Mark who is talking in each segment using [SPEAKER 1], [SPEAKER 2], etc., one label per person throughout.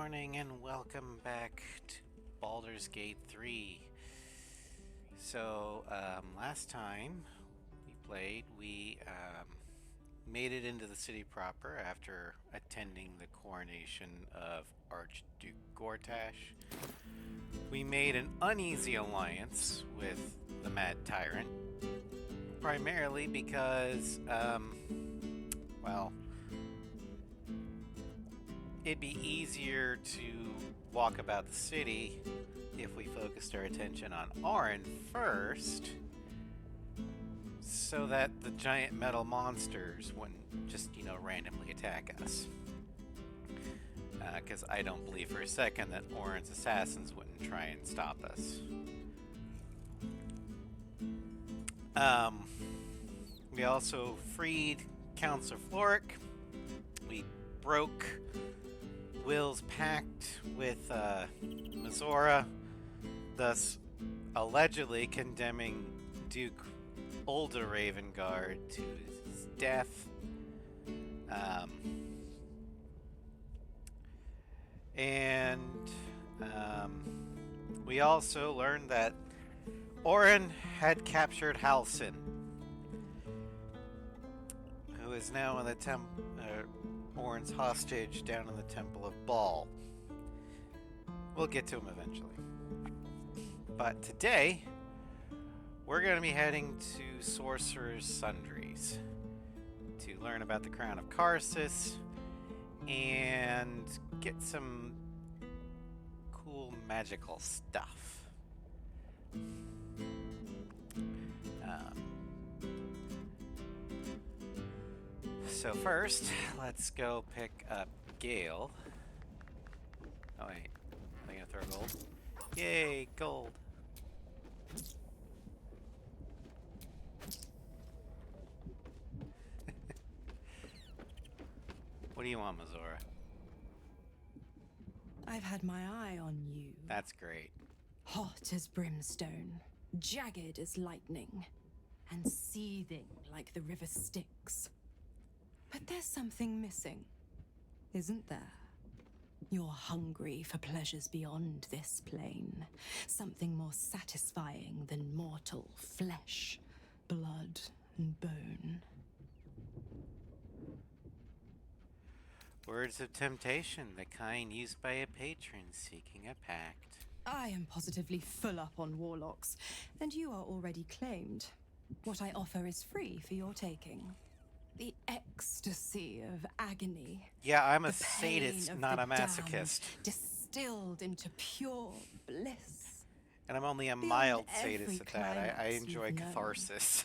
[SPEAKER 1] morning and welcome back to Baldur's Gate 3. Last time we played, we made it into the city proper after attending the coronation of Archduke Gortash. We made an uneasy alliance with the Mad Tyrant, primarily because, well, it'd be easier to walk about the city if we focused our attention on Orin first, so that the giant metal monsters wouldn't just, randomly attack us. Because I don't believe for a second that Orin's assassins wouldn't try and stop us. We also freed Councillor Floric. We broke Will's pact with Mizora, thus allegedly condemning Duke Older Ravengard to his death. We also learned that Orin had captured Halsin, who is now in the Orin's hostage down in the Temple of Baal. We'll get to him eventually. But today, we're going to be heading to Sorcerer's Sundries to learn about the Crown of Karsus and get some cool magical stuff. So first, let's go pick up Gale. Oh wait, am I gonna throw gold? Yay, gold! What do you want, Mizora?
[SPEAKER 2] I've had my eye on you.
[SPEAKER 1] That's great.
[SPEAKER 2] Hot as brimstone, jagged as lightning, and seething like the river Styx. But there's something missing, isn't there? You're hungry for pleasures beyond this plane. Something more satisfying than mortal flesh, blood, and bone.
[SPEAKER 1] Words of temptation, the kind used by a patron seeking a pact.
[SPEAKER 2] I am positively full up on warlocks, and you are already claimed. What I offer is free for your taking. The ecstasy of agony.
[SPEAKER 1] Yeah, I'm a
[SPEAKER 2] the pain
[SPEAKER 1] sadist,
[SPEAKER 2] of
[SPEAKER 1] not
[SPEAKER 2] the
[SPEAKER 1] a masochist.
[SPEAKER 2] damned, distilled into pure bliss.
[SPEAKER 1] And I'm only a
[SPEAKER 2] Beyond
[SPEAKER 1] mild
[SPEAKER 2] every
[SPEAKER 1] sadist at that. I
[SPEAKER 2] climax
[SPEAKER 1] enjoy
[SPEAKER 2] you've known.
[SPEAKER 1] catharsis.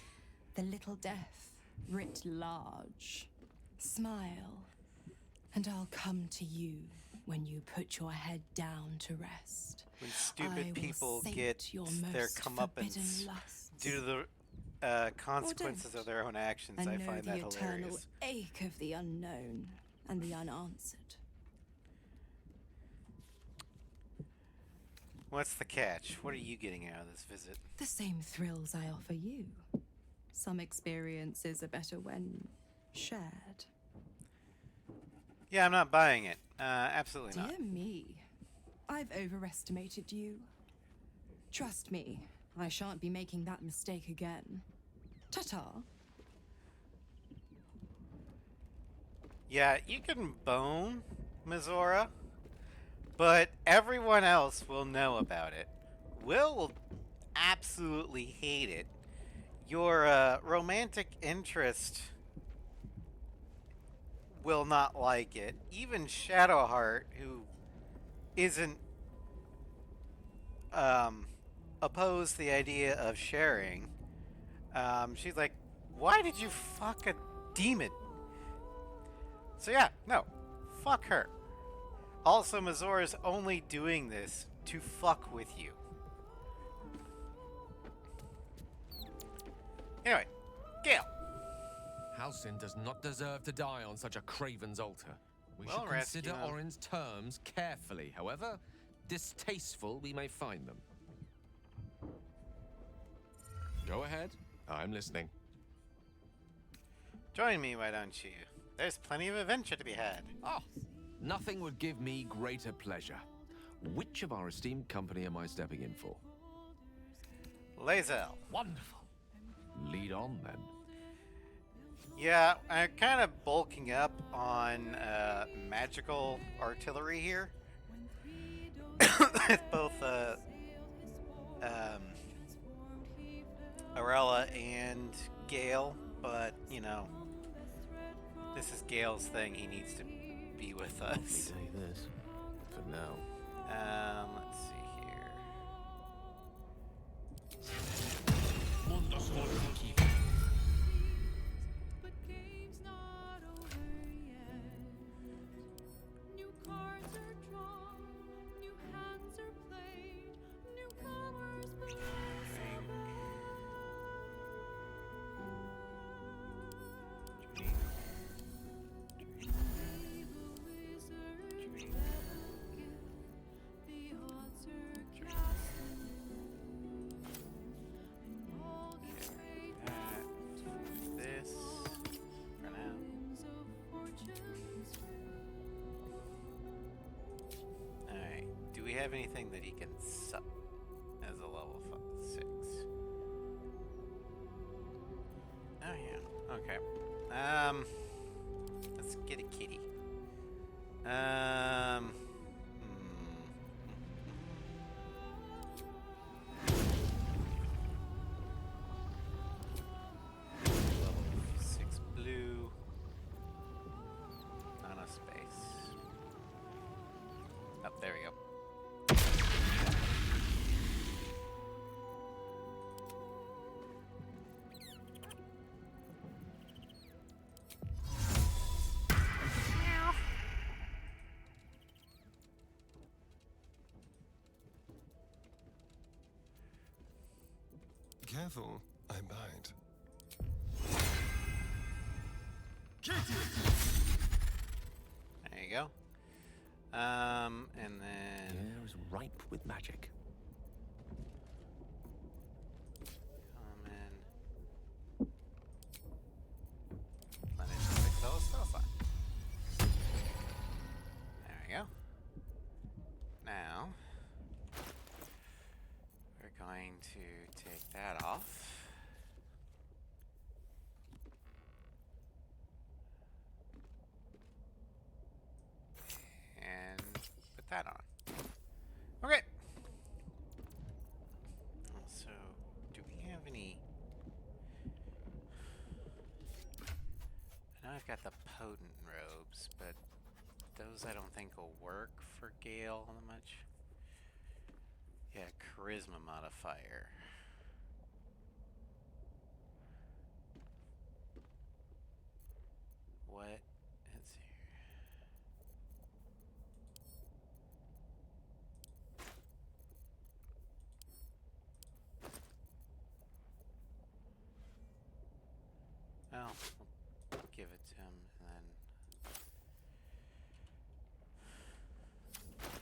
[SPEAKER 2] The little death, writ large. Smile, and I'll come to you when you put your head down to rest.
[SPEAKER 1] When
[SPEAKER 2] I
[SPEAKER 1] stupid
[SPEAKER 2] will
[SPEAKER 1] people
[SPEAKER 2] sate
[SPEAKER 1] get
[SPEAKER 2] your
[SPEAKER 1] their
[SPEAKER 2] most
[SPEAKER 1] comeuppance
[SPEAKER 2] forbidden lusts.
[SPEAKER 1] due to the consequences
[SPEAKER 2] don't.
[SPEAKER 1] of their own actions,
[SPEAKER 2] And
[SPEAKER 1] I
[SPEAKER 2] know
[SPEAKER 1] find
[SPEAKER 2] the
[SPEAKER 1] that
[SPEAKER 2] eternal
[SPEAKER 1] hilarious.
[SPEAKER 2] ache of the unknown and the unanswered.
[SPEAKER 1] What's the catch? What are you getting out of this visit?
[SPEAKER 2] The same thrills I offer you. Some experiences are better when shared.
[SPEAKER 1] Yeah, I'm not buying it. Absolutely not.
[SPEAKER 2] Dear me, I've overestimated you. Trust me, I shan't be making that mistake again. Ta-ta.
[SPEAKER 1] Yeah, you can bone Mizora, but everyone else will know about it. Will absolutely hate it. Your romantic interest will not like it. Even Shadowheart, who isn't opposed to the idea of sharing, she's like, why did you fuck a demon? So yeah, no, fuck her. Also, Mizora's only doing this to fuck with you. Anyway, Gale.
[SPEAKER 3] Halsin does not deserve to die on such a craven's altar. We
[SPEAKER 1] Well,
[SPEAKER 3] should consider
[SPEAKER 1] rescue him.
[SPEAKER 3] Orin's terms carefully. However distasteful we may find them. Go ahead. I'm listening.
[SPEAKER 1] Join me, why don't you? There's plenty of adventure to be had.
[SPEAKER 3] Oh, Nothing would give me greater pleasure. Which of our esteemed company am I stepping in for?
[SPEAKER 1] Lae'zel.
[SPEAKER 3] Wonderful. Lead on, then.
[SPEAKER 1] Yeah, I'm kind of bulking up on magical artillery here. With both Arella and Gale, but, you know, this is Gale's thing. He needs to be with us.
[SPEAKER 3] Let me tell you this. For now.
[SPEAKER 1] Let's see here.
[SPEAKER 2] But game's not over yet. New cards are drawn, new hands are played, newcomers
[SPEAKER 1] This for now. Alright, do we have anything that he can sup as a level 6? Oh yeah, okay. Let's get a kitty. Level 6 blue. Not enough space. Oh, there we go.
[SPEAKER 4] Careful, I bite.
[SPEAKER 1] There you go. And then
[SPEAKER 3] The air is ripe with magic.
[SPEAKER 1] common. Replenish the spell slot. There we go. Now we're going to take that off. And put that on. Okay. So, do we have any? I know I've got the potent robes, but those I don't think will work for Gale that much. Yeah, charisma modifier. What is here? Well, we'll give it to him, and then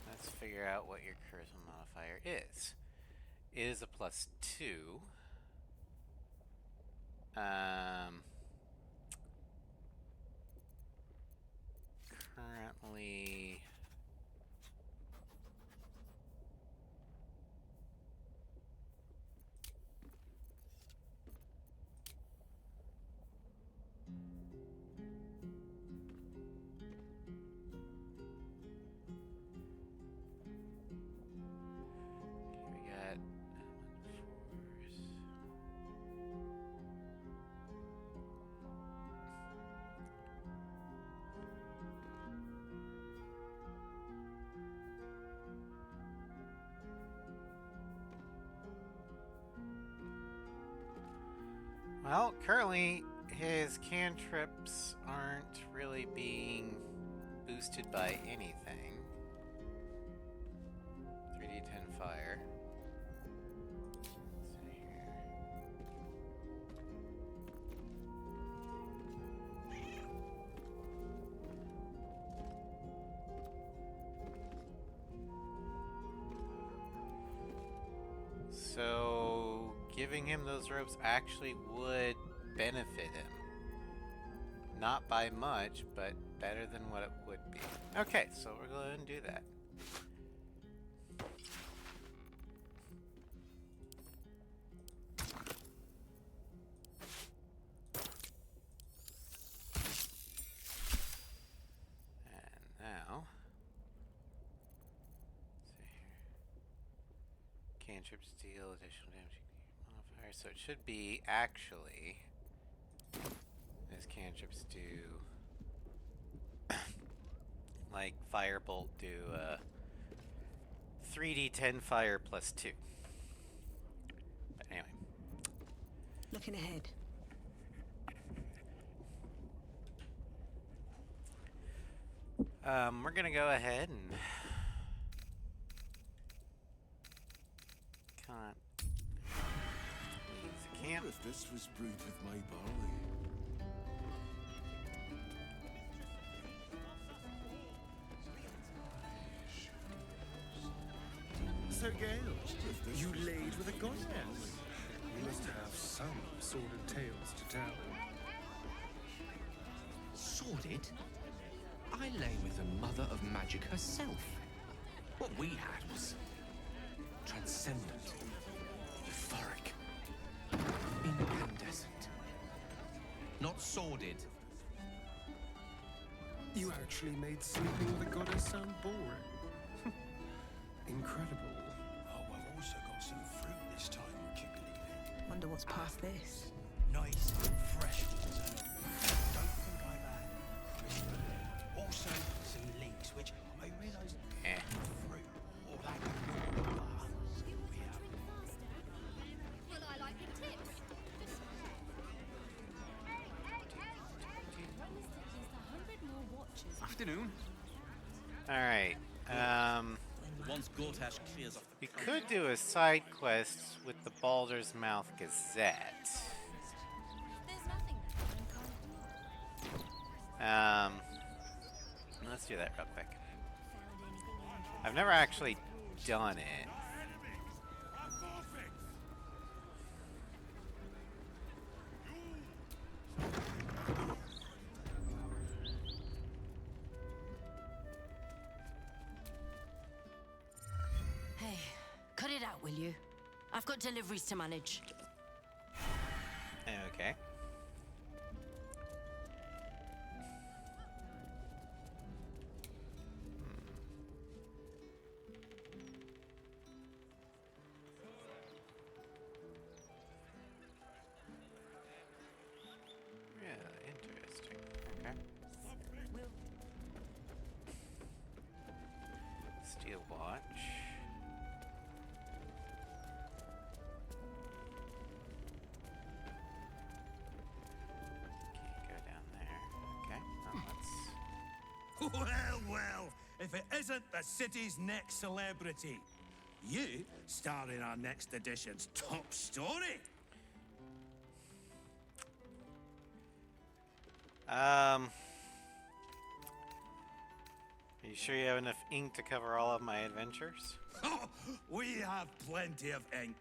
[SPEAKER 1] let's figure out what your charisma modifier is. It is a +2. Currently, we got force. Well, currently his cantrips aren't really being boosted by anything. 3d10 fire. Let's see here. So, giving him those robes actually would benefit him. Not by much, but better than what it would be. Okay, so we're going to do that. And now, let's see here. Cantrip steal, additional damage modifier. So it should be actually, as cantrips do, like Firebolt do 3d10 fire plus 2. But anyway.
[SPEAKER 4] Looking ahead.
[SPEAKER 1] We're gonna go ahead and can't use the camp.
[SPEAKER 5] If this was brewed with my barley.
[SPEAKER 6] Sir Gale, you laid with a goddess. You must have some sordid tales to tell.
[SPEAKER 3] Sordid? I lay with the mother of magic herself. What we had was transcendent, euphoric, incandescent. Not sordid.
[SPEAKER 6] You actually made sleeping with a goddess sound boring. Incredible.
[SPEAKER 5] Oh, I've also got some fruit this time, would you believe it?
[SPEAKER 4] Wonder what's past this.
[SPEAKER 5] Nice and fresh to dessert. Don't think I'm crisp. Also, some leeks, which I realised fruit or that
[SPEAKER 7] Well, I like the tips.
[SPEAKER 8] Afternoon.
[SPEAKER 1] Alright.
[SPEAKER 8] Once Gortash clears off the
[SPEAKER 1] We could do a side quest with the Baldur's Mouth Gazette.
[SPEAKER 7] There's nothing that
[SPEAKER 1] Let's do that real quick. I've never actually done it.
[SPEAKER 9] Hey, cut it out, will you? I've got deliveries to manage.
[SPEAKER 1] Okay. Yeah, interesting. Okay. Steel watch. Can't go down there. Okay. Well, let's.
[SPEAKER 10] Well, well, if it isn't the city's next celebrity. You star in our next edition's top story.
[SPEAKER 1] Are you sure you have enough ink to cover all of my adventures?
[SPEAKER 10] Oh, we have plenty of ink.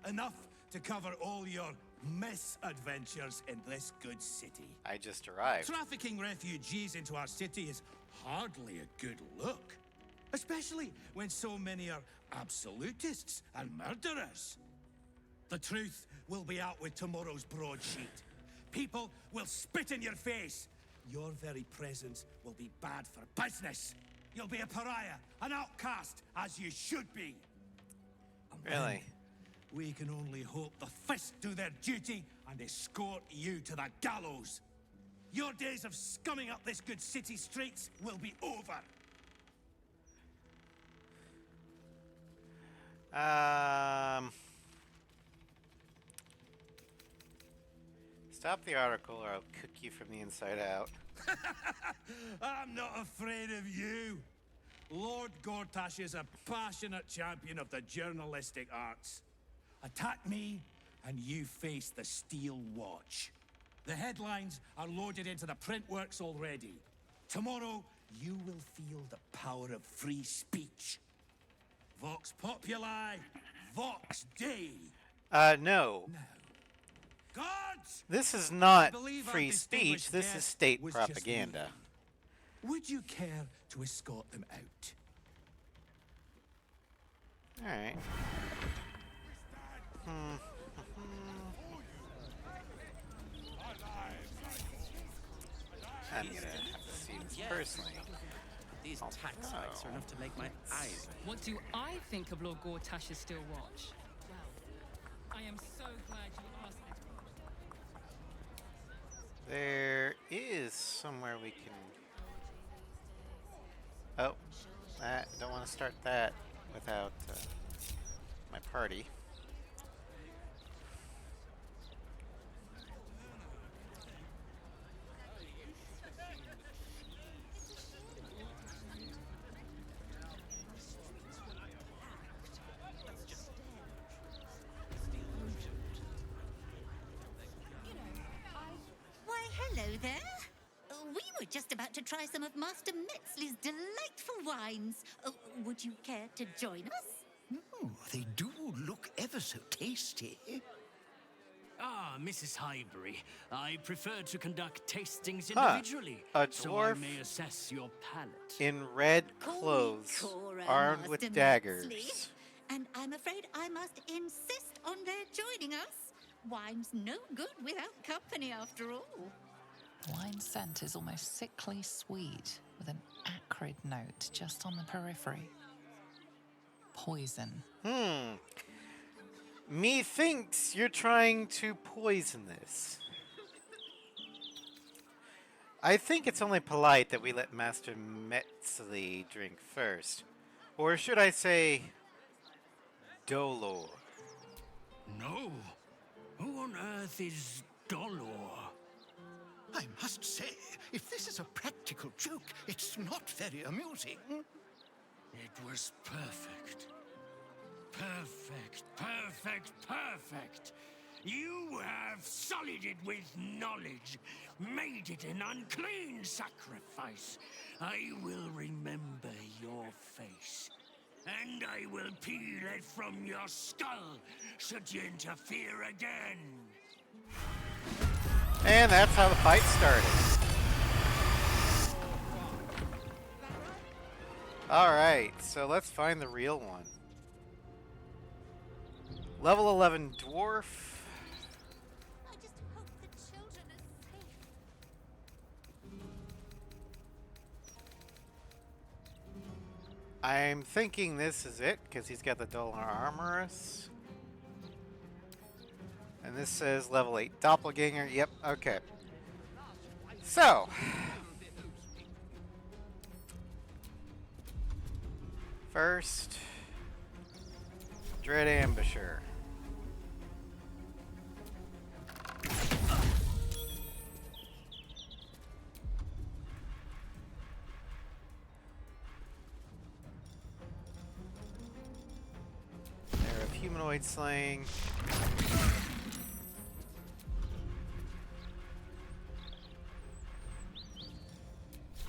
[SPEAKER 10] Enough to cover all your misadventures in this good city.
[SPEAKER 1] I just arrived.
[SPEAKER 10] Trafficking refugees into our city is hardly a good look. Especially when so many are absolutists and murderers. The truth will be out with tomorrow's broadsheet. People will spit in your face. Your very presence will be bad for business. You'll be a pariah, an outcast, as you should be. And then
[SPEAKER 1] Really?
[SPEAKER 10] we can only hope the Fist do their duty and escort you to the gallows. Your days of scumming up this good city streets will be over.
[SPEAKER 1] Stop the article or I'll cook you from the inside out.
[SPEAKER 10] I'm not afraid of you. Lord Gortash is a passionate champion of the journalistic arts. Attack me, and you face the Steel Watch. The headlines are loaded into the print works already. Tomorrow, you will feel the power of free speech. Vox Populi, Vox Dei.
[SPEAKER 1] No.
[SPEAKER 10] Now, Guards!
[SPEAKER 1] This is not
[SPEAKER 10] believe our
[SPEAKER 1] free speech,
[SPEAKER 10] distinguished
[SPEAKER 1] this is
[SPEAKER 10] guest
[SPEAKER 1] state
[SPEAKER 10] was just
[SPEAKER 1] propaganda.
[SPEAKER 10] leaving. Would you care to escort them out?
[SPEAKER 1] Alright. I'm gonna have to see this personally.
[SPEAKER 8] These tax hikes are enough to make my eyes.
[SPEAKER 11] What do I think of Lord Gortash's still watch? Well, I am so glad you asked this.
[SPEAKER 1] There is somewhere we can... Oh, don't want to start that without my party.
[SPEAKER 7] Why, hello there. We were just about to try some of Master Metzley's delightful wines. Would you care to join us?
[SPEAKER 5] Oh, they do look ever so tasty.
[SPEAKER 12] Ah, Mrs. Highbury. I prefer to conduct tastings
[SPEAKER 1] Huh.
[SPEAKER 12] individually,
[SPEAKER 1] A
[SPEAKER 12] so I
[SPEAKER 1] dwarf
[SPEAKER 12] may assess your palate.
[SPEAKER 1] in red
[SPEAKER 7] Call me
[SPEAKER 1] clothes,
[SPEAKER 7] Cora,
[SPEAKER 1] armed with
[SPEAKER 7] Master
[SPEAKER 1] daggers.
[SPEAKER 7] Metzley. And I'm afraid I must insist on their joining us. Wine's no good without company, after all.
[SPEAKER 13] Wine scent is almost sickly sweet, with an acrid note just on the periphery. Poison.
[SPEAKER 1] Methinks you're trying to poison this. I think it's only polite that we let Master Metzley drink first. Or should I say, Dolor.
[SPEAKER 12] No. Who on earth is Dolor?
[SPEAKER 5] I must say, if this is a practical joke, it's not very amusing.
[SPEAKER 12] It was perfect. Perfect, perfect, perfect. You have sullied it with knowledge, made it an unclean sacrifice. I will remember your face, and I will peel it from your skull should you interfere again.
[SPEAKER 1] And that's how the fight started. Alright, so let's find the real one. Level 11 dwarf.
[SPEAKER 7] I just hope the children are safe.
[SPEAKER 1] I'm thinking this is it, because he's got the Dolor Armorous. And this says level 8 Doppelganger. Yep, okay. So. First. Dread Ambusher. There of humanoid slaying.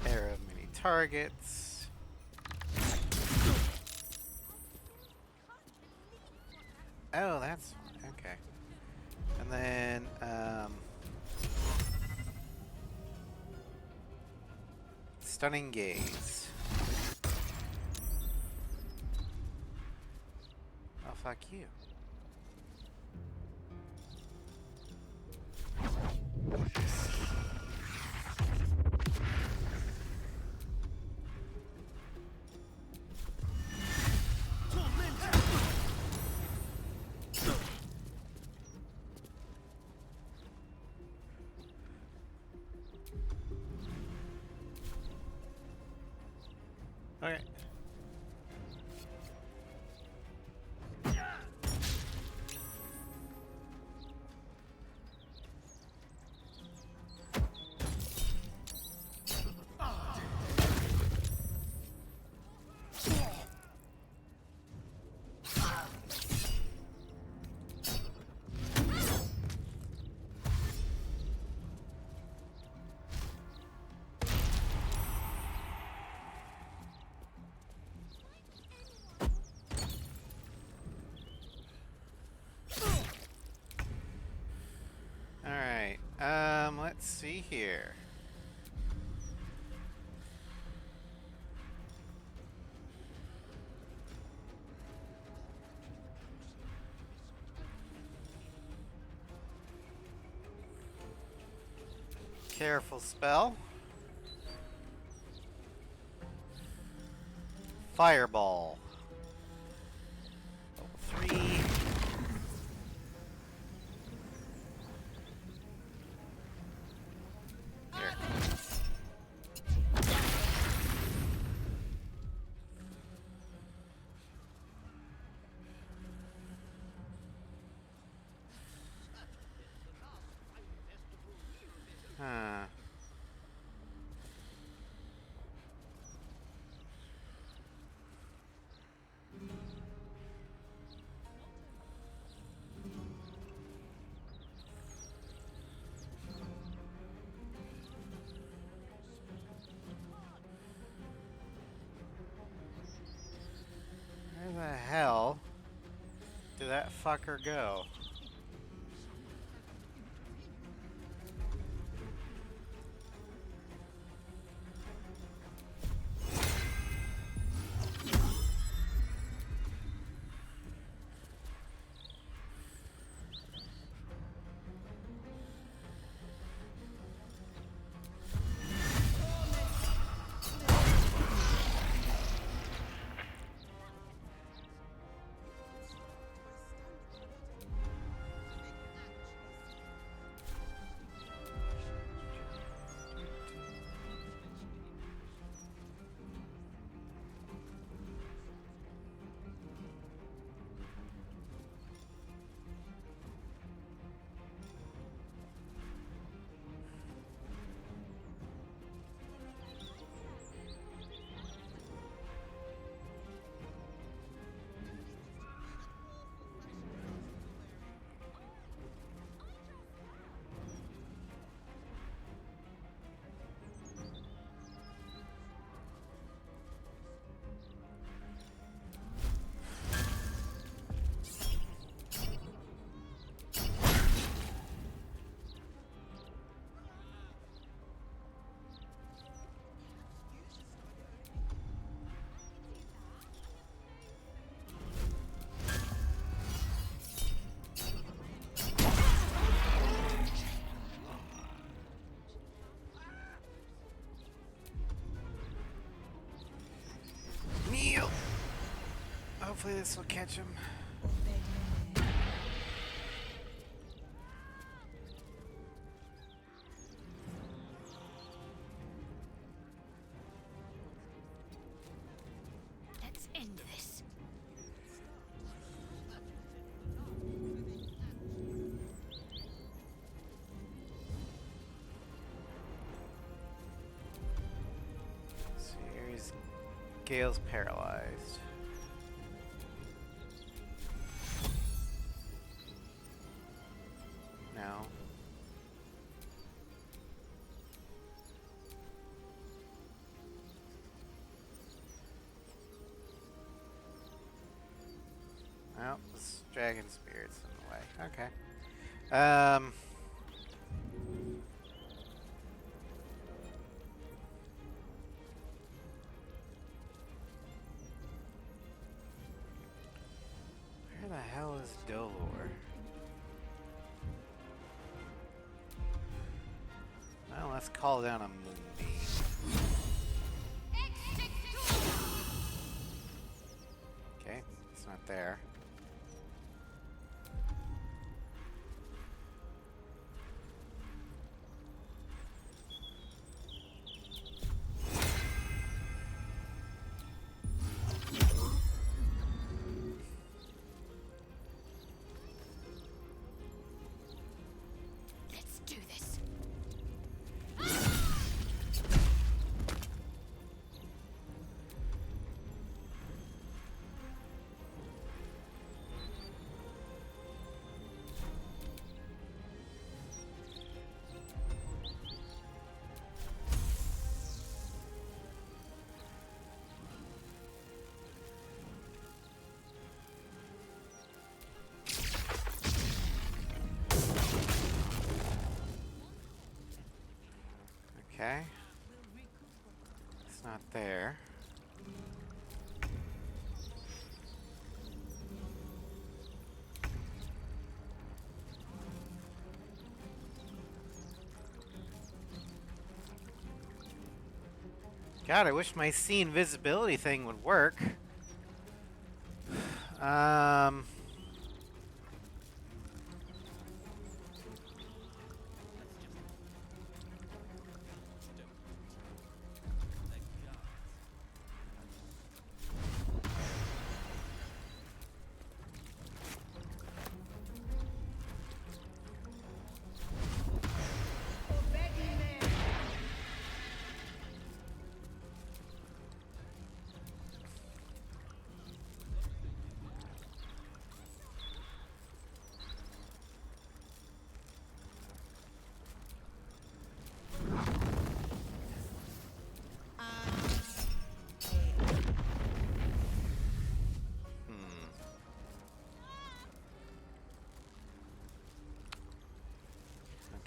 [SPEAKER 1] Arrow of many targets. Oh, that's fine. Okay. And then, Stunning Gaze. Oh, fuck you. Okay. Careful spell. Fireball. Level 3. Here. Huh. Where the hell did that fucker go? Kneel! Hopefully this will catch him.
[SPEAKER 7] Let's end this.
[SPEAKER 1] So here's Gale's paralyzed. No. Well, this dragon spirit's in the way. Okay. Where the hell is Dolor? Well, let's call down a moonbeam. Okay, it's not there.
[SPEAKER 7] Let's do this.
[SPEAKER 1] Okay. It's not there. God, I wish my see invisibility thing would work.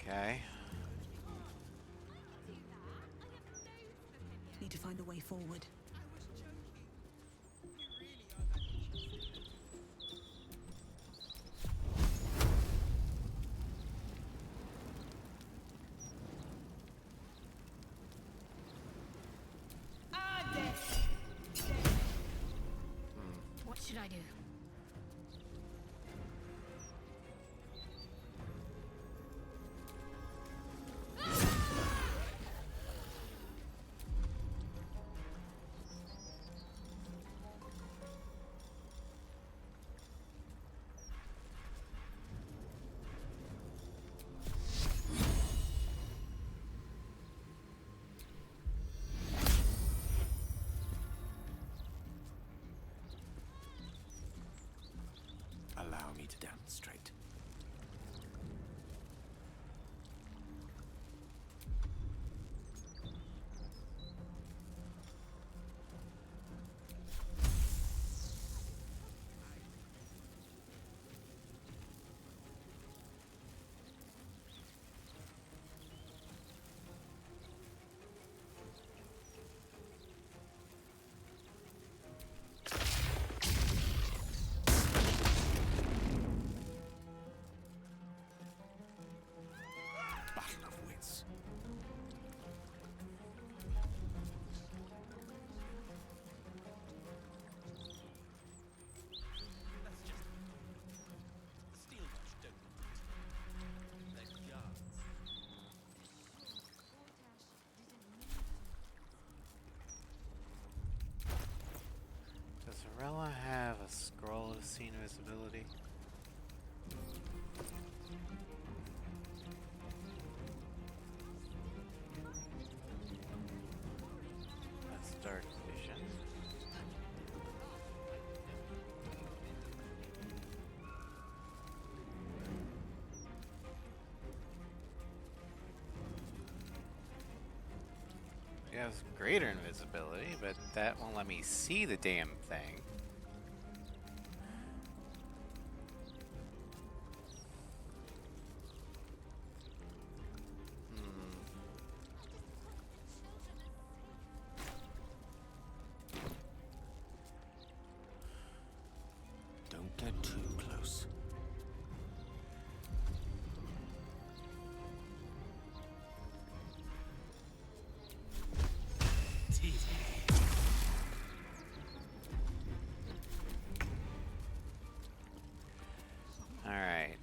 [SPEAKER 1] Okay.
[SPEAKER 4] Need to find a way forward.
[SPEAKER 9] What should I do?
[SPEAKER 3] Allow me to demonstrate. Battle of wits.
[SPEAKER 1] Does Arella have a scroll of see invisibility? That's dark vision. It has greater invisibility, but that won't let me see the damn thing.
[SPEAKER 3] Don't get too close.
[SPEAKER 1] All right.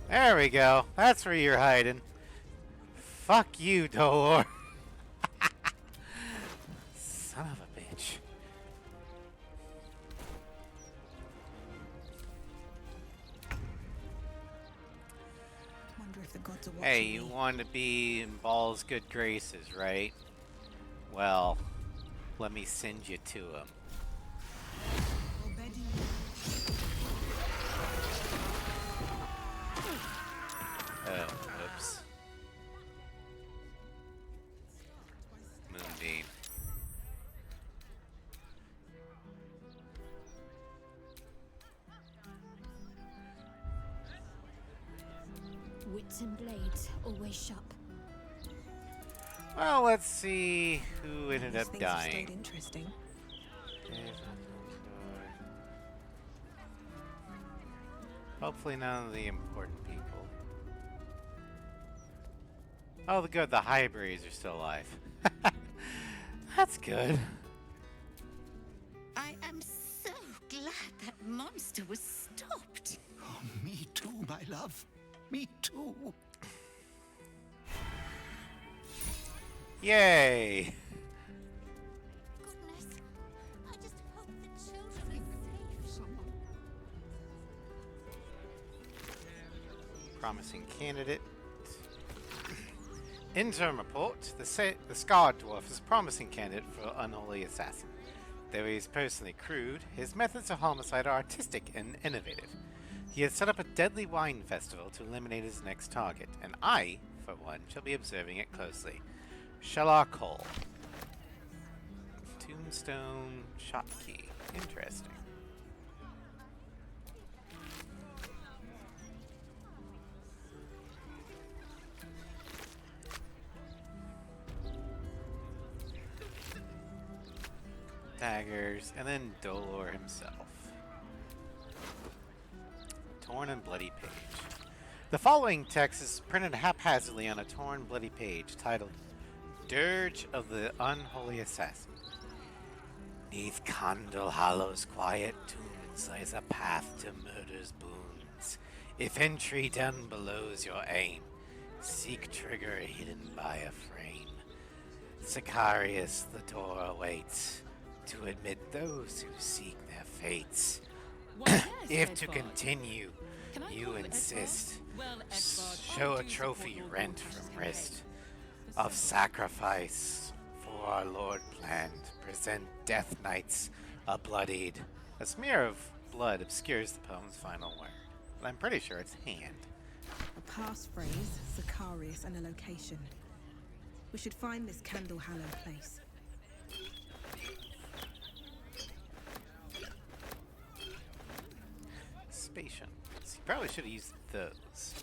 [SPEAKER 1] There we go. That's where you're hiding. Fuck you, Dolor. Son of a bitch.
[SPEAKER 4] if the gods are watching
[SPEAKER 1] Hey, you
[SPEAKER 4] me.
[SPEAKER 1] want to be in Ball's good graces, right? Well, let me send you to him. Oh, whoops. Moonbeam.
[SPEAKER 14] Wits and blades, always sharp.
[SPEAKER 1] Well, let's see who ended up
[SPEAKER 4] Things have
[SPEAKER 1] dying.
[SPEAKER 4] stayed interesting.
[SPEAKER 1] Hopefully none of the important people. Oh, the good, the Hybrids are still alive. That's good.
[SPEAKER 7] I am so glad that monster was stopped.
[SPEAKER 5] Oh, me too, my love. Me too.
[SPEAKER 1] Yay!
[SPEAKER 7] Goodness, I just hope the children are safe.
[SPEAKER 1] Promising candidate. Interim report. The Scarred Dwarf is a promising candidate for Unholy Assassin. Though he is personally crude, his methods of homicide are artistic and innovative. He has set up a deadly wine festival to eliminate his next target, and I, for one, shall be observing it closely. Shellar Cole. Tombstone shot key. Interesting. Daggers, and then Dolor himself. Torn and bloody page. The following text is printed haphazardly on a torn, bloody page titled Dirge of the Unholy Assassin. Neath Condal Hollow's quiet tombs lies a path to murder's boons. If entry done below's your aim, seek trigger hidden by a frame. Sicarius the door awaits to admit those who seek their fates. If to continue you insist, show a trophy rent from wrist of sacrifice for our Lord planned. Present death knights a bloodied. A smear of blood obscures the poem's final word, but I'm pretty sure it's hand.
[SPEAKER 4] A passphrase, Sicarius, and a location. We should find this Candle Hallow place.
[SPEAKER 1] Spatium. So you probably should have used those.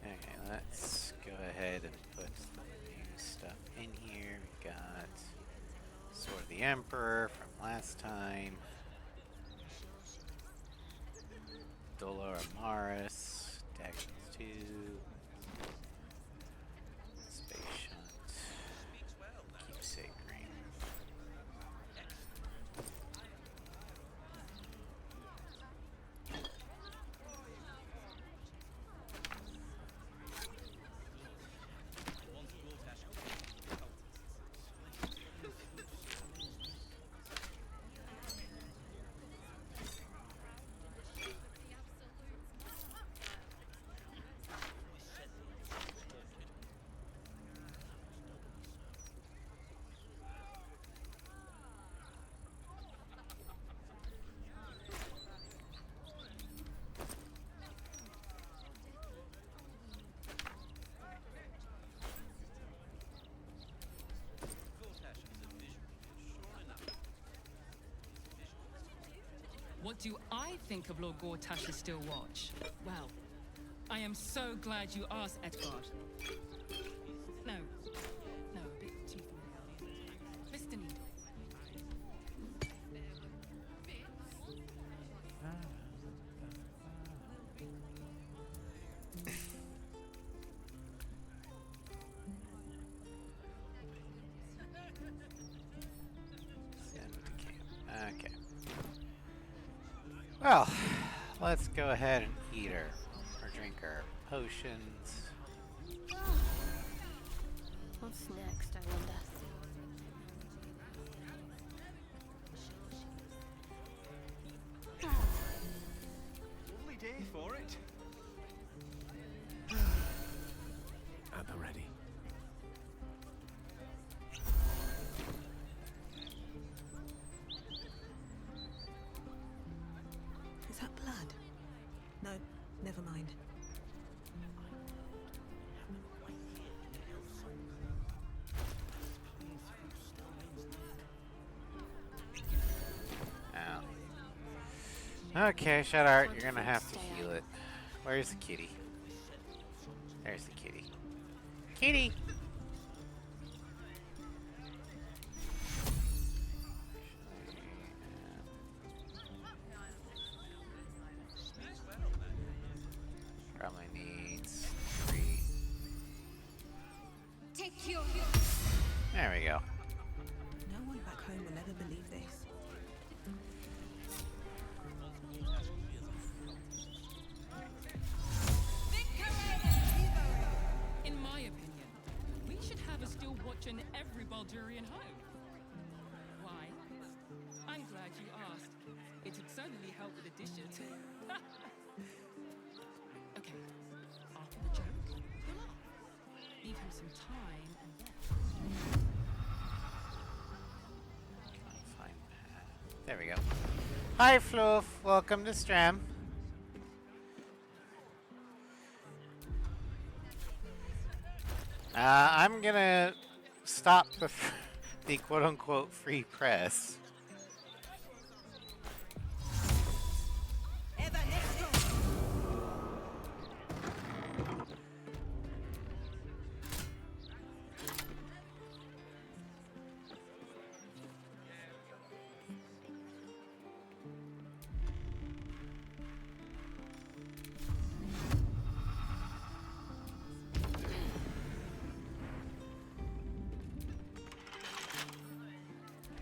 [SPEAKER 1] Okay, let's go ahead and put the new stuff in here. We got Sword of the Emperor from last time. Dolor Amaris, Daggers 2. Space Shunt. Keepsake Ring.
[SPEAKER 11] What do I think of Lord Gortash's still watch? Well, I am so glad you asked, Edvard. No, a bit too familiar. Mr. Needle.
[SPEAKER 1] Okay. Well, let's go ahead and eat her, or drink her potions.
[SPEAKER 14] What's next, I
[SPEAKER 8] for it.
[SPEAKER 6] At the ready.
[SPEAKER 4] Is that blood? No, never mind.
[SPEAKER 1] Okay, Shadart, you're gonna have to heal it. Where's the kitty? There's the kitty. Kitty! Probably needs 3.
[SPEAKER 7] Take your...
[SPEAKER 1] There we go.
[SPEAKER 4] No one back home will ever believe this.
[SPEAKER 11] In my opinion, we should have a still watch in every Baldurian home. Why? I'm glad you asked. It'd certainly help with the dishes. Okay, after the joke, pull off. Leave him some time and then...
[SPEAKER 1] There we go. Hi, Fluff. Welcome to Stram. I'm gonna stop the quote-unquote free press.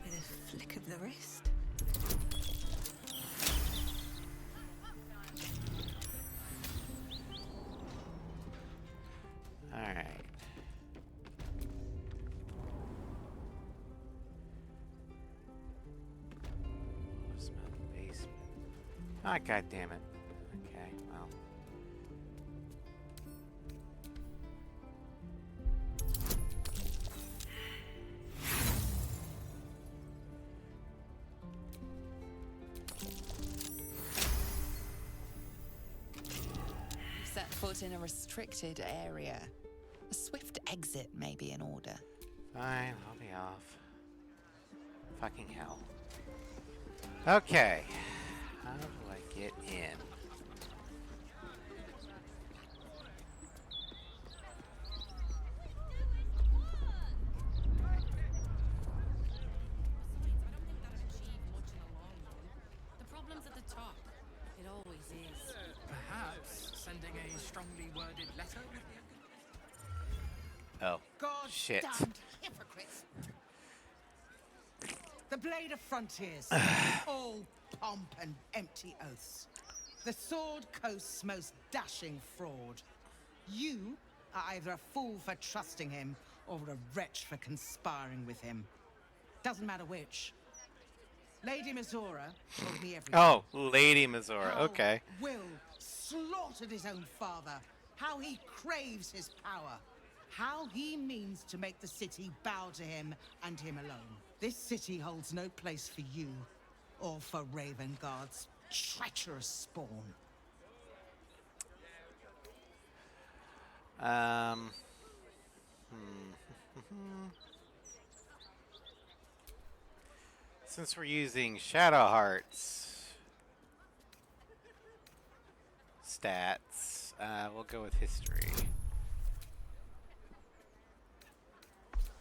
[SPEAKER 4] With a flick of the wrist.
[SPEAKER 1] All right. Basement. Ah, God damn it. Okay, well.
[SPEAKER 13] Set foot in a restricted area. A swift exit may be in order.
[SPEAKER 1] Fine, I'll be off. Fucking hell. Okay. How do I get in?
[SPEAKER 9] The problem's at the top. It always is.
[SPEAKER 8] Perhaps sending a strongly worded letter would be
[SPEAKER 1] Oh.
[SPEAKER 15] God
[SPEAKER 1] Shit.
[SPEAKER 15] damned hypocrites. The Blade of Frontiers, all pomp and empty oaths. The Sword Coast's most dashing fraud. You are either a fool for trusting him or a wretch for conspiring with him. Doesn't matter which. Lady Mizora told me everything.
[SPEAKER 1] Oh, Lady Mizora.
[SPEAKER 15] How
[SPEAKER 1] Okay.
[SPEAKER 15] Will slaughtered his own father. How he craves his power. How he means to make the city bow to him and him alone. This city holds no place for you or for Ravengard's treacherous spawn.
[SPEAKER 1] Since we're using Shadowheart's stats, we'll go with history.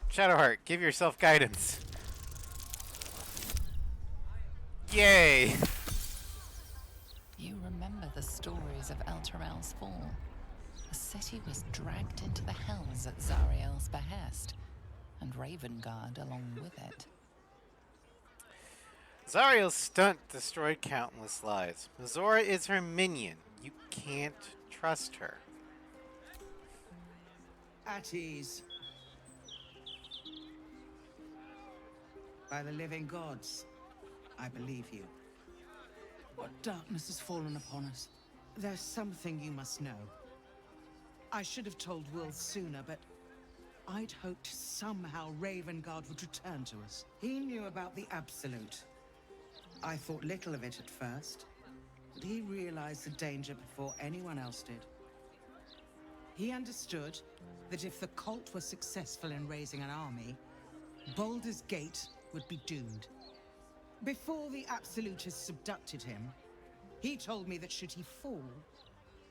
[SPEAKER 1] Shadowheart, give yourself guidance. Yay!
[SPEAKER 13] You remember the stories of Elturel's fall. The city was dragged into the hells at Zariel's behest, and Ravengard along with it.
[SPEAKER 1] Zariel's stunt destroyed countless lives. Mizora is her minion. You can't trust her.
[SPEAKER 15] At ease. By the living gods, I believe you. What darkness has fallen upon us? There's something you must know. I should have told Will sooner, but I'd hoped somehow Ravengard would return to us. He knew about the Absolute. I thought little of it at first, but he realized the danger before anyone else did. He understood that if the cult were successful in raising an army, Baldur's Gate would be doomed. Before the Absolutists abducted him, he told me that should he fall,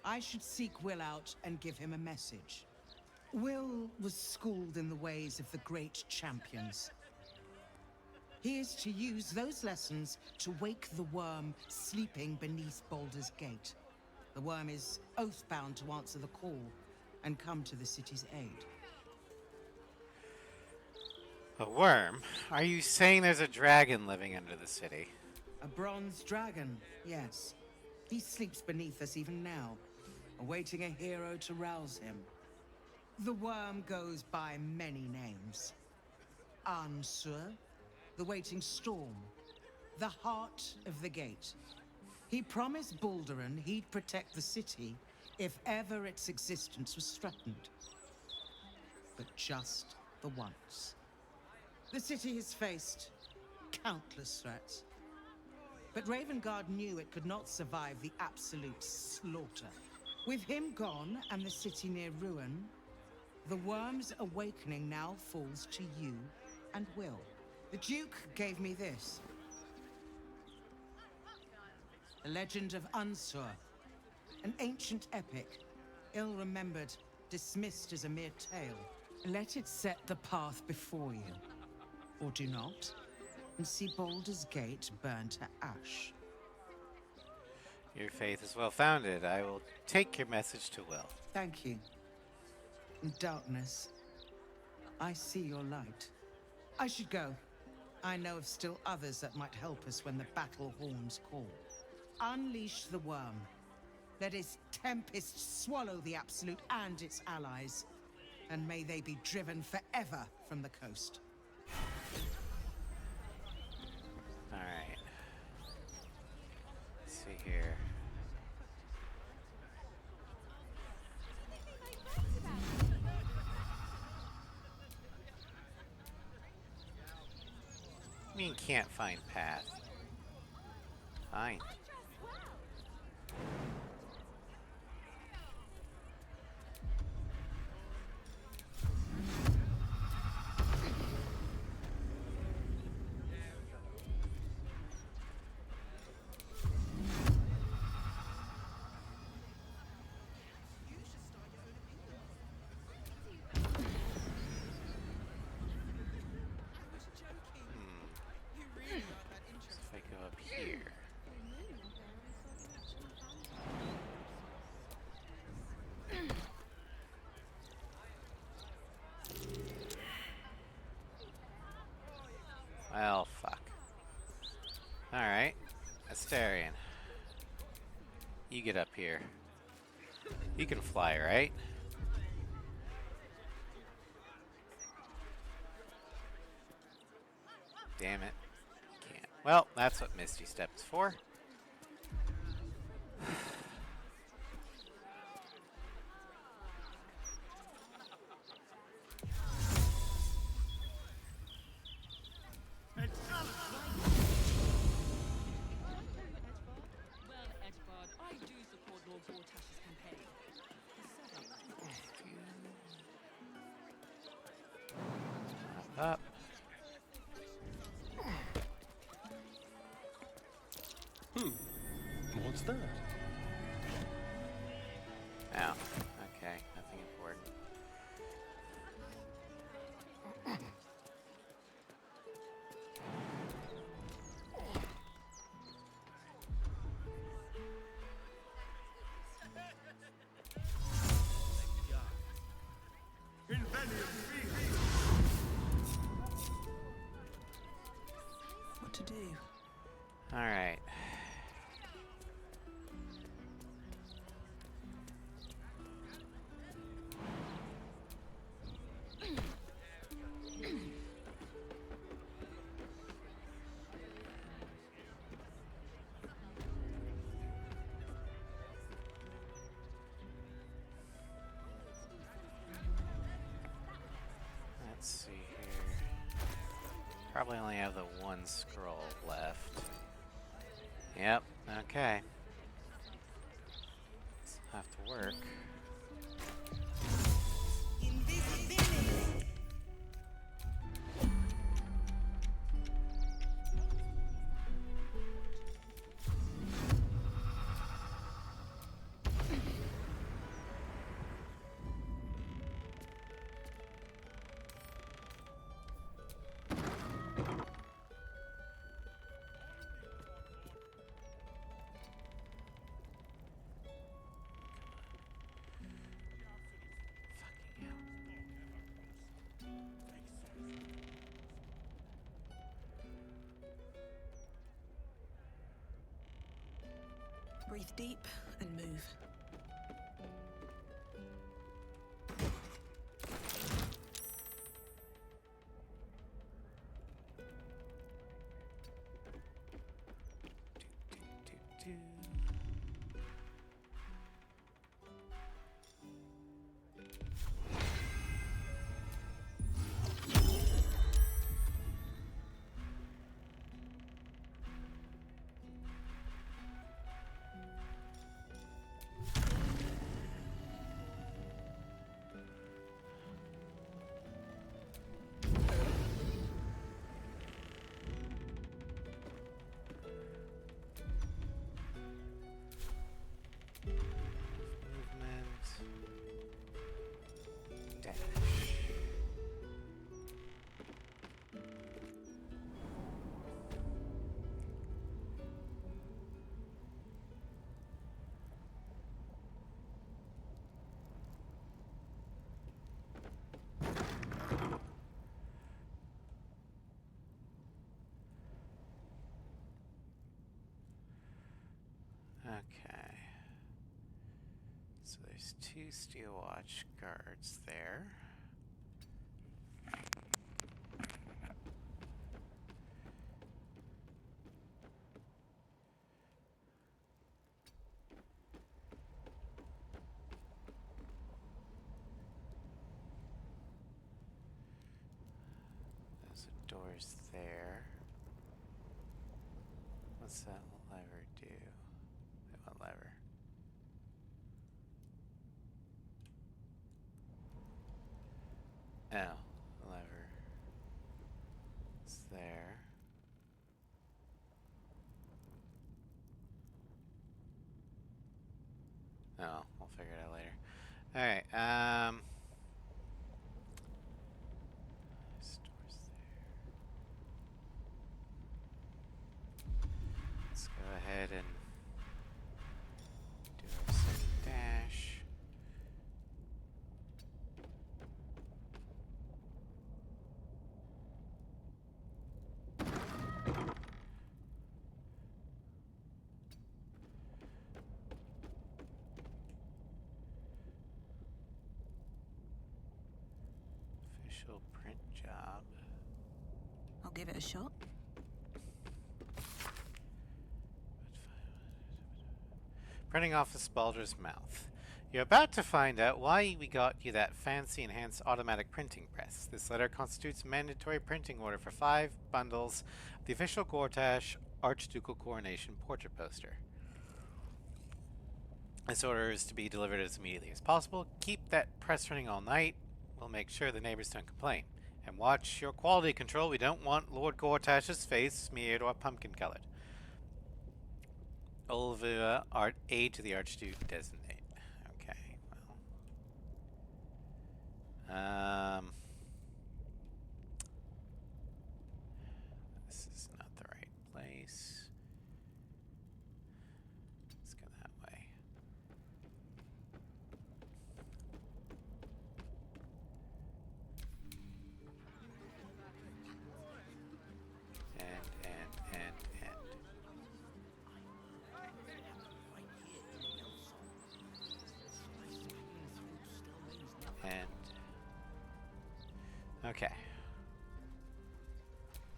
[SPEAKER 15] I should seek Will out and give him a message. Will was schooled in the ways of the great champions. He is to use those lessons to wake the worm sleeping beneath Baldur's Gate. The worm is oath-bound to answer the call and come to the city's aid.
[SPEAKER 1] A worm? Are you saying there's a dragon living under the city?
[SPEAKER 15] A bronze dragon, yes. He sleeps beneath us even now, awaiting a hero to rouse him. The worm goes by many names. Ansur, the waiting storm, the heart of the gate. He promised Balduran he'd protect the city if ever its existence was threatened. But just the once. The city has faced countless threats. But Ravengard knew it could not survive the absolute slaughter. With him gone and the city near ruin, the worm's awakening now falls to you and Will. The Duke gave me this. The legend of Ansur, an ancient epic, ill-remembered, dismissed as a mere tale. Let it set the path before you, or do not, and see Baldur's Gate burn to ash.
[SPEAKER 1] Your faith is well-founded. I will take your message to Will.
[SPEAKER 15] Thank you. In darkness, I see your light. I should go. I know of still others that might help us when the battle horns call. Unleash the worm. Let its tempest swallow the Absolute and its allies. And may they be driven forever from the coast.
[SPEAKER 1] Alright. Let's see here. I mean, can't find path. Fine. If I go up here. Well, fuck. Alright. Astarion. You get up here. You can fly, right? Damn it. Can't. Well, that's what Misty Step is for.
[SPEAKER 11] Well, Edvard, I do support Lord Gortash's campaign.
[SPEAKER 1] Up.
[SPEAKER 6] What's that?
[SPEAKER 1] Oh, okay. Nothing important.
[SPEAKER 15] What to do?
[SPEAKER 1] All right. Let's see here. Probably only have the one scroll left. Yep, okay. This'll have to work.
[SPEAKER 4] Breathe deep and move. Okay. So there's 2 Steel Watch guards there. There's doors there. What's that lever do? What lever? Oh, the lever. It's there. Oh, we'll figure it out later. Alright, there's doors there. Let's go ahead and do our second dash. Official print job. I'll give it a shot.
[SPEAKER 1] Printing office Baldur's Mouth. You're about to find out why we got you that fancy enhanced automatic printing press. This letter constitutes a mandatory printing order for 5 bundles of the official Gortash Archducal Coronation portrait poster. This order is to be delivered as immediately as possible. Keep that press running all night. We'll make sure the neighbors don't complain. And watch your quality control. We don't want Lord Gortash's face smeared or pumpkin colored. Olivia, aid to the Archduke designate. Okay, well. This is not the right place. Let's go that way. Okay.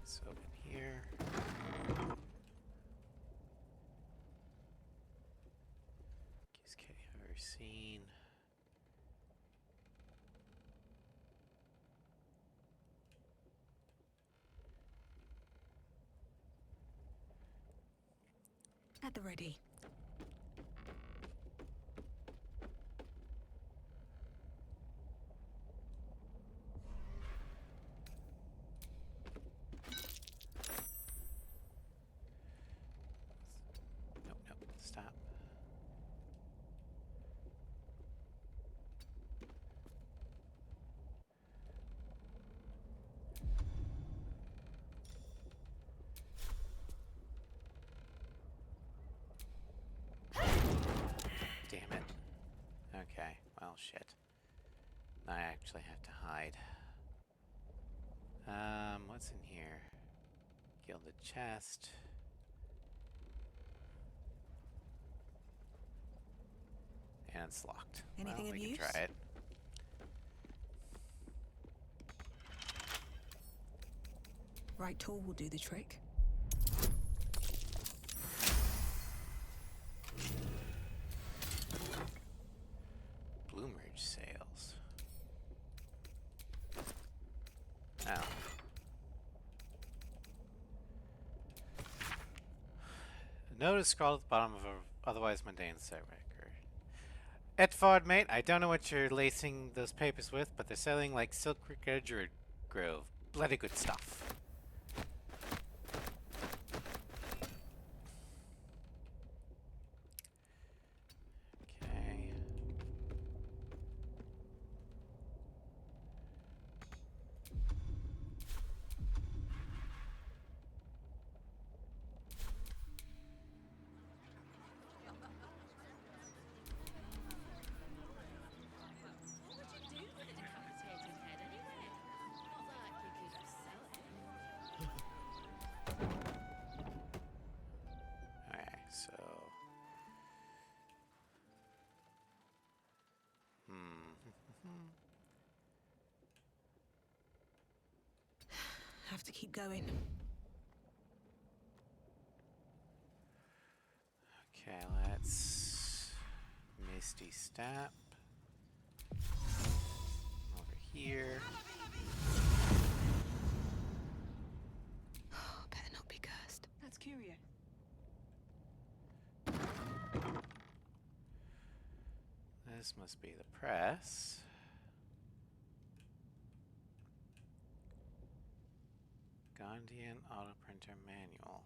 [SPEAKER 1] Let's open here. Case K I've ever seen.
[SPEAKER 4] At the ready.
[SPEAKER 1] Nope, nope, stop. Damn it. Okay, well, shit. I actually have to hide. What's in here? Gilded chest. And it's locked.
[SPEAKER 4] Anything
[SPEAKER 1] well,
[SPEAKER 4] of
[SPEAKER 1] we
[SPEAKER 4] use?
[SPEAKER 1] can try it.
[SPEAKER 4] Right tool will do the trick.
[SPEAKER 1] Bloomridge sales. Oh. Notice scroll at the bottom of a otherwise mundane site record. Etford, mate, I don't know what you're lacing those papers with, but they're selling like Silk Edgewood Grove. Bloody good stuff. Okay. Alright, so...
[SPEAKER 4] Have to keep going.
[SPEAKER 1] Okay, let's... Misty Step. Over here.
[SPEAKER 4] Better not be cursed.
[SPEAKER 2] That's curious.
[SPEAKER 1] This must be the press. Gondian auto printer manual.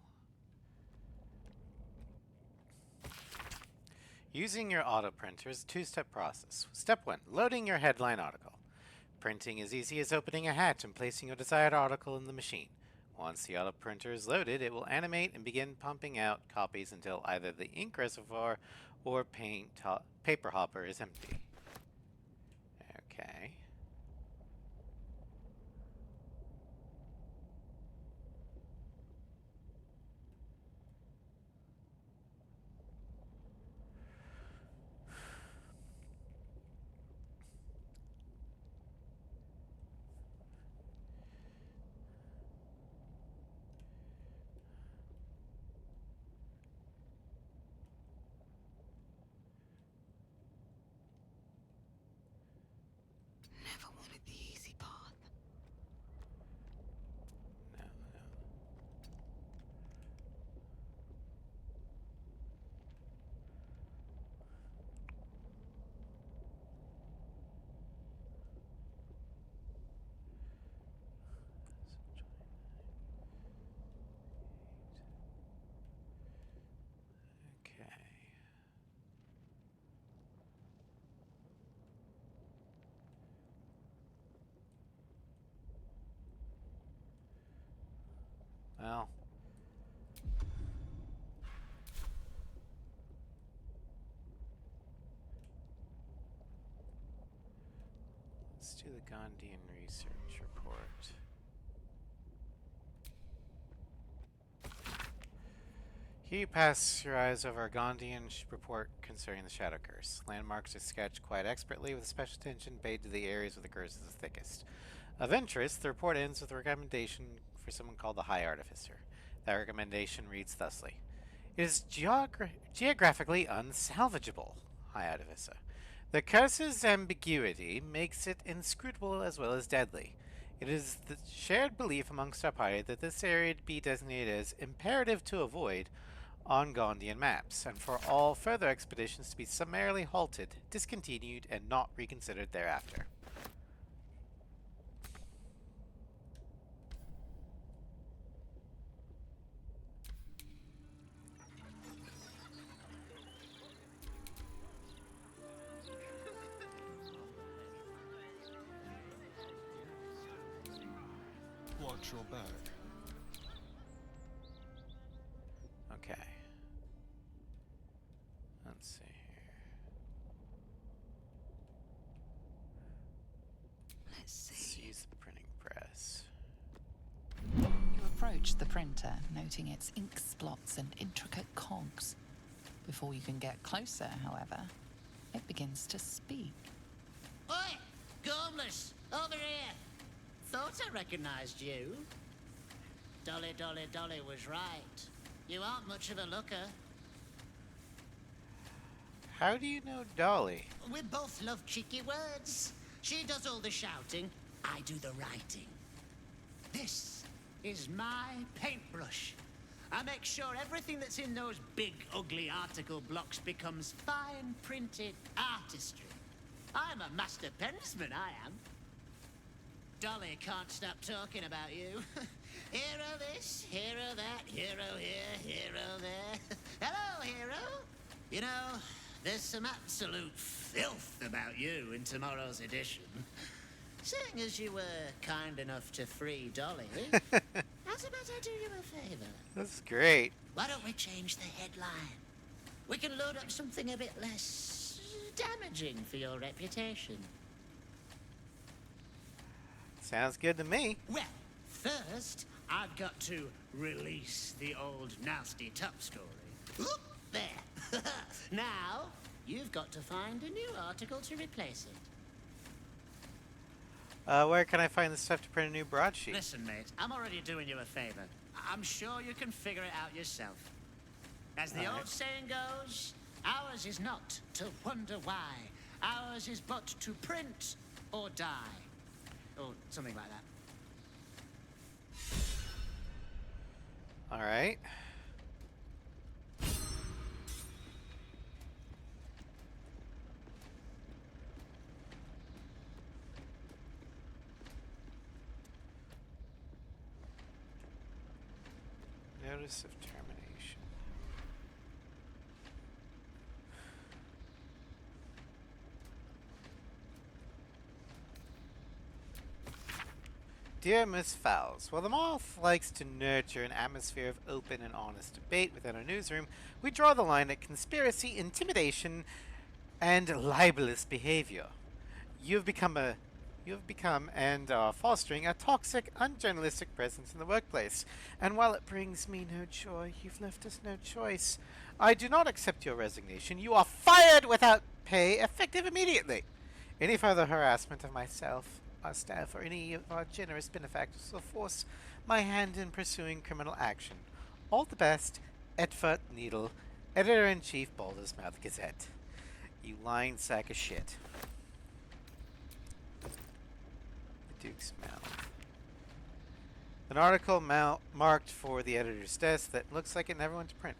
[SPEAKER 1] Using your auto printer is a two-step process. Step 1, loading your headline article. Printing is easy as opening a hatch and placing your desired article in the machine. Once the auto printer is loaded, it will animate and begin pumping out copies until either the ink reservoir or paper hopper is empty. Okay.
[SPEAKER 4] Never wanted the easy path.
[SPEAKER 1] No, no. Okay. Well. Let's do the Gondian research report. Here you pass your eyes over a Gondian report concerning the Shadow Curse. Landmarks are sketched quite expertly with special attention paid to the areas where the curse is the thickest. Of interest, the report ends with a recommendation for someone called the High Artificer. That recommendation reads thusly. It is geographically unsalvageable, High Artificer. The curse's ambiguity makes it inscrutable as well as deadly. It is the shared belief amongst our party that this area be designated as imperative to avoid, on Gondian maps, and for all further expeditions to be summarily halted, discontinued, and not reconsidered thereafter.
[SPEAKER 6] Watch your back.
[SPEAKER 1] Okay. Let's see here. Let's use the printing press.
[SPEAKER 13] You approach the printer, noting its ink splots and intricate cogs. Before you can get closer, however, it begins to speak.
[SPEAKER 16] Oi! Gormless! Over here! Thought I recognized you. Dolly, Dolly, Dolly was right. You aren't much of a looker.
[SPEAKER 1] How do you know Dolly?
[SPEAKER 16] We both love cheeky words. She does all the shouting, I do the writing. This is my paintbrush. I make sure everything that's in those big, ugly article blocks becomes fine printed artistry. I'm a master pensman, I am. Dolly can't stop talking about you. Hero this, hero that, hero here, hero there. Hello, hero. You know, there's some absolute filth about you in tomorrow's edition. Seeing as you were kind enough to free Dolly, how's about I do you a favor?
[SPEAKER 1] That's great.
[SPEAKER 16] Why don't we change the headline? We can load up something a bit less damaging for your reputation.
[SPEAKER 1] Sounds good to me.
[SPEAKER 16] Well, first, I've got to release the old nasty top story. Oop, there. Now, you've got to find a new article to replace it.
[SPEAKER 1] Where can I find the stuff to print a new broadsheet?
[SPEAKER 16] Listen, mate, I'm already doing you a favor. I'm sure you can figure it out yourself. As the old saying goes, ours is not to wonder why. Ours is but to print or die. Or something like that.
[SPEAKER 1] All right. Notice of termination. Dear Miss Fowles, while the moth likes to nurture an atmosphere of open and honest debate within our newsroom, we draw the line at conspiracy, intimidation, and libelous behavior. You have become and are fostering a toxic, unjournalistic presence in the workplace. And while it brings me no joy, you've left us no choice. I do not accept your resignation. You are fired without pay, effective immediately. Any further harassment of myself, our staff, or any of our generous benefactors will force my hand in pursuing criminal action. All the best, Edvard Needle, Editor-in-Chief, Baldur's Mouth Gazette. You lying sack of shit. Duke's Mouth. An article marked for the editor's desk that looks like it never went to print.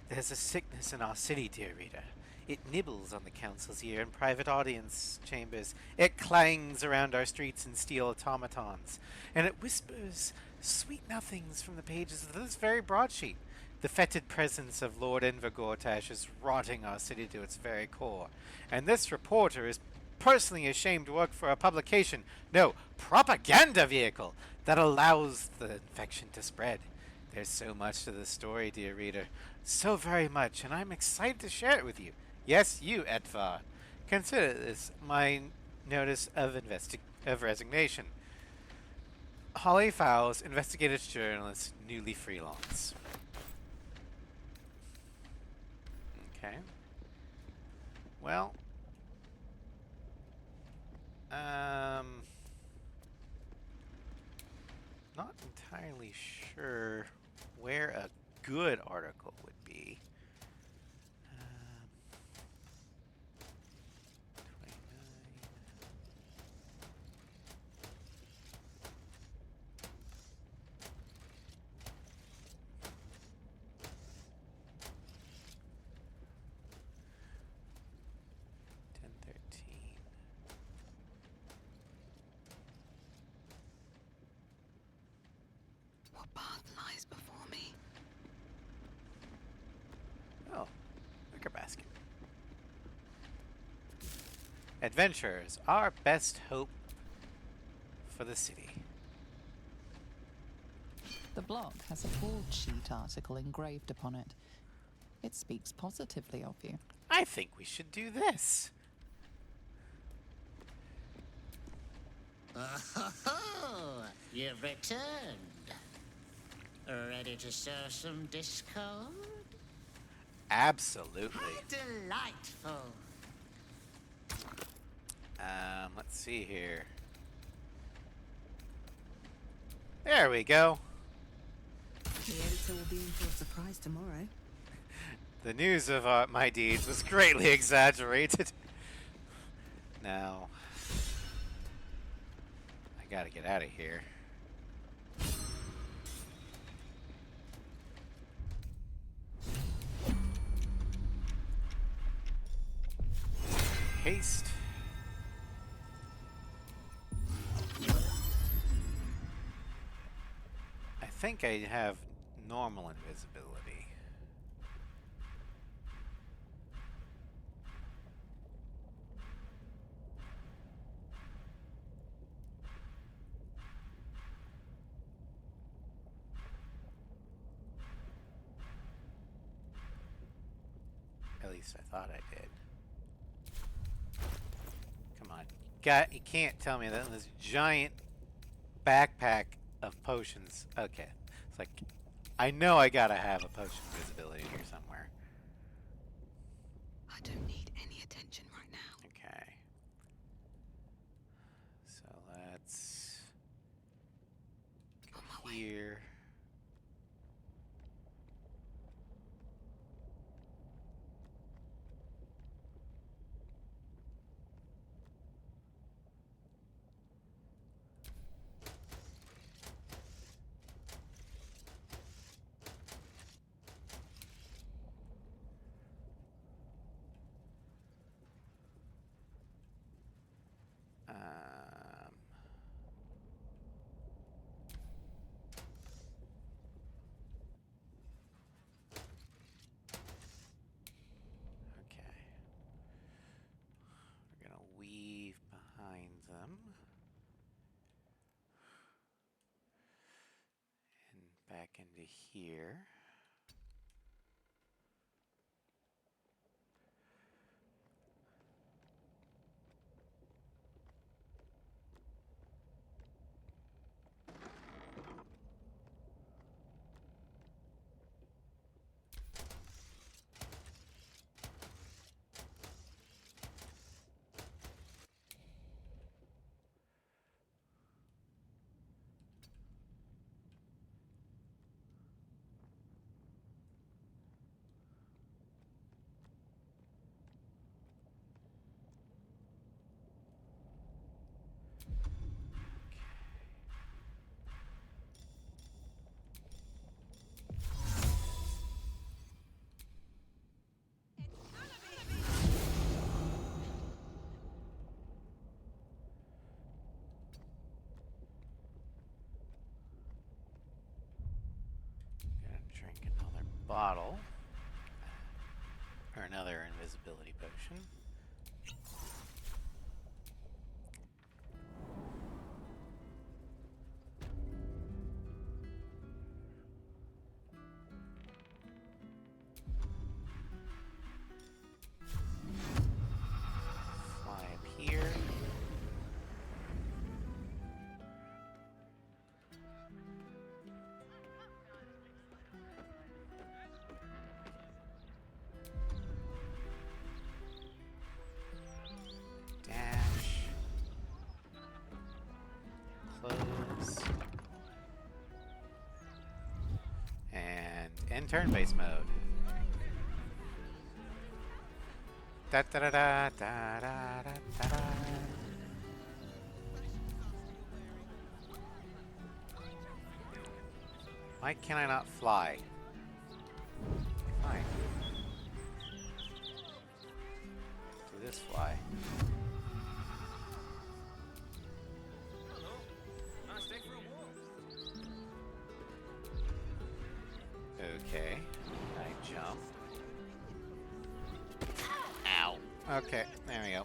[SPEAKER 1] There's a sickness in our city, dear reader. It nibbles on the council's ear in private audience chambers. It clangs around our streets in steel automatons. And it whispers sweet nothings from the pages of this very broadsheet. The fetid presence of Lord Invergortash is rotting our city to its very core. And this reporter is personally ashamed to work for a publication, no, propaganda vehicle, that allows the infection to spread. There's so much to the story, dear reader. So very much, and I'm excited to share it with you. Yes, you, Edvard. Consider this my notice of resignation. Holly Fowles, investigative journalist, newly freelance. Okay. Well, not entirely sure where a good article would be. 29. Adventurers, our best hope for the city.
[SPEAKER 13] The block has a broadsheet article engraved upon it. It speaks positively of you.
[SPEAKER 1] I think we should do this.
[SPEAKER 16] Oh, you've returned. Ready to show some discord?
[SPEAKER 1] Absolutely.
[SPEAKER 16] Delightful.
[SPEAKER 1] Let's see here. There we go.
[SPEAKER 4] The editor will be in for a surprise tomorrow.
[SPEAKER 1] The news of my deeds was greatly exaggerated. Now, I gotta get out of here. Haste. I think I have normal invisibility. At least I thought I did. Come on. You can't tell me that in this giant backpack of potions. Okay. It's like, I know I gotta have a potion of visibility here somewhere.
[SPEAKER 4] I don't need any attention right now.
[SPEAKER 1] Okay. So let's go here. Okay. We're gonna weave behind them. And back into here. Gonna drink another bottle. Or another invisibility potion. Fly up here. Dash. Close. And in turn-based mode. Da da da da da da da da. Why can I not fly? Fine. Do this fly. Okay. I jump. Ow. Okay, there we go.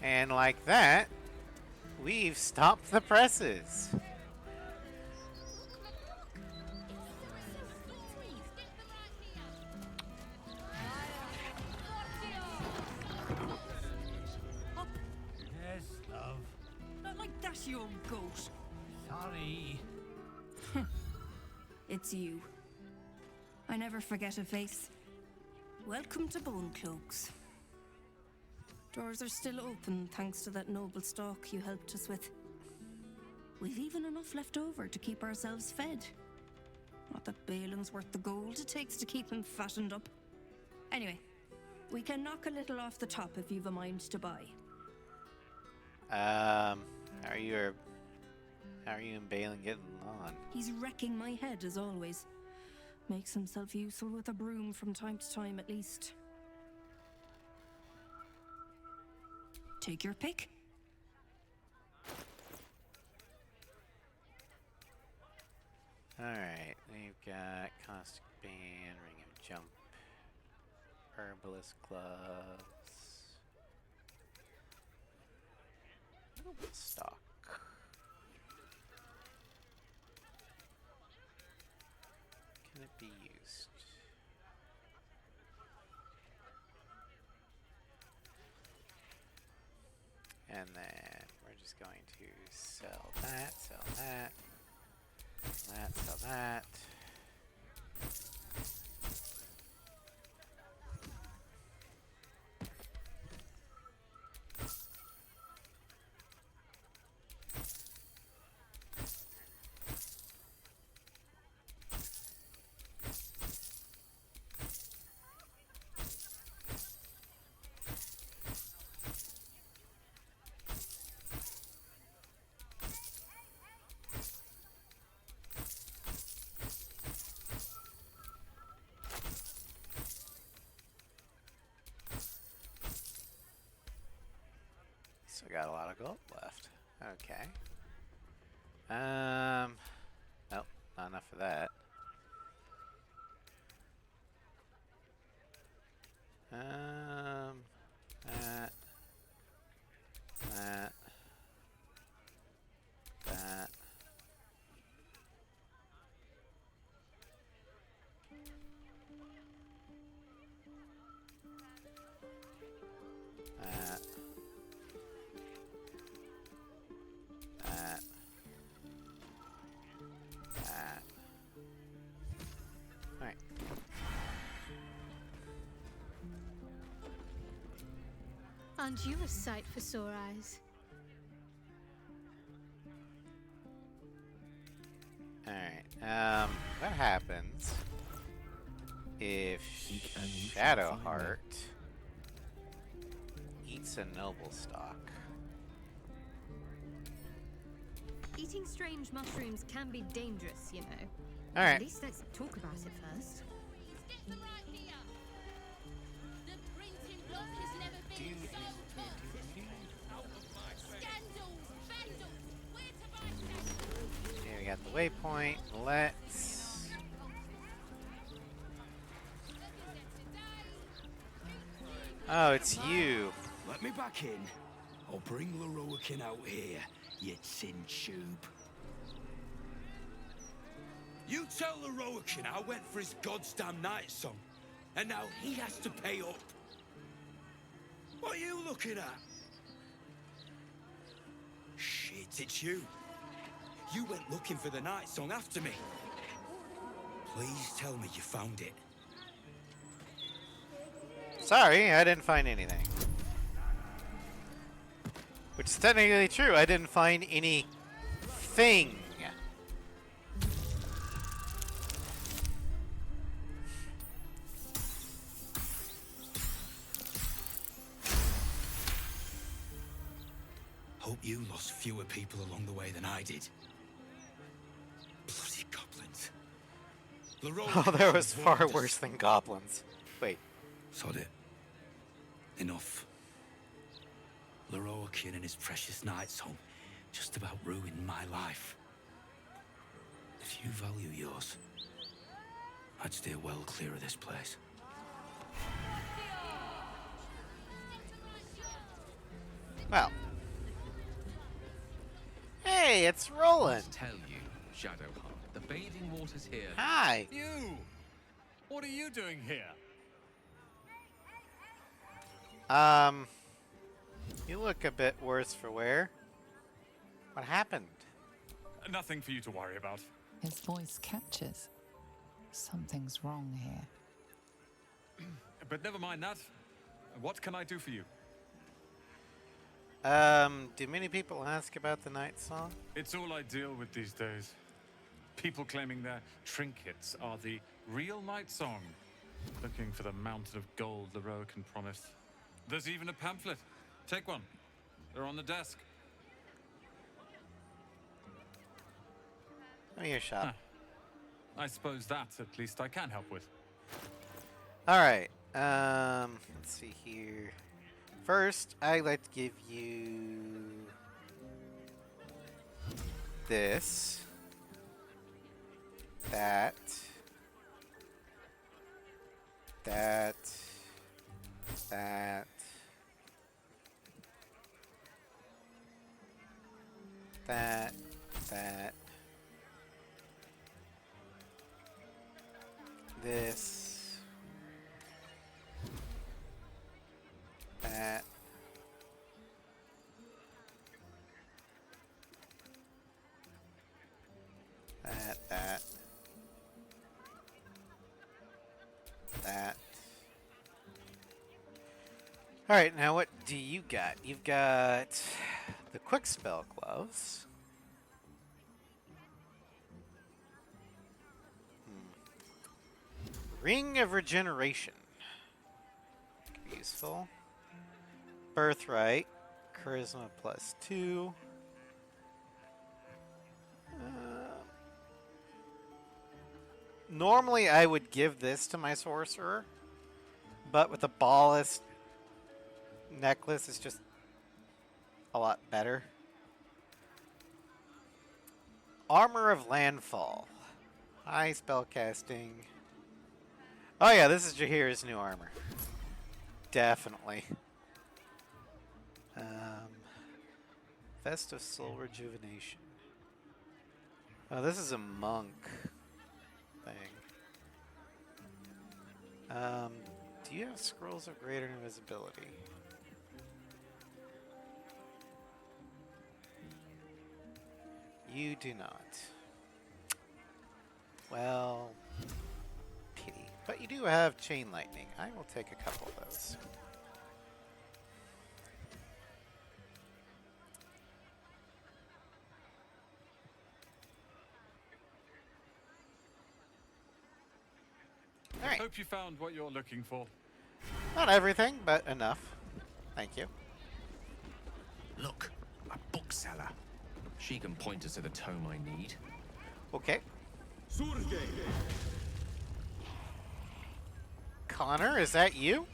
[SPEAKER 1] And like that, we've stopped the presses.
[SPEAKER 8] Yes, love.
[SPEAKER 2] Not like that, you old goat.
[SPEAKER 8] Sorry.
[SPEAKER 2] It's you. I never forget a face. Welcome to Bone Cloaks. Doors are still open thanks to that noble stock you helped us with. We've even enough left over to keep ourselves fed. Not that Balin's worth the gold it takes to keep him fattened up. Anyway, we can knock a little off the top if you've a mind to buy.
[SPEAKER 1] How are you and Balin getting on?
[SPEAKER 2] He's wrecking my head as always. Makes himself useful with a broom from time to time at least. Take your pick.
[SPEAKER 1] Alright, we've got Caustic Band, Ring of Jump, Herbalist Gloves, Stock. Can it be used? And then we're just going to sell that, sell that, sell that. So got a lot of gold left. Okay. Nope, not enough for that. That, that, that. That. That. That. Alright.
[SPEAKER 14] Aren't you a sight for sore eyes?
[SPEAKER 1] Alright, what happens if Shadowheart eats a noble stock?
[SPEAKER 14] Eating strange mushrooms can be dangerous, you know.
[SPEAKER 1] Alright.
[SPEAKER 14] At least let's talk about it first.
[SPEAKER 1] Okay, we got the waypoint. Let's... Oh, it's you.
[SPEAKER 12] Let me back in. I'll bring Leroican out here, you tin tube. You tell Leroican I went for his goddamn night song, and now he has to pay up. What are you looking at? Shit, it's you. You went looking for the night song after me. Please tell me you found it.
[SPEAKER 1] Sorry, I didn't find anything. Which is technically true. I didn't find anything.
[SPEAKER 12] Hope you lost fewer people along the way than I did. Bloody goblins.
[SPEAKER 1] Oh, there was far worse than goblins. Wait.
[SPEAKER 12] Sod it. Enough. Leroican and his precious night song just about ruined my life. If you value yours, I'd steer well clear of this place.
[SPEAKER 1] Well. Hey, it's Roland.
[SPEAKER 3] To tell you, Shadowheart, the bathing waters here.
[SPEAKER 1] Hi.
[SPEAKER 17] You! What are you doing here?
[SPEAKER 1] You look a bit worse for wear. What happened?
[SPEAKER 17] Nothing for you to worry about.
[SPEAKER 13] His voice catches. Something's wrong here.
[SPEAKER 17] But never mind that. What can I do for you?
[SPEAKER 1] Do many people ask about the night song?
[SPEAKER 17] It's all I deal with these days. People claiming their trinkets are the real night song. Looking for the mountain of gold Leroy can promise. There's even a pamphlet. Take one. They're on the desk.
[SPEAKER 1] Give me your shop.
[SPEAKER 17] I suppose that, at least, I can help with.
[SPEAKER 1] Alright, let's see here. First, I'd like to give you this, that, that, that, that, that, this, that, that, that. Alright, now what do you got? You've got the quick spell gloves. Ring of Regeneration. Could be useful. Birthright. Charisma +2. Normally I would give this to my sorcerer, but with the ballast necklace it's just a lot better. Armor of Landfall. High spellcasting. Oh yeah, this is Jahir's new armor. Definitely. Vest of Soul Rejuvenation. Oh, this is a monk thing. Do you have Scrolls of Greater Invisibility? You do not. Well, pity. But you do have Chain Lightning. I will take a couple of those.
[SPEAKER 17] I hope you found what you're looking for.
[SPEAKER 1] Not everything, but enough. Thank you.
[SPEAKER 3] Look, a bookseller. She can point us to the tome I need.
[SPEAKER 1] Okay. Connor, is that you?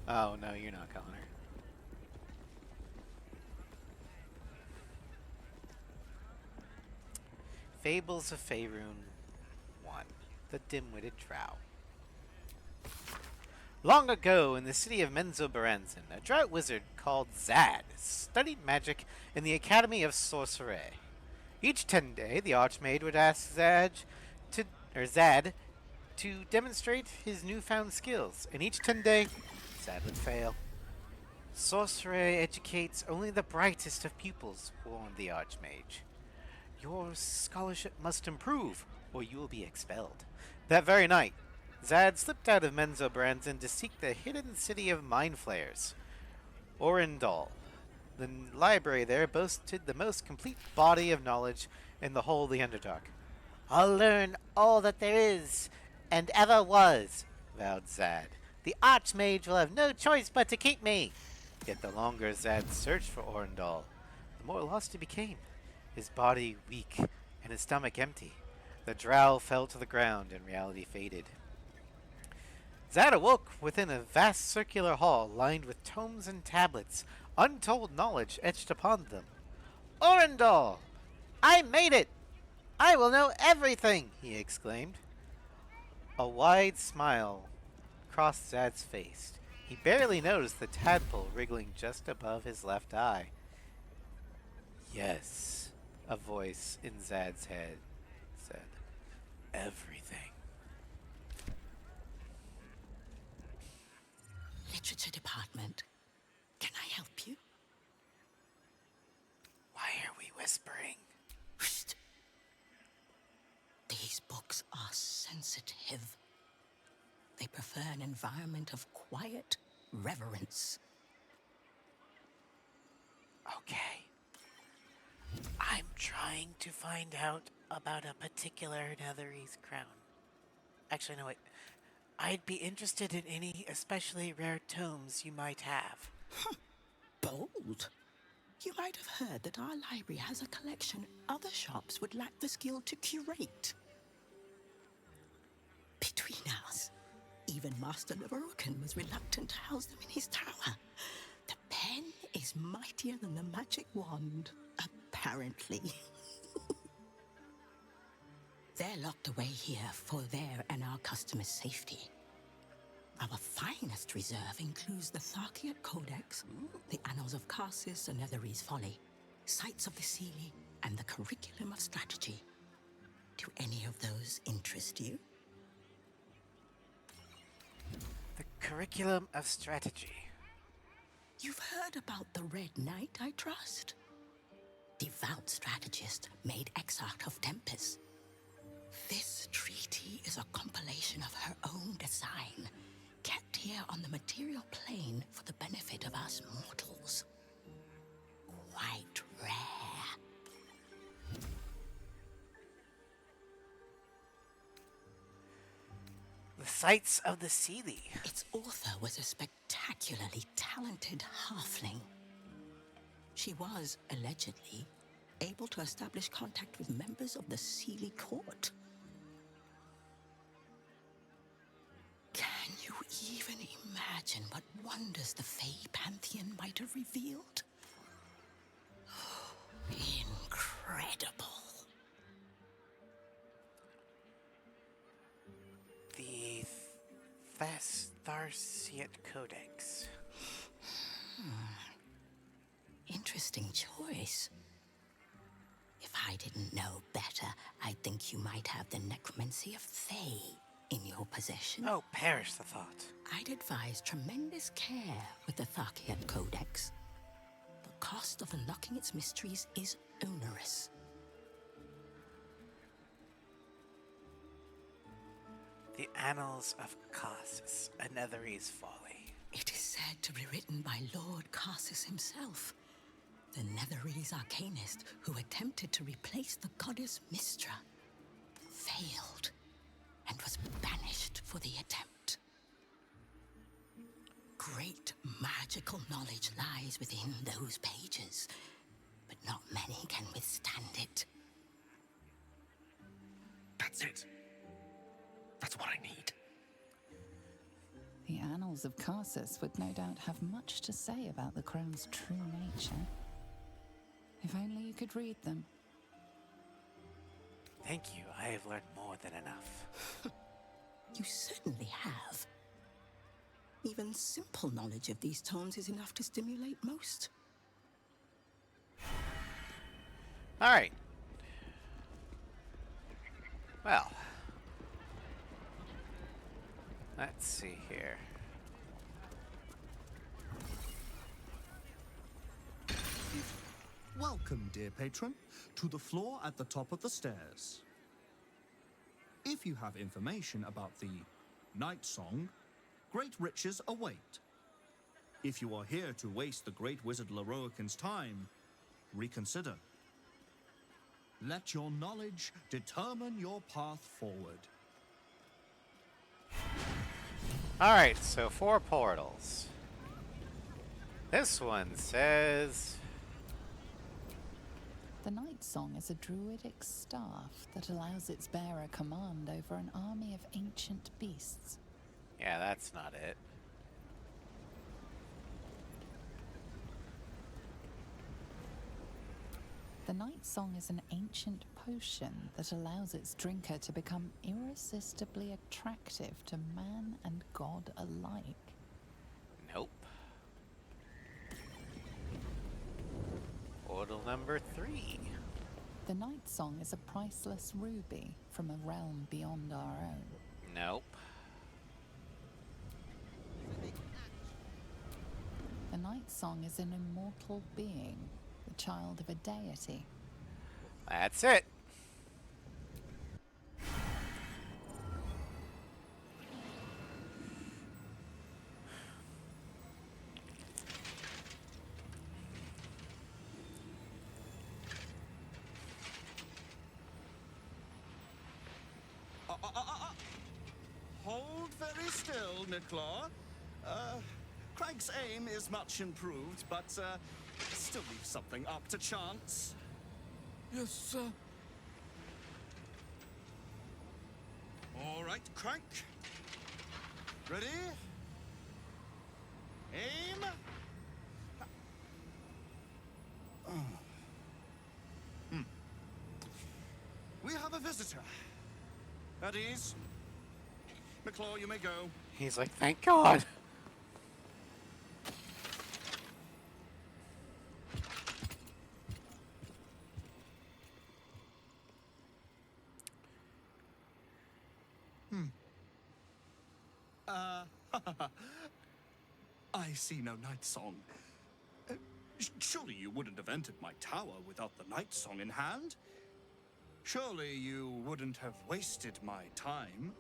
[SPEAKER 1] Oh, no, you're not Connor. Fables of Faerun 1. The Dim-Witted Drow. Long ago, in the city of Menzoberranzan, a drought wizard called Zad studied magic in the Academy of Sorceress. Each 10 day, the Archmage would ask Zad to demonstrate his newfound skills, and each 10 day, Zad would fail. Sorceress educates only the brightest of pupils, warned the Archmage. Your scholarship must improve, or you will be expelled. That very night, Zad slipped out of Menzoberranzan to seek the hidden city of Mind Flayers, Orendal. The library there boasted the most complete body of knowledge in the whole of the Underdark. I'll learn all that there is and ever was, vowed Zad. The Archmage will have no choice but to keep me. Yet the longer Zad searched for Orendal, the more lost he became, his body weak and his stomach empty. The drow fell to the ground and reality faded. Zad awoke within a vast circular hall lined with tomes and tablets, untold knowledge etched upon them. Orendal! I made it! I will know everything! He exclaimed. A wide smile crossed Zad's face. He barely noticed the tadpole wriggling just above his left eye. Yes, a voice in Zad's head said, everything.
[SPEAKER 18] Literature department. Can I help you?
[SPEAKER 1] Why are we whispering?
[SPEAKER 18] Shh. These books are sensitive. They prefer an environment of quiet reverence.
[SPEAKER 1] Okay. I'm trying to find out about a particular Netherese crown. Actually, no, wait. I'd be interested in any especially rare tomes you might have.
[SPEAKER 18] Bold. You might have heard that our library has a collection other shops would lack the skill to curate. Between us, even Master Leverokin was reluctant to house them in his tower. The pen is mightier than the magic wand, apparently. They're locked away here for their and our customers' safety. Our finest reserve includes the Tharkiat Codex, the Annals of Karsus and Netherese Folly, Sites of the Sealy, and the Curriculum of Strategy. Do any of those interest you?
[SPEAKER 1] The Curriculum of Strategy.
[SPEAKER 18] You've heard about the Red Knight, I trust? Devout strategist made exarch of Tempest. This treaty is a compilation of her own design, kept here on the material plane for the benefit of us mortals. Quite rare.
[SPEAKER 1] The Sites of the Sealy.
[SPEAKER 18] Its author was a spectacularly talented halfling. She was, allegedly, able to establish contact with members of the Sealy court. Can you even imagine what wonders the Fey Pantheon might have revealed? Incredible.
[SPEAKER 1] The Tharsiat Codex.
[SPEAKER 18] Interesting choice. If I didn't know better, I'd think you might have the necromancy of Thay in your possession.
[SPEAKER 1] Oh, perish the thought.
[SPEAKER 18] I'd advise tremendous care with the Tharkiat Codex. The cost of unlocking its mysteries is onerous.
[SPEAKER 1] The Annals of Karsus, a Netherese Folly.
[SPEAKER 18] It is said to be written by Lord Karsus himself, the Netherese arcanist who attempted to replace the goddess Mystra, failed, and was banished for the attempt. Great magical knowledge lies within those pages, but not many can withstand it.
[SPEAKER 12] That's it. That's what I need.
[SPEAKER 13] The Annals of Karsus would no doubt have much to say about the crown's true nature. If only you could read them.
[SPEAKER 1] Thank you, I have learned more than enough.
[SPEAKER 18] You certainly have. Even simple knowledge of these tomes is enough to stimulate most.
[SPEAKER 1] Alright. Well. Let's see here.
[SPEAKER 19] Welcome, dear patron, to the floor at the top of the stairs. If you have information about the Night Song, great riches await. If you are here to waste the great wizard Leroikin's time, reconsider. Let your knowledge determine your path forward.
[SPEAKER 1] Alright, so 4 portals. This one says...
[SPEAKER 13] The Night Song is a druidic staff that allows its bearer command over an army of ancient beasts.
[SPEAKER 1] Yeah, that's not it.
[SPEAKER 13] The Night Song is an ancient potion that allows its drinker to become irresistibly attractive to man and god alike.
[SPEAKER 1] number 3.
[SPEAKER 13] The Night Song is a priceless ruby from a realm beyond our own.
[SPEAKER 1] Nope.
[SPEAKER 13] The Night Song is an immortal being, the child of a deity.
[SPEAKER 1] That's it.
[SPEAKER 19] Hold very still, Nicklaw. Craig's aim is much improved, but still leaves something up to chance.
[SPEAKER 12] Yes, sir.
[SPEAKER 19] All right, Crank. Ready? Aim. We have a visitor. At ease. McClaw, you may go.
[SPEAKER 1] He's like, thank God.
[SPEAKER 19] I see no Night Song. Surely you wouldn't have entered my tower without the Night Song in hand? Surely you wouldn't have wasted my time?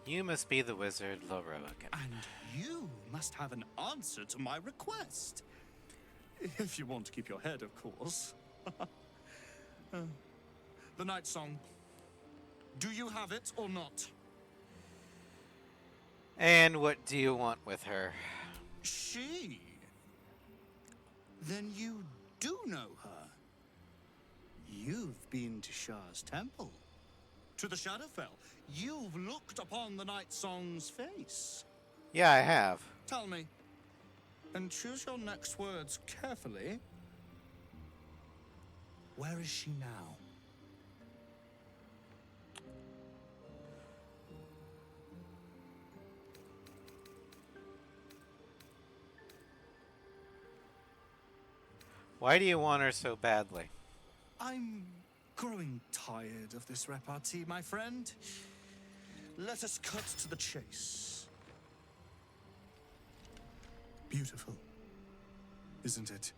[SPEAKER 1] You must be the wizard Loroakan.
[SPEAKER 19] And you must have an answer to my request. If you want to keep your head, of course. The Night Song. Do you have it or not?
[SPEAKER 1] And what do you want with her?
[SPEAKER 19] She? Then you do know her. You've been to Shah's temple. To the Shadowfell. You've looked upon the Night Song's face.
[SPEAKER 1] Yeah, I have.
[SPEAKER 19] Tell me, and choose your next words carefully. Where is she now?
[SPEAKER 1] Why do you want her so badly?
[SPEAKER 19] I'm growing tired of this repartee, my friend. Let us cut to the chase. Beautiful, isn't it?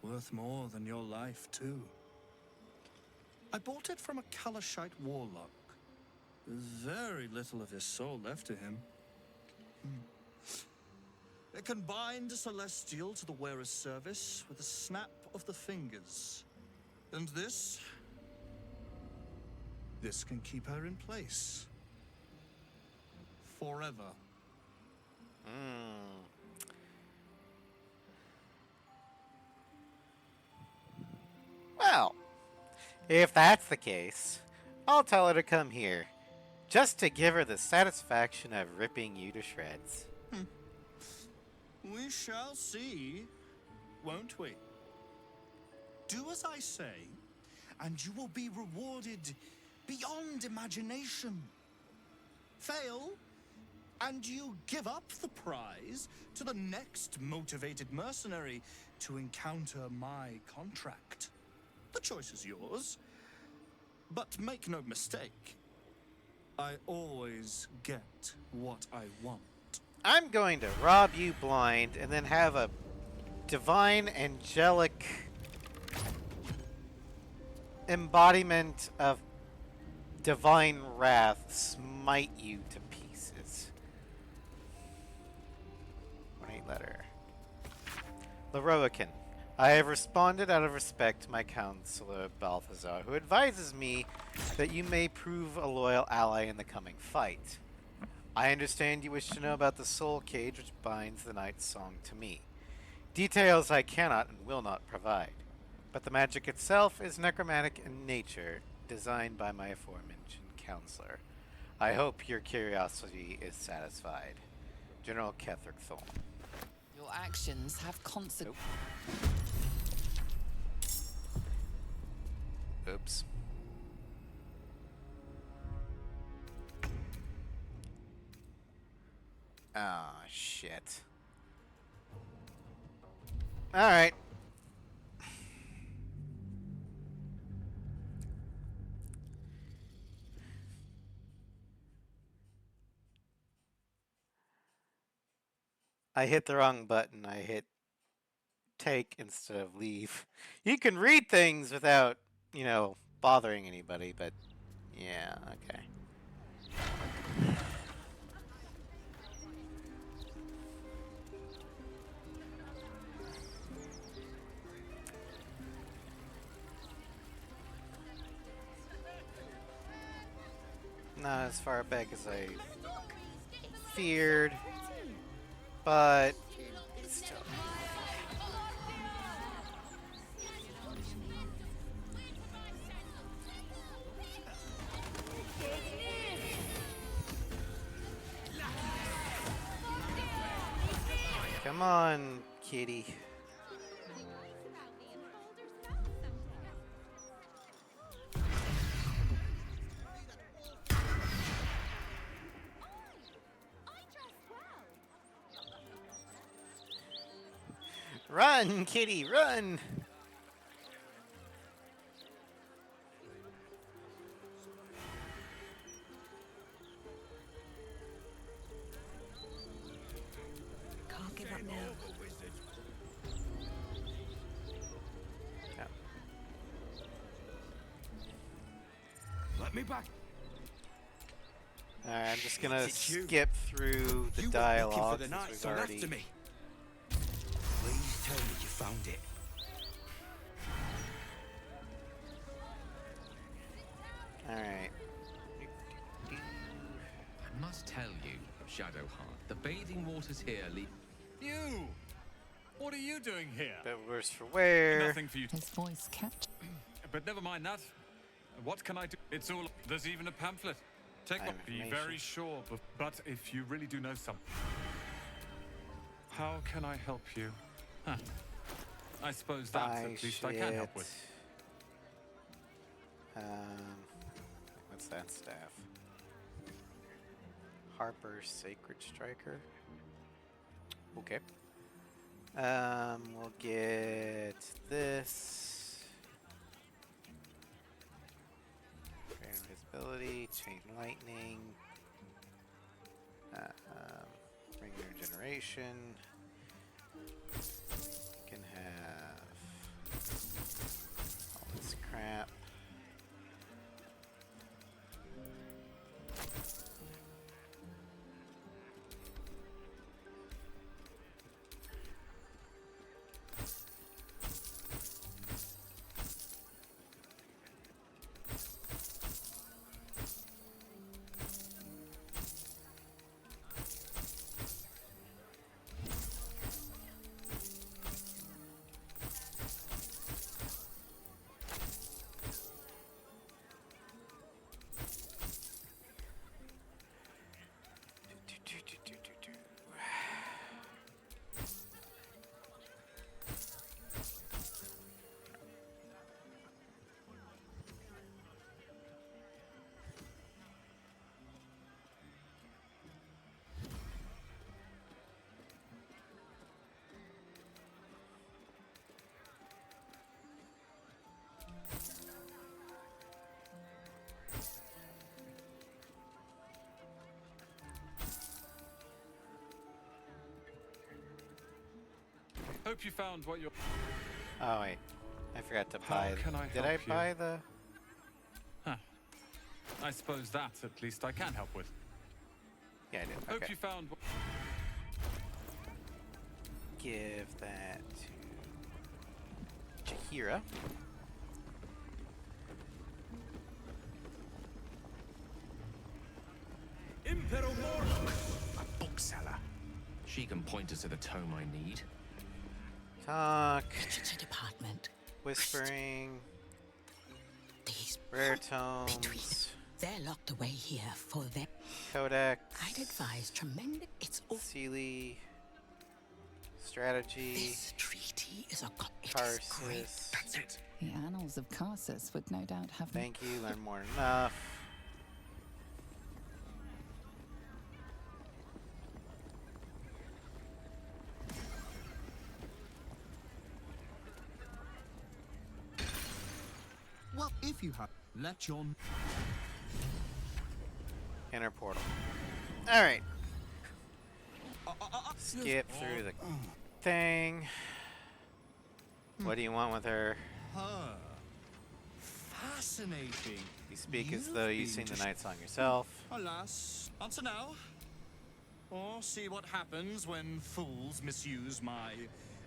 [SPEAKER 19] Worth more than your life, too. I bought it from a Kalashite warlock. There's very little of his soul left to him. It can bind a celestial to the wearer's service with a snap of the fingers. And this can keep her in place. Forever.
[SPEAKER 1] Well, if that's the case, I'll tell her to come here. Just to give her the satisfaction of ripping you to shreds.
[SPEAKER 19] We shall see, won't we? Do as I say, and you will be rewarded beyond imagination. Fail, and you give up the prize to the next motivated mercenary to encounter my contract. The choice is yours, but make no mistake, I always get what I want.
[SPEAKER 1] I'm going to rob you blind and then have a divine angelic embodiment of divine wrath smite you to pieces. Right letter. Loroakan, I have responded out of respect to my counselor Balthazar, who advises me that you may prove a loyal ally in the coming fight. I understand you wish to know about the soul cage which binds the Night Song to me. Details I cannot and will not provide, but the magic itself is necromantic in nature, designed by my aforementioned counselor. I hope your curiosity is satisfied. General Ketherick Thorn.
[SPEAKER 13] Your actions have consequences.
[SPEAKER 1] Oops. Ah, shit. Alright. I hit the wrong button. I hit take instead of leave. You can read things without, you know, bothering anybody, but yeah, okay. Not as far back as I feared, but still. Come on, kitty. Run, kitty, run!
[SPEAKER 4] Can't give up now.
[SPEAKER 1] Yeah.
[SPEAKER 12] Let me back.
[SPEAKER 1] Alright, I'm just gonna skip through the dialogue since we've already...
[SPEAKER 5] After me. Please tell me you found it.
[SPEAKER 1] Alright.
[SPEAKER 3] I must tell you, Shadowheart, the bathing waters here lead.
[SPEAKER 17] You! What are you doing here?
[SPEAKER 1] But worse for wear.
[SPEAKER 17] Nothing for you.
[SPEAKER 13] His voice kept.
[SPEAKER 17] But never mind that. What can I do? It's all. There's even a pamphlet. Take one. Be very sure. But if you really do know something, how can I help you? Huh. I suppose that's at least I can help with.
[SPEAKER 1] What's that staff? Harper's Sacred Striker. Okay. We'll get this. Great invisibility, chain lightning, ring regeneration. You can have all this crap.
[SPEAKER 17] Hope you found what you're.
[SPEAKER 1] Oh wait, I forgot to buy. Did I buy the?
[SPEAKER 17] Huh. I suppose that at least I can help with.
[SPEAKER 1] Yeah, I did.
[SPEAKER 17] Hope
[SPEAKER 1] Okay.
[SPEAKER 17] you found.
[SPEAKER 1] Give that to Chihira.
[SPEAKER 3] A bookseller. She can point us to the tome I need.
[SPEAKER 1] Talk.
[SPEAKER 18] Literature department.
[SPEAKER 1] Whispering.
[SPEAKER 18] These
[SPEAKER 1] Rare tomes.
[SPEAKER 18] They're locked away here for their
[SPEAKER 1] Codex.
[SPEAKER 18] I'd advise tremendous. It's all
[SPEAKER 1] Sealy. Strategy.
[SPEAKER 18] This treaty is a
[SPEAKER 1] Tarsus.
[SPEAKER 18] That's it.
[SPEAKER 13] The annals of Carsus would no doubt have.
[SPEAKER 1] Thank you. Learn more than enough.
[SPEAKER 19] If you have, let your
[SPEAKER 1] inner portal. All right. Skip through the thing. What do you want with her?
[SPEAKER 19] Fascinating.
[SPEAKER 1] You speak as though you've seen the night song yourself.
[SPEAKER 19] Alas, answer now. Or see what happens when fools misuse my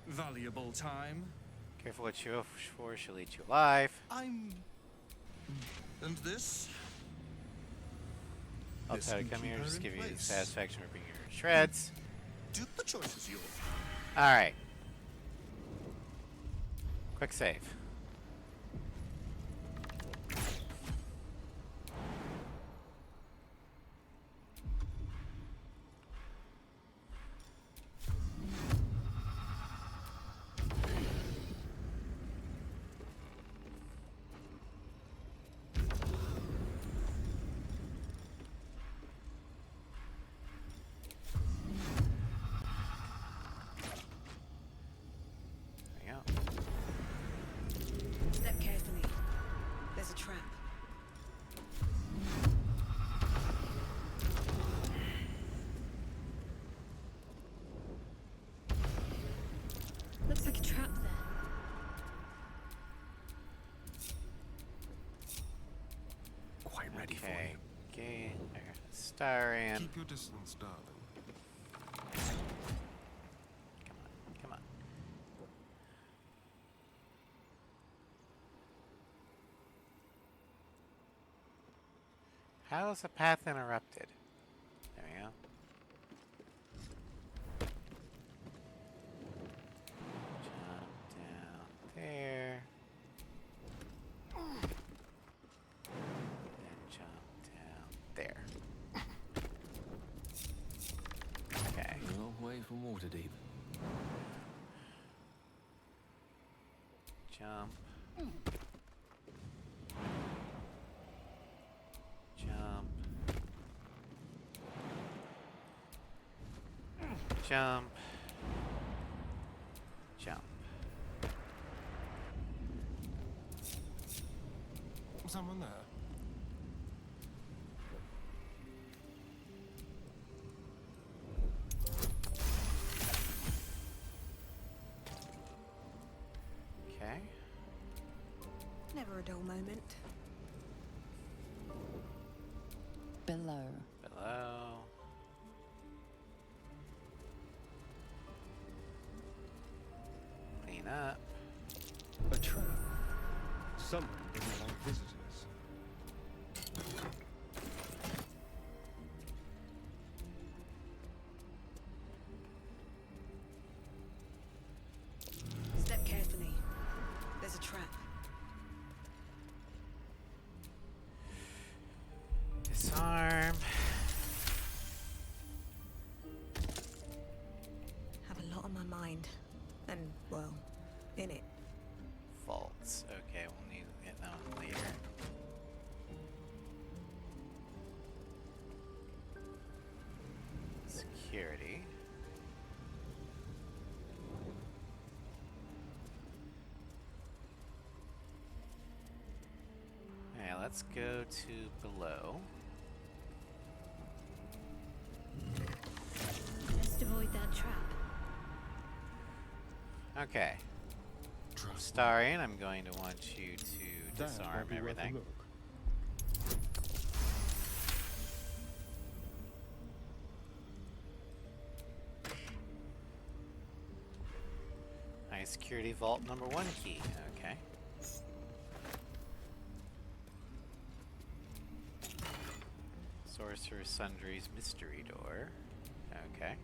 [SPEAKER 19] valuable time.
[SPEAKER 1] Careful what you wish for, she'll eat you alive.
[SPEAKER 19] And this?
[SPEAKER 1] I'll try to come here and just give you the satisfaction of ripping your shreds.
[SPEAKER 19] The choice is yours.
[SPEAKER 1] Alright. Quick save.
[SPEAKER 4] Step carefully. There's a trap.
[SPEAKER 14] Looks like a trap there.
[SPEAKER 6] Quite ready for you.
[SPEAKER 1] Okay, there. Starian.
[SPEAKER 6] Keep your distance, darling.
[SPEAKER 1] Come on. How is the path interrupted? There we go. Jump down there. And jump down there. Okay.
[SPEAKER 3] No way from Waterdeep.
[SPEAKER 1] Jump. Jump. Jump. Jump.
[SPEAKER 6] Someone there?
[SPEAKER 1] Okay.
[SPEAKER 4] Never a dull moment.
[SPEAKER 13] Below.
[SPEAKER 1] Below. Clean up.
[SPEAKER 6] A trap. Someone doesn't like visitors.
[SPEAKER 4] Step carefully. There's a trap.
[SPEAKER 1] Disarm.
[SPEAKER 4] Have a lot on my mind. And, well, in it.
[SPEAKER 1] Faults. Okay, we'll need to get that one later. Security. Okay, let's go to below.
[SPEAKER 14] Best avoid that trap.
[SPEAKER 1] Okay. Starian, I'm going to want you to disarm everything. Nice security vault number 1 key. Okay. Sorceress Sundry's mystery door. Okay.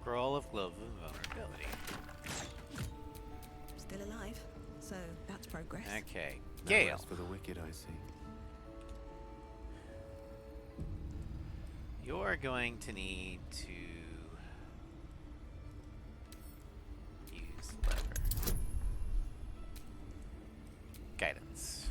[SPEAKER 1] Scroll of Glove of Vulnerability.
[SPEAKER 4] Still alive, so that's progress.
[SPEAKER 1] Okay.
[SPEAKER 3] No
[SPEAKER 1] Gale.
[SPEAKER 3] rest for the wicked, I see.
[SPEAKER 1] You're going to need to use lever. Guidance.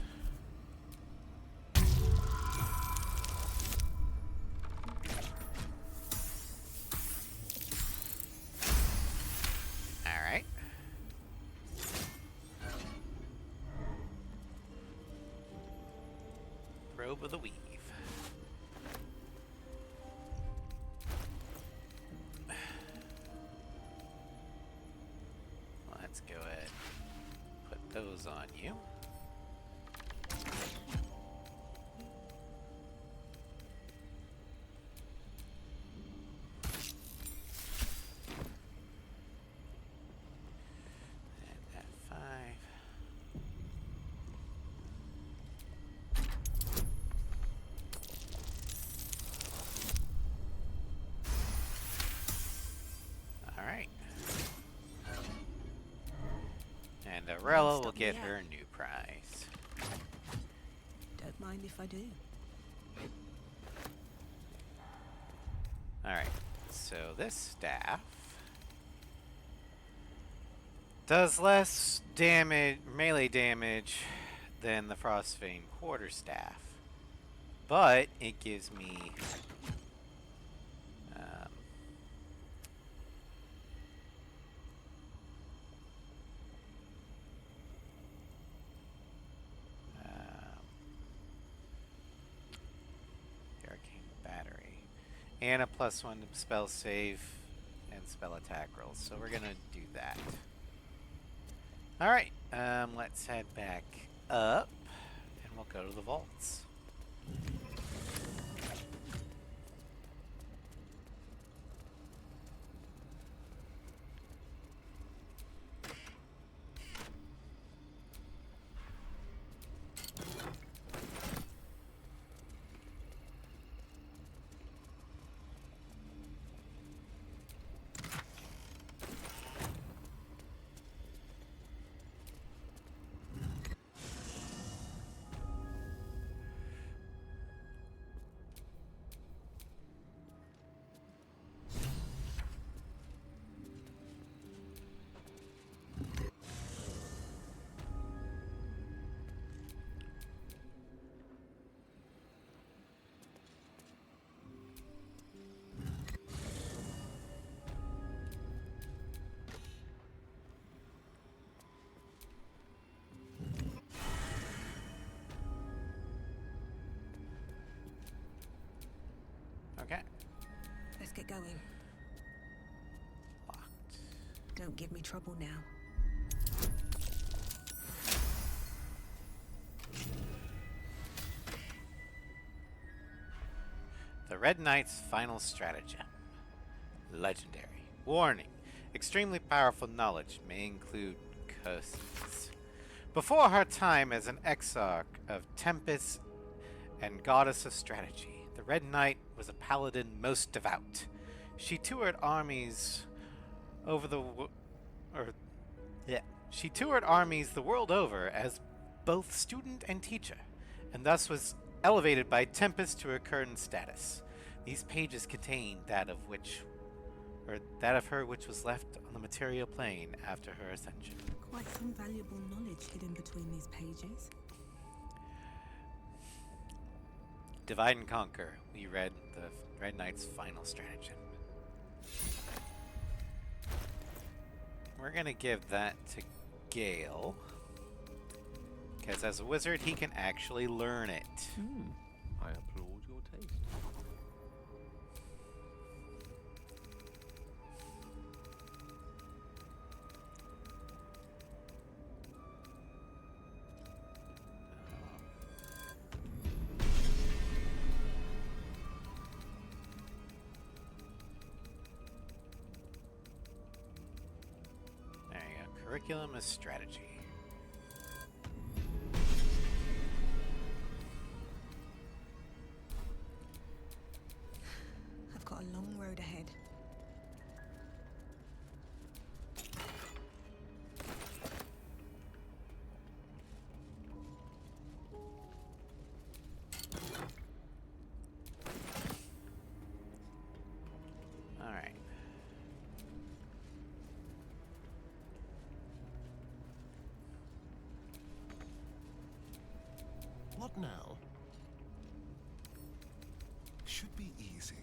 [SPEAKER 1] Robe of the Weave. Let's go ahead and put those on you. And F5. Alright. And Arella will get her new prize.
[SPEAKER 4] Don't mind if I do.
[SPEAKER 1] Alright, so this staff does less damage, melee damage than the Frostvein quarterstaff, but it gives me the arcane battery and a +1 to spell save and spell attack rolls. So we're gonna do that. All right, let's head back up, and we'll go to the vaults. Okay.
[SPEAKER 4] Let's get going.
[SPEAKER 1] Locked.
[SPEAKER 4] Don't give me trouble now.
[SPEAKER 1] The Red Knight's final stratagem. Legendary. Warning. Extremely powerful knowledge may include curses. Before her time as an exarch of Tempest and goddess of strategy, the Red Knight was a paladin most devout. She toured armies over the She toured armies the world over as both student and teacher, and thus was elevated by Tempest to her current status. These pages contain that of her which was left on the material plane after her ascension.
[SPEAKER 4] Quite some valuable knowledge hidden between these pages.
[SPEAKER 1] Divide and Conquer. We read the Red Knight's final stratagem. We're gonna give that to Gale, because as a wizard he can actually learn it.
[SPEAKER 3] I applaud your taste.
[SPEAKER 1] There you go. Curriculum is strategy.
[SPEAKER 4] I've got a long road ahead.
[SPEAKER 1] All right.
[SPEAKER 6] What now? Should be easy.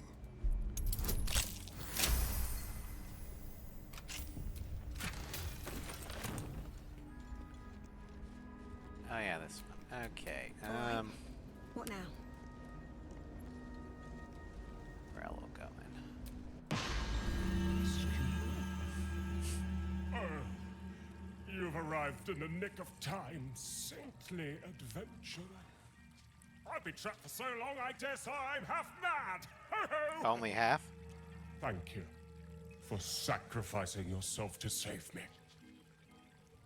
[SPEAKER 1] Oh yeah, this one. Okay.
[SPEAKER 4] What now?
[SPEAKER 1] Arella going.
[SPEAKER 12] You've arrived in the nick of time, saintly adventurer. I've been trapped for so long, I dare say I'm half mad. Ho ho!
[SPEAKER 1] Only half?
[SPEAKER 12] Thank you for sacrificing yourself to save me.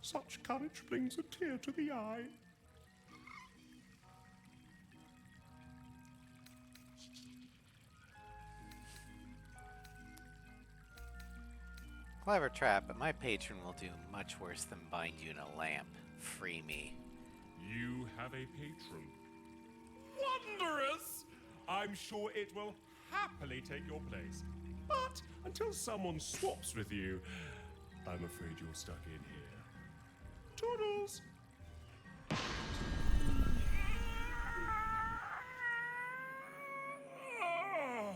[SPEAKER 12] Such courage brings a tear to the eye.
[SPEAKER 1] Clever trap, but my patron will do much worse than bind you in a lamp. Free me.
[SPEAKER 12] You have a patron. Wondrous! I'm sure it will happily take your place. But until someone swaps with you, I'm afraid you're stuck in here. Toodles! Oh,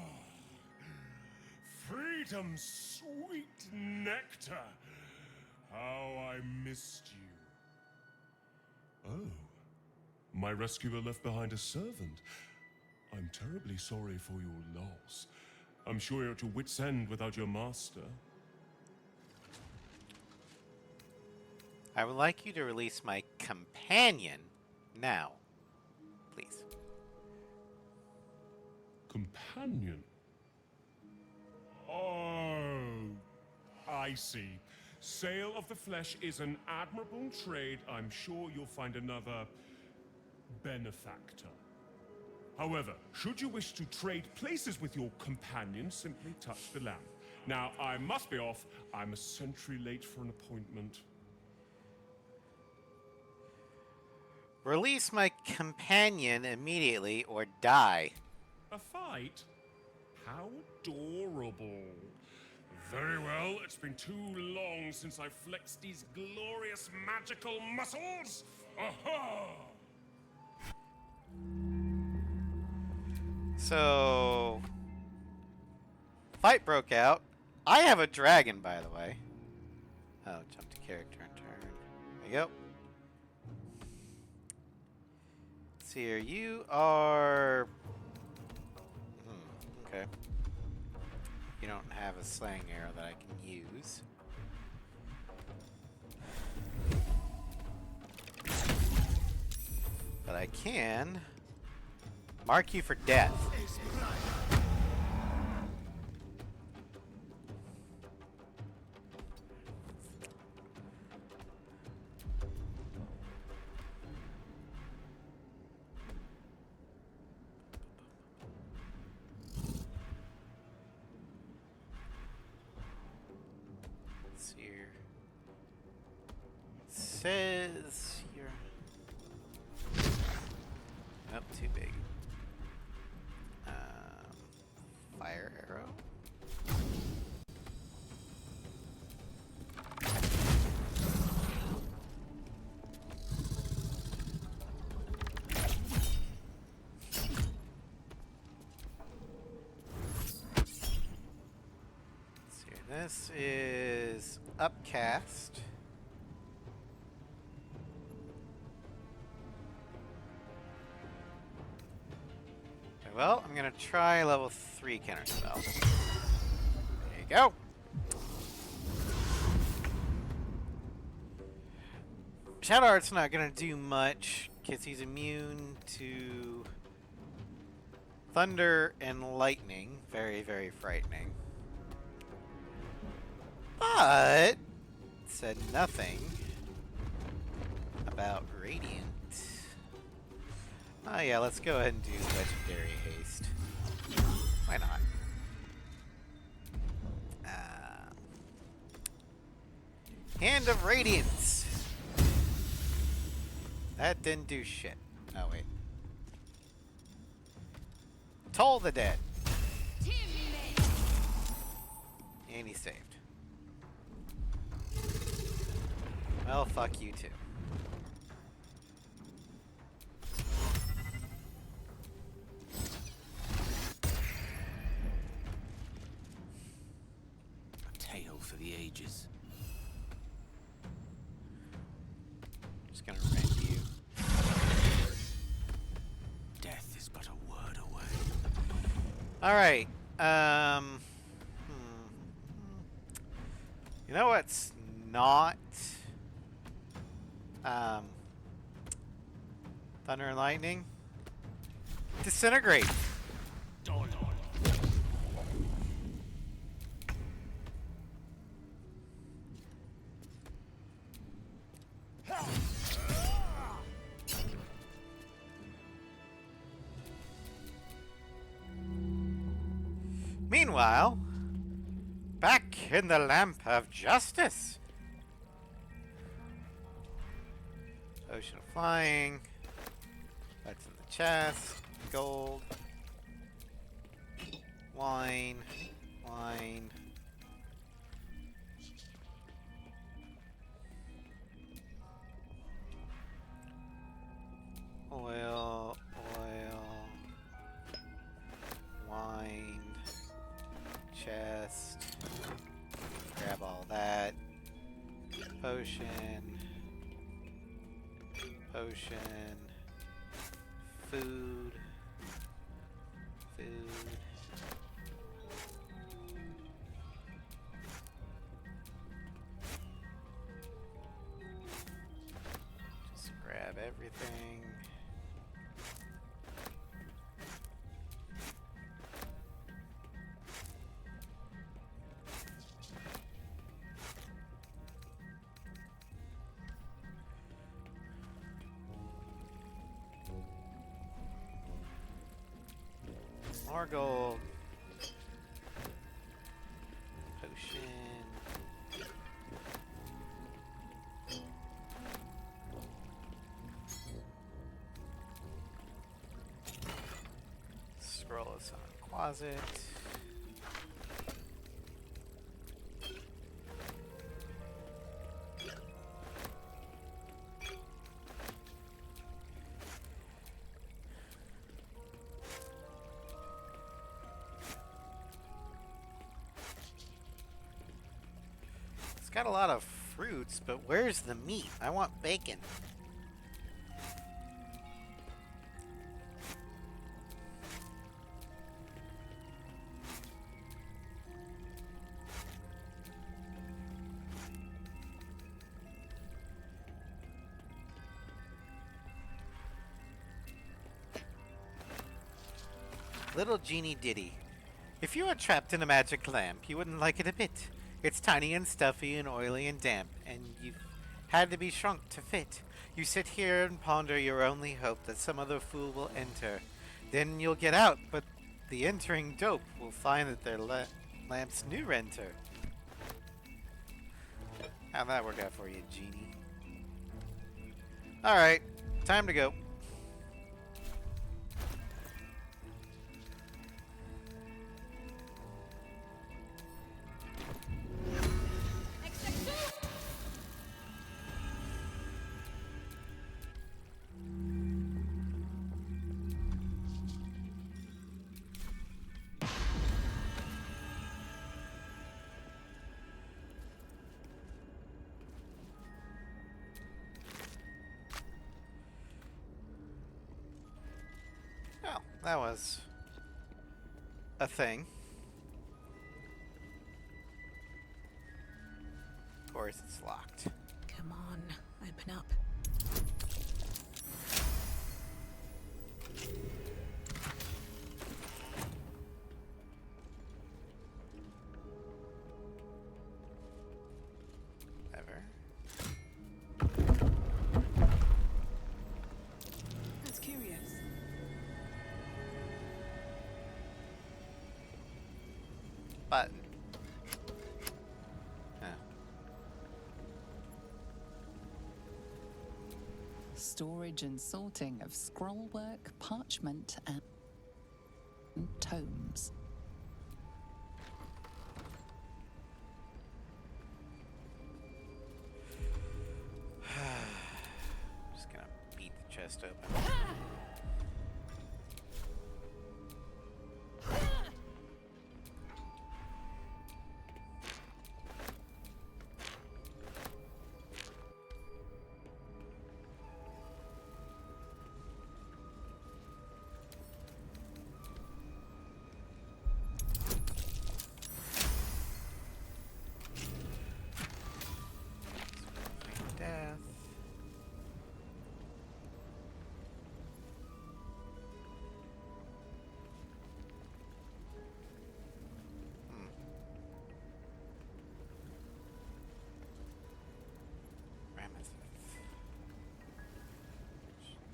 [SPEAKER 12] freedom's sweet nectar. How I missed you. Oh, my rescuer left behind a servant. I'm terribly sorry for your loss. I'm sure you're at your wit's end without your master.
[SPEAKER 1] I would like you to release my companion now, please.
[SPEAKER 12] Companion? Oh, I see. Sale of the flesh is an admirable trade. I'm sure you'll find another benefactor. However, should you wish to trade places with your companion, simply touch the lamp. Now, I must be off. I'm a century late for an appointment.
[SPEAKER 1] Release my companion immediately or die.
[SPEAKER 12] A fight? How adorable. Very well, it's been too long since I flexed these glorious magical muscles. Aha!
[SPEAKER 1] So, fight broke out. I have a dragon, by the way. Oh, jump to character and turn. There you go. Let's see here. You are... okay. You don't have a slang arrow that I can use. But I can mark you for death. Let's see here. It says here. Nope, too big. Fire arrow. Let's see, this is upcast. Well, I'm gonna try level 3 counter spell. There you go. Shadow Art's not gonna do much because he's immune to thunder and lightning. Very, very frightening. But said nothing about radiant. Oh yeah, let's go ahead and do legendary haste. Why not? Hand of Radiance. That didn't do shit. Oh wait. Toll the Dead. And he saved. Well, fuck you too.
[SPEAKER 3] For the ages.
[SPEAKER 1] Just gonna rend you.
[SPEAKER 3] Death
[SPEAKER 1] All right. You know what's not thunder and lightning? Disintegrate. Meanwhile, back in the lamp of justice. Ocean of flying. That's in the chest. Gold. Wine. Wine. Oil. Oil. Wine. Chest. Grab all that. Potion. Potion. Food. Food. Just grab everything. More gold. Potion. Scroll us on closet. Got a lot of fruits, but where's the meat? I want bacon. Little Genie Ditty. If you were trapped in a magic lamp, you wouldn't like it a bit. It's tiny and stuffy and oily and damp, and you've had to be shrunk to fit. You sit here and ponder your only hope that some other fool will enter. Then you'll get out, but the entering dope will find that they're lamp's new renter. How'd that work out for you, Genie? Alright, time to go. Well, that was a thing. Of course, it's locked.
[SPEAKER 4] Come on, open up.
[SPEAKER 1] Ever.
[SPEAKER 4] That's curious.
[SPEAKER 1] Button.
[SPEAKER 13] Storage and sorting of scrollwork, parchment, and tomes.
[SPEAKER 1] Just gonna beat the chest open.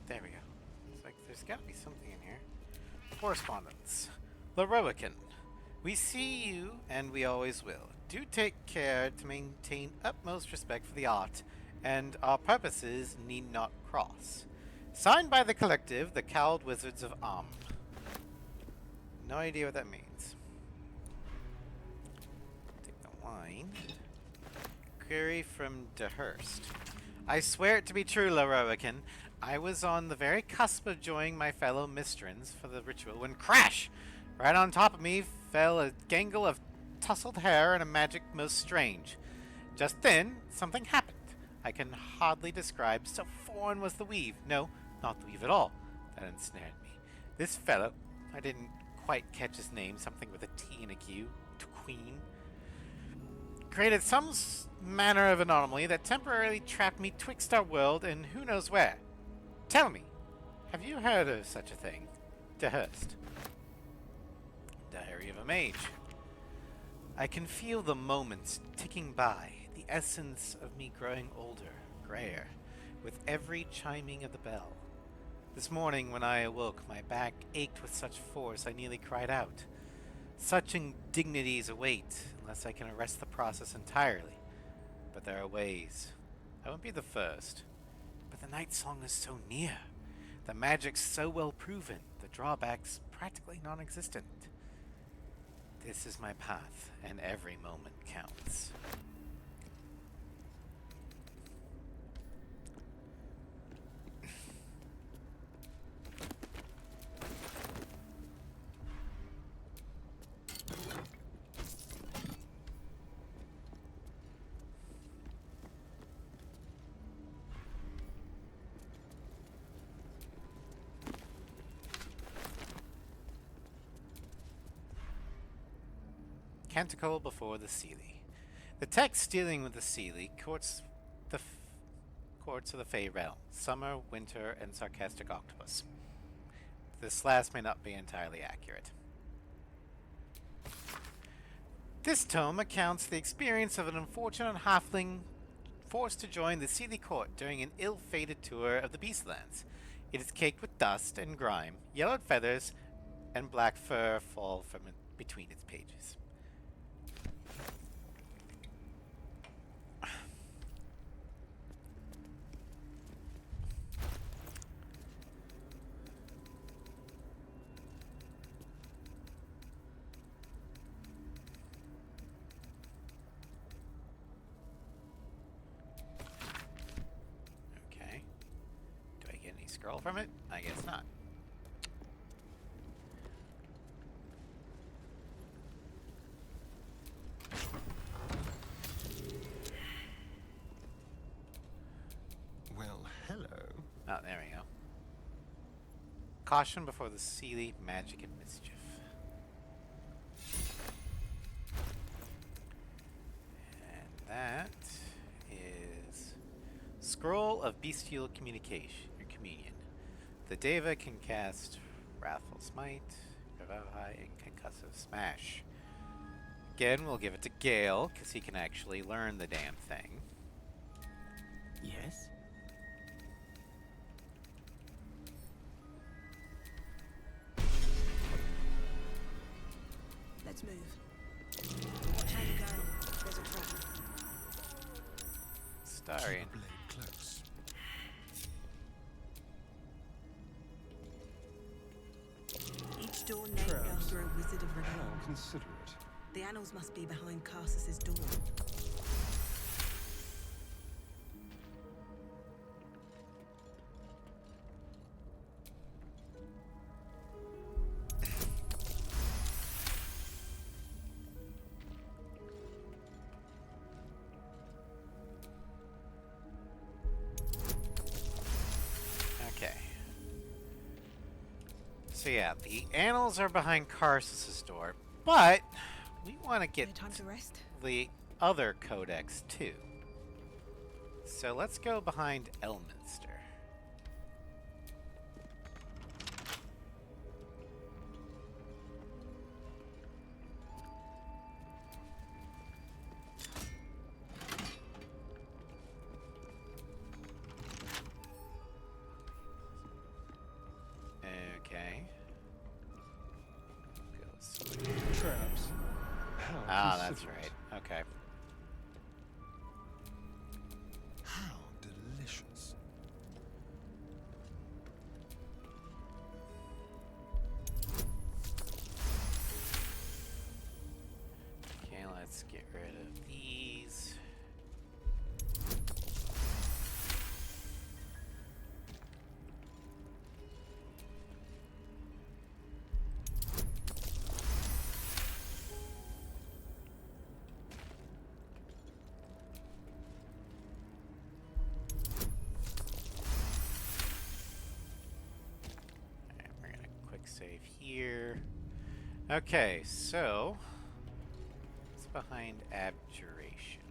[SPEAKER 1] There we go. It's like there's got to be something in here. Correspondence. Leroican. We see you, and we always will. Do take care to maintain utmost respect for the art, and our purposes need not cross. Signed by the collective, the Cowled Wizards of No idea what that means. Take the wine. Query from Dehurst. I swear it to be true, Leroican. I was on the very cusp of joining my fellow Mistrins for the ritual when crash! Right on top of me fell a gangle of tousled hair and a magic most strange. Just then, something happened. I can hardly describe, so foreign was the weave. No, not the weave at all. That ensnared me. This fellow, I didn't quite catch his name, something with a T and a Q, Queen, created some manner of anomaly that temporarily trapped me twixt our world and who knows where. Tell me, have you heard of such a thing? Dehurst. Diary of a Mage. I can feel the moments ticking by, the essence of me growing older, grayer, with every chiming of the bell. This morning when I awoke, my back ached with such force I nearly cried out. Such indignities await, unless I can arrest the process entirely. But there are ways. I won't be the first. But the night song is so near. The magic's so well proven, the drawbacks practically non-existent. This is my path, and every moment counts. Canticle before the Seelie. The text dealing with the Seelie courts of the Fey realm, summer, winter, and sarcastic octopus. This last may not be entirely accurate. This tome accounts the experience of an unfortunate halfling forced to join the Seelie court during an ill-fated tour of the Beastlands. It is caked with dust and grime, yellowed feathers, and black fur fall from between its pages. Scroll from it? I guess not.
[SPEAKER 6] Well, hello.
[SPEAKER 1] Oh, there we go. Caution before the Seelie, magic and mischief. And that is Scroll of Bestial Communion. The Deva can cast Wrathful Smite, Revivify, and Concussive Smash. Again, we'll give it to Gale, because he can actually learn the damn thing.
[SPEAKER 8] Yes?
[SPEAKER 4] Let's move. Watch how you go. There's a trap.
[SPEAKER 1] Starian.
[SPEAKER 6] Close.
[SPEAKER 4] Each door named after a wizard of renown.
[SPEAKER 6] I'll consider it.
[SPEAKER 4] The annals must be behind Carsus's door.
[SPEAKER 1] So yeah, the annals are behind Carsus's door, but we want to get
[SPEAKER 4] time to rest?
[SPEAKER 1] the other codex too. So let's go behind Elminster. that's right. Okay.
[SPEAKER 6] How delicious.
[SPEAKER 1] Okay, let's get rid of these. Alright, we're gonna quick save here. Okay, so what's behind abjuration?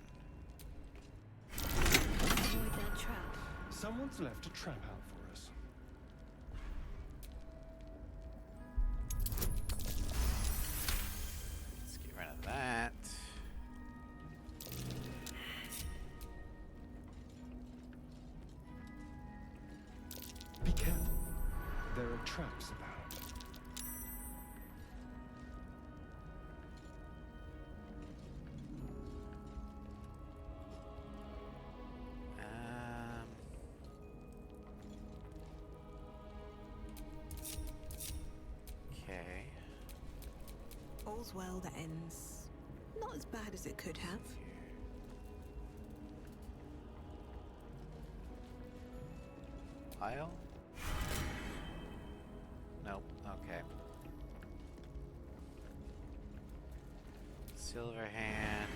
[SPEAKER 14] Avoid that trap.
[SPEAKER 6] Someone's left a trap out for us.
[SPEAKER 1] Let's get rid of that.
[SPEAKER 6] Be careful. There are traps about.
[SPEAKER 1] Okay.
[SPEAKER 4] All's well that ends not as bad as it could have.
[SPEAKER 1] Pile? Nope. Okay. Silver hand.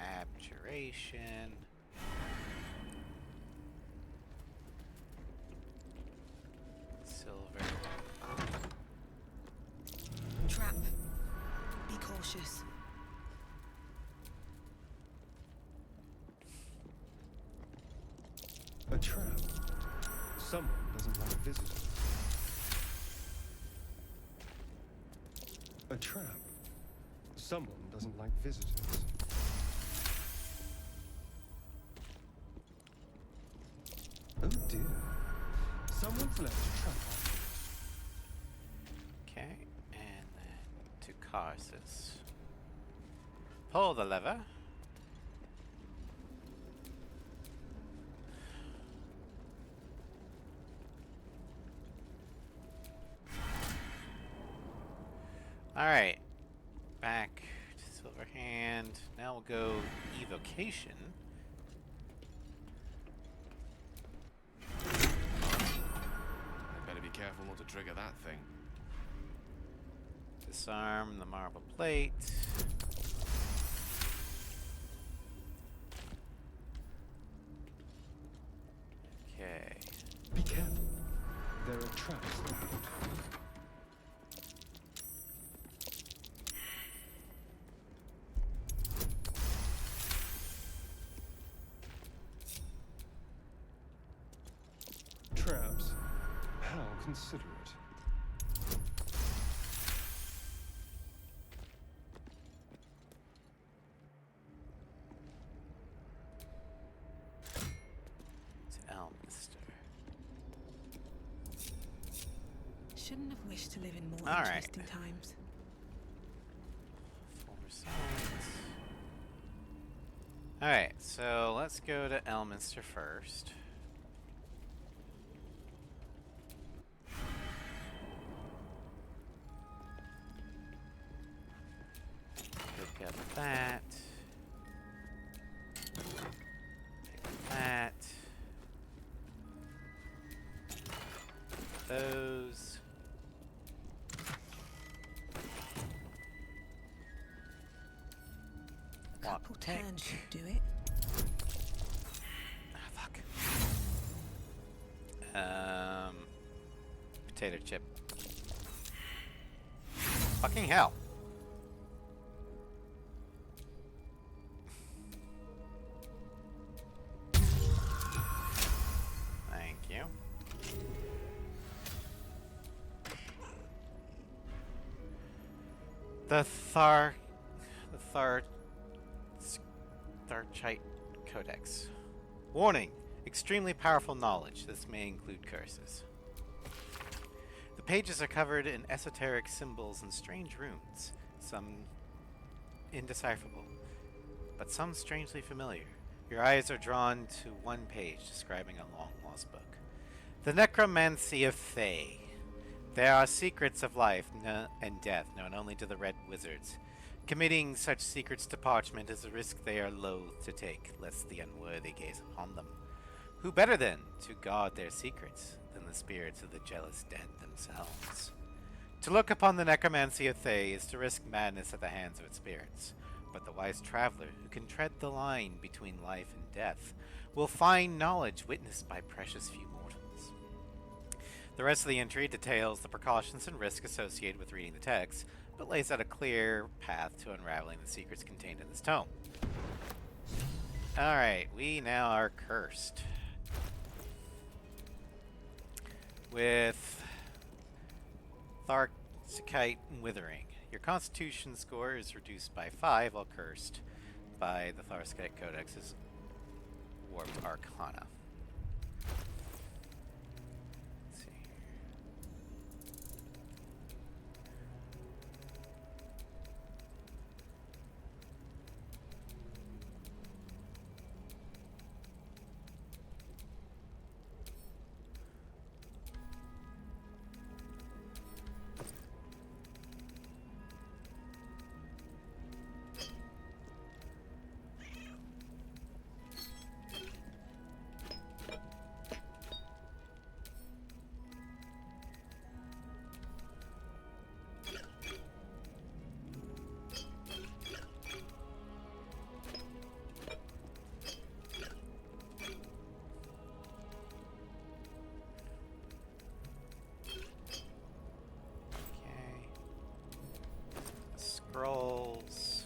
[SPEAKER 1] Abjuration. Silver.
[SPEAKER 4] Trap. Be cautious.
[SPEAKER 6] A trap. Someone doesn't like visitors. A trap. Someone doesn't like visitors. Oh dear. Someone's left a trap out.
[SPEAKER 1] Okay, and then to Karsus. Pull the lever. Alright, back to Silver Hand. Now we'll go Evocation.
[SPEAKER 3] Better be careful not to trigger that thing.
[SPEAKER 1] Disarm the marble plate. Okay.
[SPEAKER 6] Be careful. There are traps about. Traps? How considerate.
[SPEAKER 1] It's Elminster.
[SPEAKER 4] Shouldn't have wished to live in more
[SPEAKER 1] All right.
[SPEAKER 4] interesting times.
[SPEAKER 1] Alright, so let's go to Elminster first. Pick up that. Pick that. Those.
[SPEAKER 4] Couple turns should do it.
[SPEAKER 1] Fuck. Potato chip. Fucking hell. Thank you. The Tharchite Codex. Warning! Extremely powerful knowledge. This may include curses. The pages are covered in esoteric symbols and strange runes, some indecipherable, but some strangely familiar. Your eyes are drawn to one page describing a long-lost book. The Necromancy of Thay. There are secrets of life and death known only to the Red Wizards. Committing such secrets to parchment is a risk they are loath to take, lest the unworthy gaze upon them. Who better, then, to guard their secrets than the spirits of the jealous dead themselves? To look upon the Necromancy of Thay is to risk madness at the hands of its spirits, but the wise traveler who can tread the line between life and death will find knowledge witnessed by precious few mortals. The rest of the entry details the precautions and risks associated with reading the text, but lays out a clear path to unraveling the secrets contained in this tome. Alright, we now are cursed with Tharsikite Withering. Your constitution score is reduced by 5 while cursed by the Tharsikite Codex's Warped Arcana. Let's see here. Scrolls.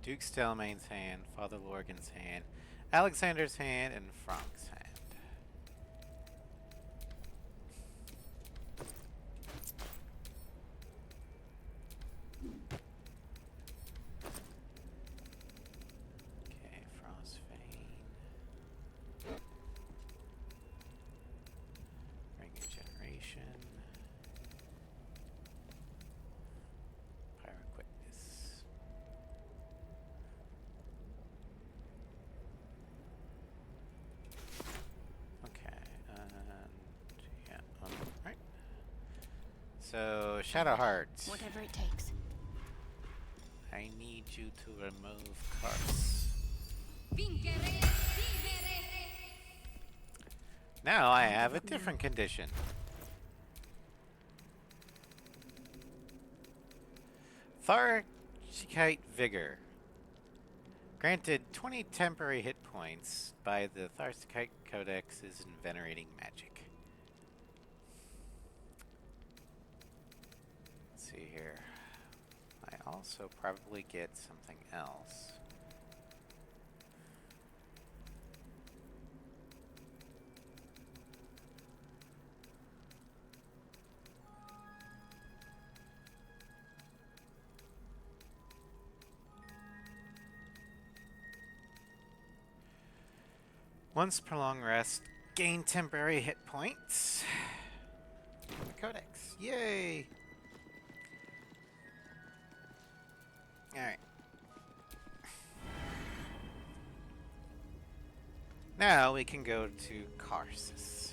[SPEAKER 1] Duke Stelmane's hand, Father Lorgan's hand, Alexander's hand, and Frank's hand. Okay, Frostfane. Ring of Generation. Pyroquickness. So, Shadowheart.
[SPEAKER 9] Whatever it takes.
[SPEAKER 1] I need you to remove Kars. Now I have a different condition. Tharsikite Vigor. Granted 20 temporary hit points by the Tharsikite Codex's Venerating Magic. See here. I also probably get something else. Once prolonged rest, gain temporary hit points. The Codex. Yay! Alright. Now we can go to Karsus.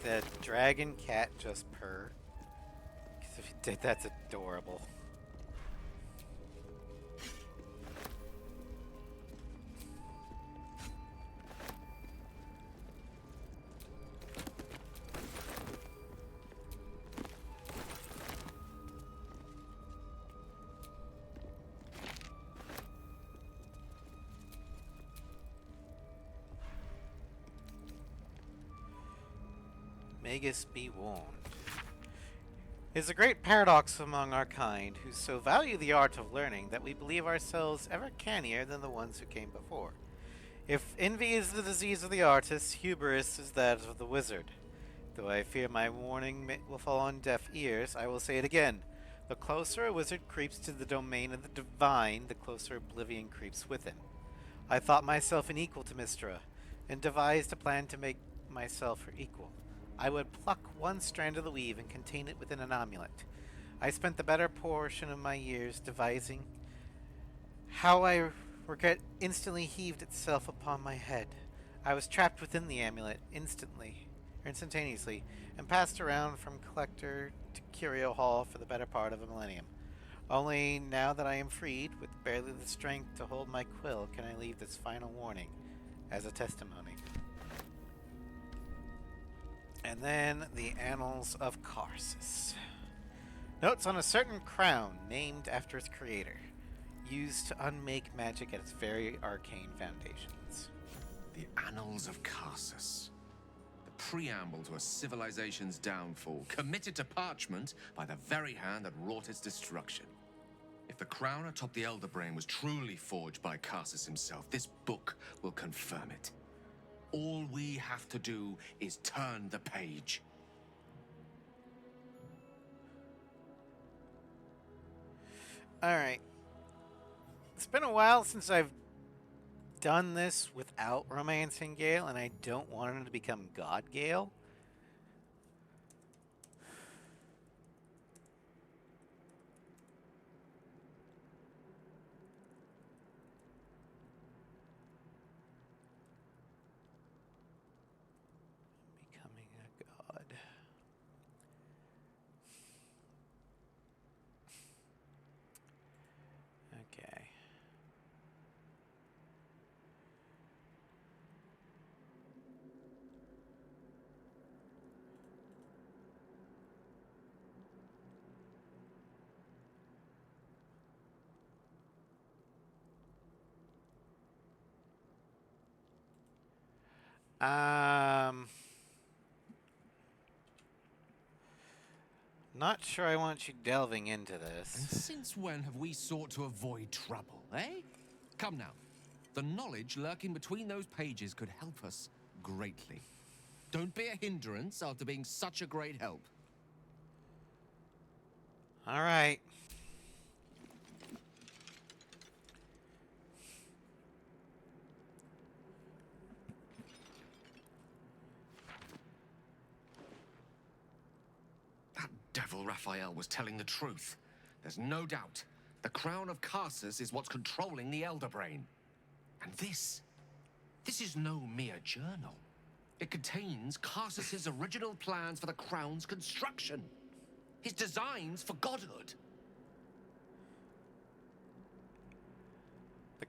[SPEAKER 1] the dragon cat just purr? Because if he did, that's adorable. Magus be warned. It is a great paradox among our kind, who so value the art of learning that we believe ourselves ever cannier than the ones who came before. If envy is the disease of the artist, hubris is that of the wizard. Though I fear my warning will fall on deaf ears, I will say it again. The closer a wizard creeps to the domain of the divine, the closer oblivion creeps with him. I thought myself an equal to Mystra, and devised a plan to make myself her equal. I would pluck one strand of the weave and contain it within an amulet. I spent the better portion of my years devising how I regret instantly heaved itself upon my head. I was trapped within the amulet instantaneously, and passed around from collector to curio hall for the better part of a millennium. Only now that I am freed, with barely the strength to hold my quill, can I leave this final warning as a testimony. And then the Annals of Karsus. Notes on a certain crown named after its creator, used to unmake magic at its very arcane foundations.
[SPEAKER 3] The Annals of Karsus. The preamble to a civilization's downfall, committed to parchment by the very hand that wrought its destruction. If the crown atop the Elder Brain was truly forged by Karsus himself, this book will confirm it. All we have to do is turn the page.
[SPEAKER 1] Alright. It's been a while since I've done this without romancing Gale, and I don't want him to become God Gale. Becoming a god. Okay. Not sure I want you delving into this.
[SPEAKER 3] And since when have we sought to avoid trouble, eh? Come now. The knowledge lurking between those pages could help us greatly. Don't be a hindrance after being such a great help.
[SPEAKER 1] All right.
[SPEAKER 3] That devil Raphael was telling the truth. There's no doubt. The crown of Karsus is what's controlling the Elder Brain. And this is no mere journal. It contains Karsus's original plans for the crown's construction. His designs for godhood.
[SPEAKER 1] The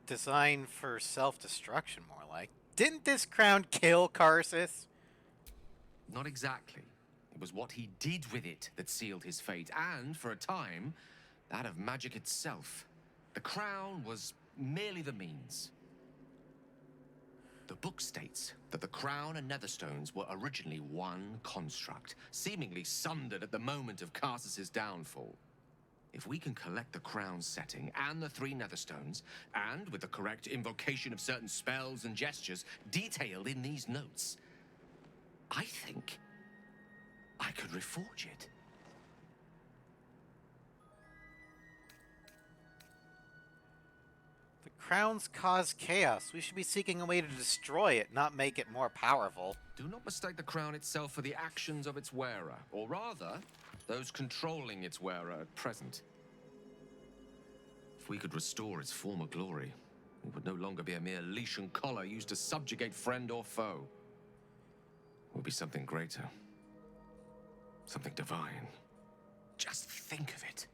[SPEAKER 1] design for self-destruction, more like. Didn't this crown kill Karsus?
[SPEAKER 3] Not exactly. It was what he did with it that sealed his fate, and, for a time, that of magic itself. The crown was merely the means. The book states that the crown and netherstones were originally one construct, seemingly sundered at the moment of Karsus's downfall. If we can collect the crown's setting and the 3 netherstones, and with the correct invocation of certain spells and gestures detailed in these notes, I think I could reforge it.
[SPEAKER 1] The crowns cause chaos. We should be seeking a way to destroy it, not make it more powerful.
[SPEAKER 3] Do not mistake the crown itself for the actions of its wearer, or rather, those controlling its wearer at present. If we could restore its former glory, it would no longer be a mere leash and collar used to subjugate friend or foe. will be something greater. Something divine. Just think of it.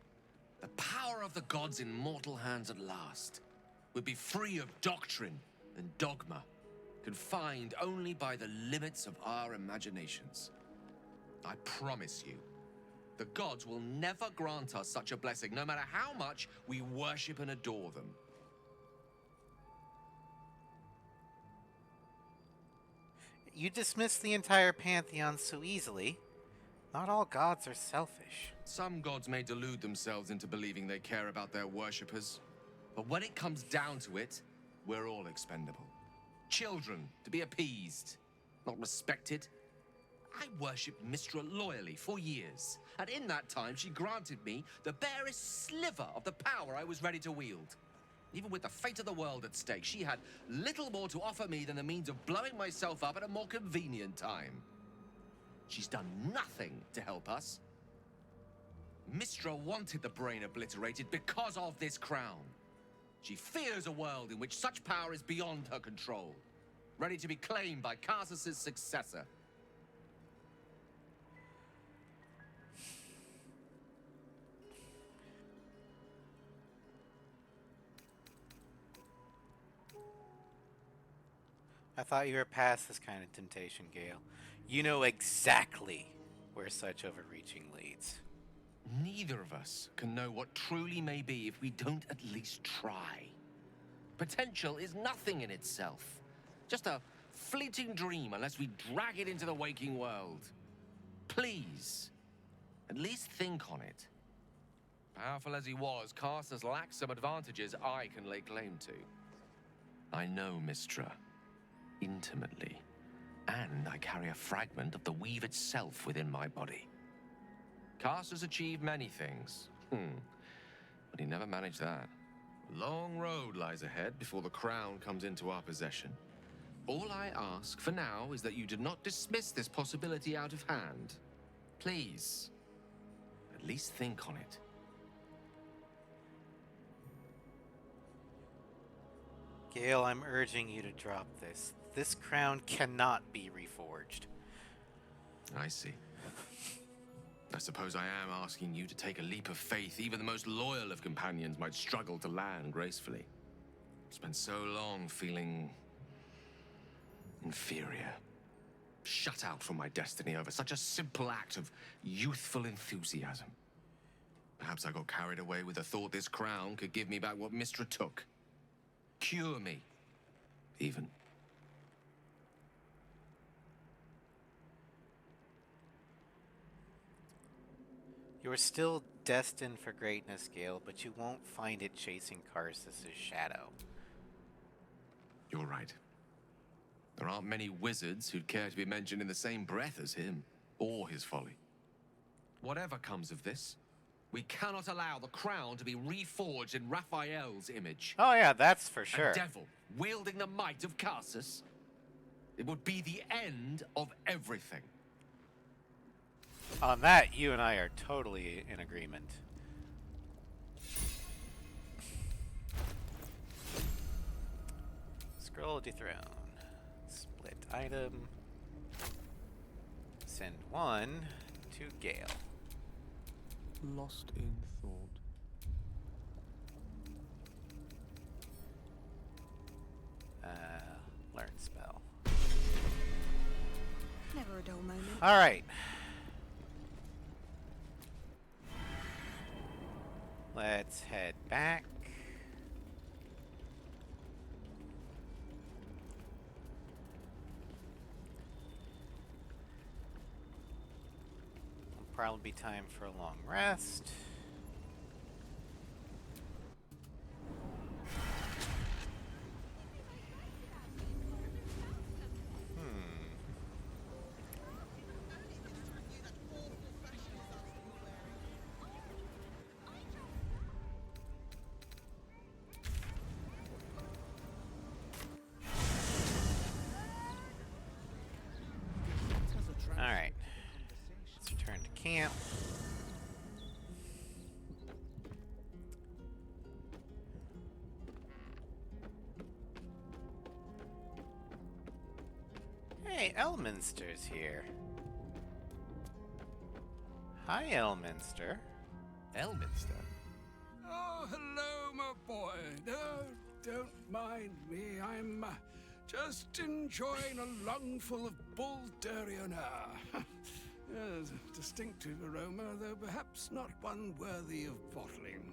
[SPEAKER 3] The power of the gods in mortal hands at last would be free of doctrine and dogma, confined only by the limits of our imaginations. I promise you, the gods will never grant us such a blessing, no matter how much we worship and adore them.
[SPEAKER 1] You dismiss the entire pantheon so easily. Not all gods are selfish.
[SPEAKER 3] Some gods may delude themselves into believing they care about their worshippers. But when it comes down to it, we're all expendable. Children to be appeased, not respected. I worshipped Mistra loyally for years, and in that time she granted me the barest sliver of the power I was ready to wield. Even with the fate of the world at stake, she had little more to offer me than the means of blowing myself up at a more convenient time. She's done nothing to help us. Mistra wanted the brain obliterated because of this crown. She fears a world in which such power is beyond her control, ready to be claimed by Karsus's successor.
[SPEAKER 1] I thought you were past this kind of temptation, Gale. You know exactly where such overreaching leads.
[SPEAKER 3] Neither of us can know what truly may be if we don't at least try. Potential is nothing in itself. Just a fleeting dream unless we drag it into the waking world. Please, at least think on it. Powerful as he was, Karsus lacks some advantages I can lay claim to. I know Mistra intimately, and I carry a fragment of the weave itself within my body. Karsus achieved many things, but he never managed that. A long road lies ahead before the crown comes into our possession. All I ask for now is that you do not dismiss this possibility out of hand. Please, at least think on it.
[SPEAKER 1] Gale, I'm urging you to drop this. This crown cannot be reforged.
[SPEAKER 3] I see. I suppose I am asking you to take a leap of faith even the most loyal of companions might struggle to land gracefully. Spent so long feeling inferior. Shut out from my destiny over such a simple act of youthful enthusiasm. Perhaps I got carried away with the thought this crown could give me back what Mistra took. Cure me, even.
[SPEAKER 1] You are still destined for greatness, Gale, but you won't find it chasing Karsus's shadow.
[SPEAKER 3] You're right. There aren't many wizards who'd care to be mentioned in the same breath as him, or his folly. Whatever comes of this, we cannot allow the crown to be reforged in Raphael's image.
[SPEAKER 1] Oh yeah, that's for sure.
[SPEAKER 3] A devil wielding the might of Karsus. It would be the end of everything.
[SPEAKER 1] On that, you and I are totally in agreement. Scroll dethrone. Split item. Send one to Gale.
[SPEAKER 6] Lost in thought.
[SPEAKER 1] Learn spell.
[SPEAKER 4] Never a dull moment.
[SPEAKER 1] Alright. Let's head back. Will probably be time for a long rest. Alright. Let's return to camp. Hey, Hey, Elminster's here. Hi, Elminster.
[SPEAKER 3] Elminster?
[SPEAKER 12] Oh, hello, my boy. No, don't mind me. I'm just enjoying a lungful of Baldurian air. Yes, a distinctive aroma, though perhaps not one worthy of bottling.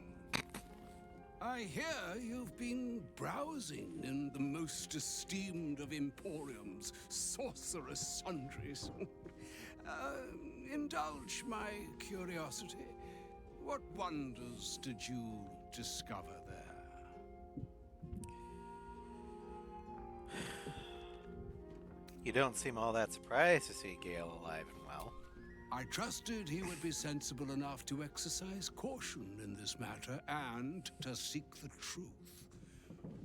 [SPEAKER 12] I hear you've been browsing in the most esteemed of emporiums, Sorceress sundries. Indulge my curiosity. What wonders did you discover there?
[SPEAKER 1] You don't seem all that surprised to see Gale alive and well.
[SPEAKER 12] I trusted he would be sensible enough to exercise caution in this matter and to seek the truth.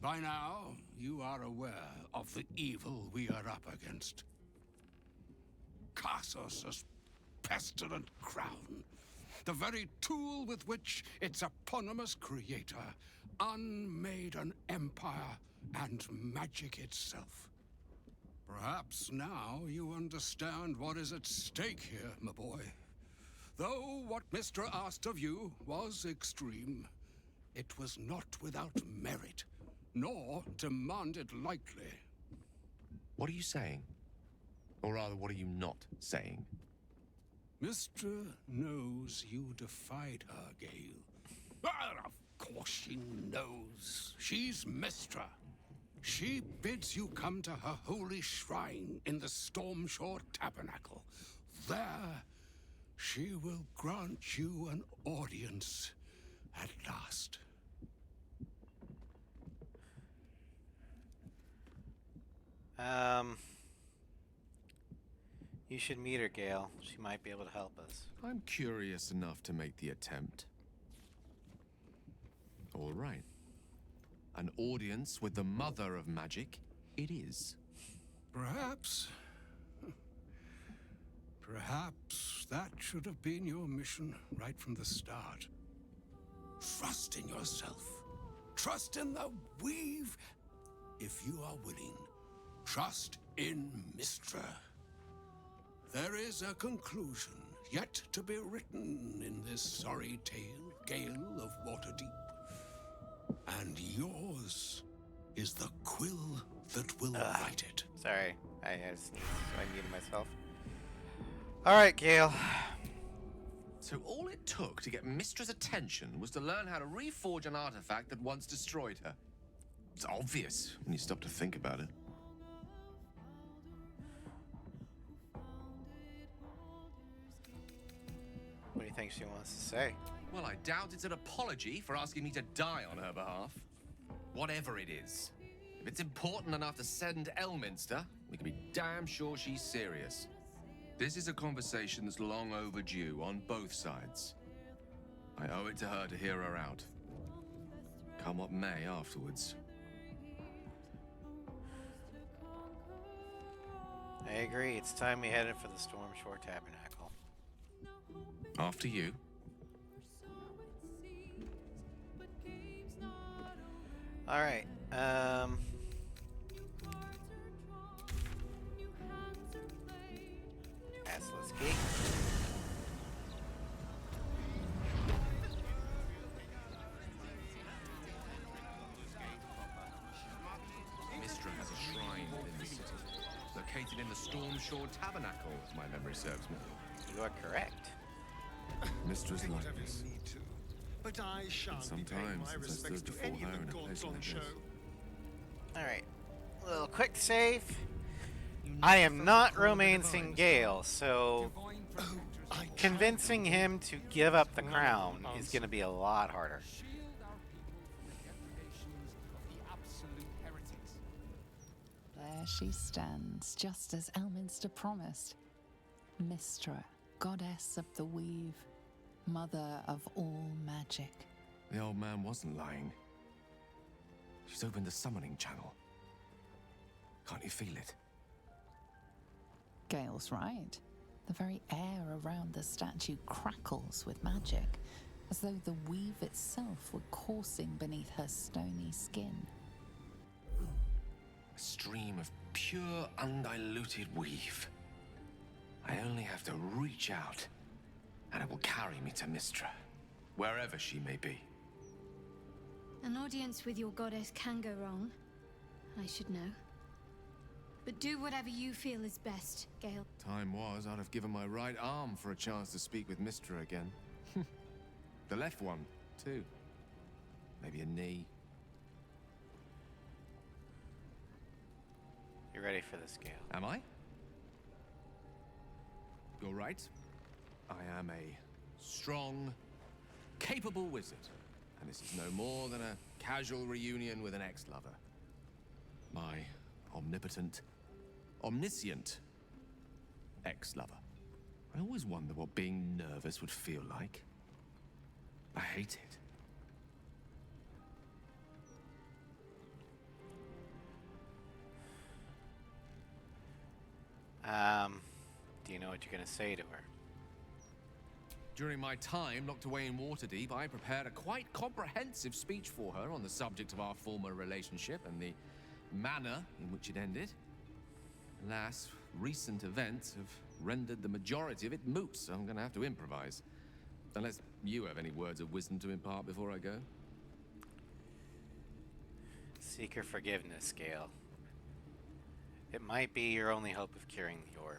[SPEAKER 12] By now, you are aware of the evil we are up against. Cassus' pestilent crown, the very tool with which its eponymous creator unmade an empire and magic itself. Perhaps now you understand what is at stake here, my boy. Though what Mr. asked of you was extreme, it was not without merit, nor demanded lightly.
[SPEAKER 3] What are you saying? Or rather, what are you not saying?
[SPEAKER 12] Mr. knows you defied her, Gale. Well, of course she knows. She's Mistra. She bids you come to her holy shrine in the Stormshore Tabernacle. There, she will grant you an audience at last.
[SPEAKER 1] You should meet her, Gale. She might be able to help us.
[SPEAKER 3] I'm curious enough to make the attempt. All right. An audience with the mother of magic, it is.
[SPEAKER 12] Perhaps that should have been your mission right from the start. Trust in yourself. Trust in the weave. If you are willing, trust in Mistra. There is a conclusion yet to be written in this sorry tale, Gale of Waterdeep. And yours is the quill that will write it.
[SPEAKER 1] Sorry, I sneezed, so I muted myself. All right, Gale.
[SPEAKER 3] So all it took to get Mistra's attention was to learn how to reforge an artifact that once destroyed her. It's obvious when you stop to think about it.
[SPEAKER 1] What do you think she wants to say?
[SPEAKER 3] Well, I doubt it's an apology for asking me to die on her behalf. Whatever it is. If it's important enough to send Elminster, we can be damn sure she's serious. This is a conversation that's long overdue on both sides. I owe it to her to hear her out. Come what may afterwards.
[SPEAKER 1] I agree. It's time we headed for the Stormshore Tabernacle.
[SPEAKER 3] After you.
[SPEAKER 1] All right. Assless Gate.
[SPEAKER 3] Mistra has a shrine within the city, located in the Stormshore Tabernacle, if my memory serves me.
[SPEAKER 1] You are correct.
[SPEAKER 3] Mistra's like this.
[SPEAKER 6] But I shan't be paying my respects to any of the gods on show.
[SPEAKER 1] All right. A little quick save. I am not romancing Gale, so convincing him to give up the crown is going to be a lot harder.
[SPEAKER 13] There she stands, just as Elminster promised. Mistra, goddess of the weave, mother of all magic.
[SPEAKER 3] The old man wasn't lying. She's opened the summoning channel. Can't you feel it?
[SPEAKER 13] Gale's right. The very air around the statue crackles with magic, as though the weave itself were coursing beneath her stony skin.
[SPEAKER 3] stream of pure, undiluted weave. I only have to reach out, and it will carry me to Mystra, wherever she may be.
[SPEAKER 14] An audience with your goddess can go wrong. I should know. But do whatever you feel is best, Gale.
[SPEAKER 3] Time was, I'd have given my right arm for a chance to speak with Mystra again. The left one, too. Maybe a knee.
[SPEAKER 1] You ready for this, Gale?
[SPEAKER 3] Am I? You're right. I am a strong, capable wizard. And this is no more than a casual reunion with an ex-lover. My omnipotent, omniscient ex-lover. I always wonder what being nervous would feel like. I hate it.
[SPEAKER 1] Do you know what you're gonna say to her?
[SPEAKER 3] During my time locked away in Waterdeep, I prepared a quite comprehensive speech for her on the subject of our former relationship and the manner in which it ended. Alas, recent events have rendered the majority of it moot, so I'm gonna have to improvise. Unless you have any words of wisdom to impart before I go.
[SPEAKER 1] Seek her forgiveness, Gale. It might be your only hope of curing the orb.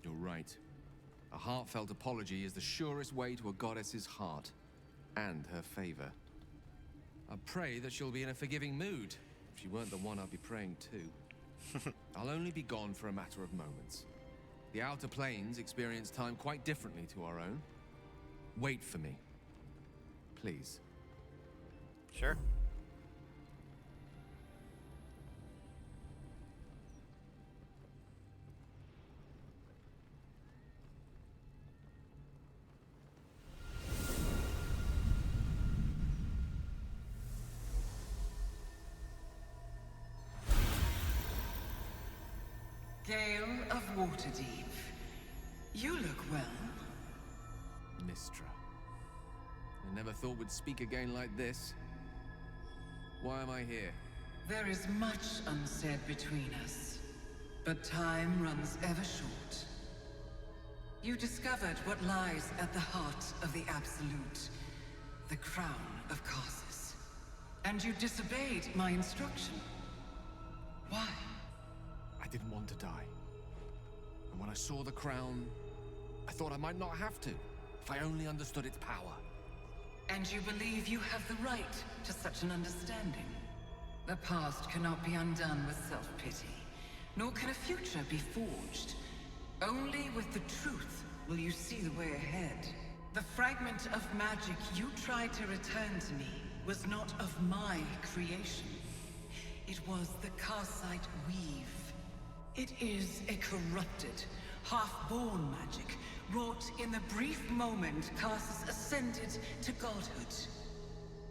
[SPEAKER 3] You're right. A heartfelt apology is the surest way to a goddess's heart and her favor. I pray that she'll be in a forgiving mood. If she weren't the one I'd be praying to. I'll only be gone for a matter of moments. The Outer Planes experience time quite differently to our own. Wait for me. Please.
[SPEAKER 1] Sure.
[SPEAKER 20] Gale of Waterdeep. You look well.
[SPEAKER 3] Mystra. I never thought we'd speak again like this. Why am I here?
[SPEAKER 20] There is much unsaid between us, but time runs ever short. You discovered what lies at the heart of the Absolute, the crown of Karsus. And you disobeyed my instruction. Why?
[SPEAKER 3] I didn't want to die. And when I saw the crown, I thought I might not have to, if I only understood its power.
[SPEAKER 20] And you believe you have the right to such an understanding? The past cannot be undone with self-pity, nor can a future be forged. Only with the truth will you see the way ahead. The fragment of magic you tried to return to me was not of my creation. It was the Karsite weave. It is a corrupted, half-born magic, wrought in the brief moment Karsus ascended to godhood.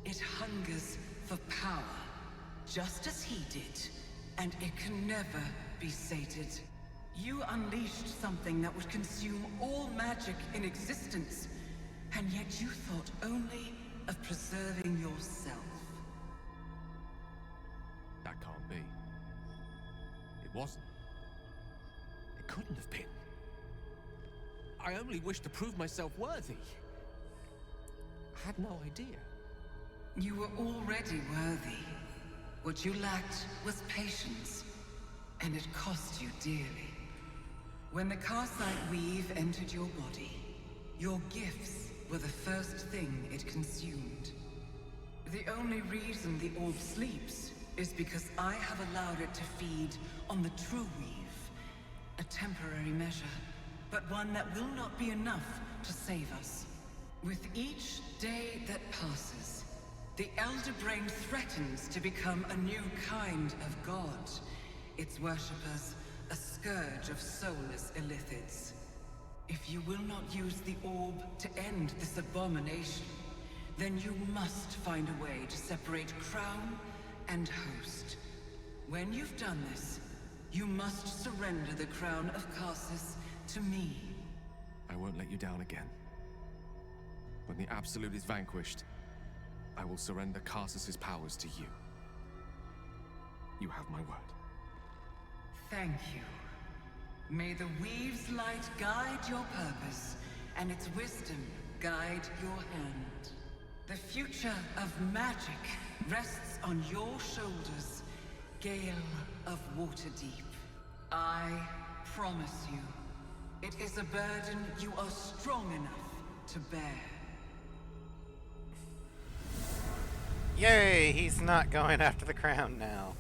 [SPEAKER 20] It hungers for power, just as he did, and it can never be sated. You unleashed something that would consume all magic in existence, and yet you thought only of preserving yourself.
[SPEAKER 3] That can't be. It wasn't. It couldn't have been. I only wished to prove myself worthy. I had no idea.
[SPEAKER 20] You were already worthy. What you lacked was patience, and it cost you dearly. When the Karsite weave entered your body, your gifts were the first thing it consumed. The only reason the orb sleeps is because I have allowed it to feed on the true weave. A temporary measure, but one that will not be enough to save us. With each day that passes, the Elder Brain threatens to become a new kind of god. Its worshippers, a scourge of soulless illithids. If you will not use the orb to end this abomination, then you must find a way to separate crown and host. When you've done this, you must surrender the crown of Karsus to me.
[SPEAKER 3] I won't let you down again. When the Absolute is vanquished, I will surrender Karsus's powers to you. You have my word.
[SPEAKER 20] Thank you. May the Weave's light guide your purpose, and its wisdom guide your hand. The future of magic rests on your shoulders, Gale of Waterdeep. I promise you, it is a burden you are strong enough to bear.
[SPEAKER 1] Yay! He's not going after the crown now.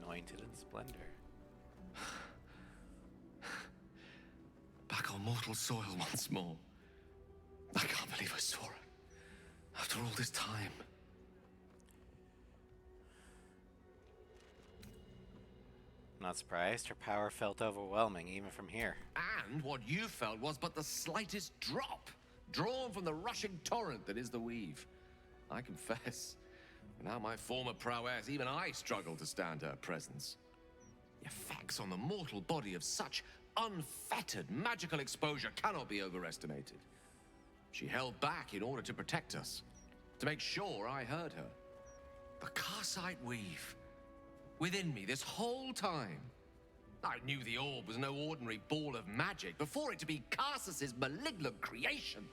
[SPEAKER 1] Anointed in splendor.
[SPEAKER 3] Back on mortal soil once more. I can't believe I saw her. After all this time.
[SPEAKER 1] Not surprised. Her power felt overwhelming, even from here.
[SPEAKER 3] And what you felt was but the slightest drop, drawn from the rushing torrent that is the Weave. I confess, without my former prowess, even I struggle to stand her presence. The effects on the mortal body of such unfettered magical exposure cannot be overestimated. She held back in order to protect us, to make sure I heard her. The Karsite Weave. Within me this whole time. I knew the orb was no ordinary ball of magic before it to be Karsus's malignant creation.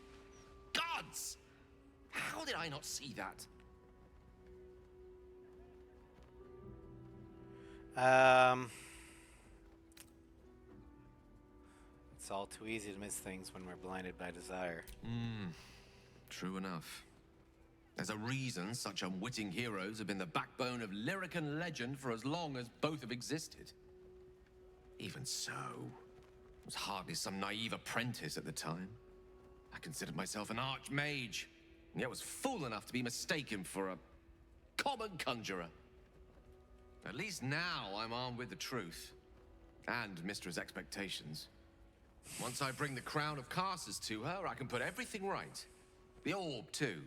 [SPEAKER 3] Gods! How did I not see that?
[SPEAKER 1] It's all too easy to miss things when we're blinded by desire.
[SPEAKER 3] True enough. There's a reason such unwitting heroes have been the backbone of lyric and legend for as long as both have existed. Even so, I was hardly some naive apprentice at the time. I considered myself an archmage, and yet was fool enough to be mistaken for a common conjurer. At least now I'm armed with the truth, and Mistra's expectations. Once I bring the crown of Karsus to her, I can put everything right. The orb, too.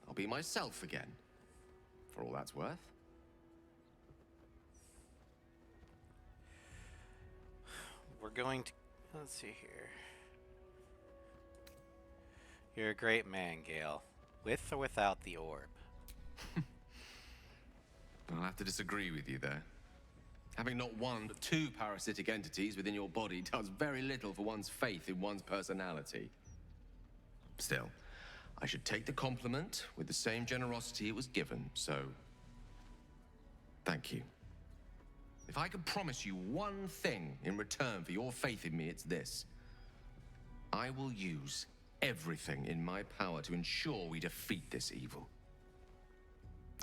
[SPEAKER 3] I'll be myself again, for all that's worth.
[SPEAKER 1] We're going to... Let's see here. You're a great man, Gale. With or without the orb.
[SPEAKER 3] I'll have to disagree with you there. Having not one but two parasitic entities within your body does very little for one's faith in one's personality. Still, I should take the compliment with the same generosity it was given, so... thank you. If I could promise you one thing in return for your faith in me, it's this. I will use everything in my power to ensure we defeat this evil.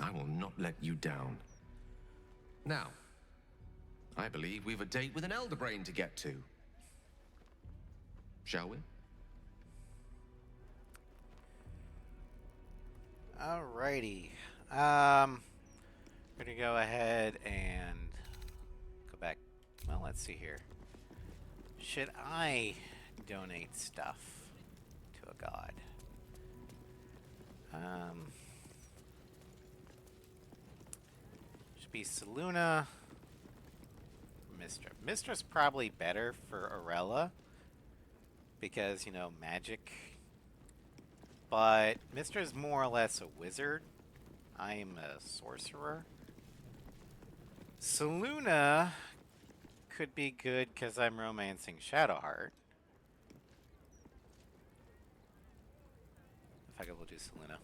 [SPEAKER 3] I will not let you down. Now, I believe we've a date with an Elder Brain to get to. Shall we?
[SPEAKER 1] Alrighty. We're gonna go ahead and go back. Well, let's see here. Should I donate stuff to a god? Should be Saluna. Mistra. Mistra's probably better for Arella because, you know, magic. But Mistra's more or less a wizard. I'm a sorcerer. Saluna could be good because I'm romancing Shadowheart. In fact, we'll do Saluna.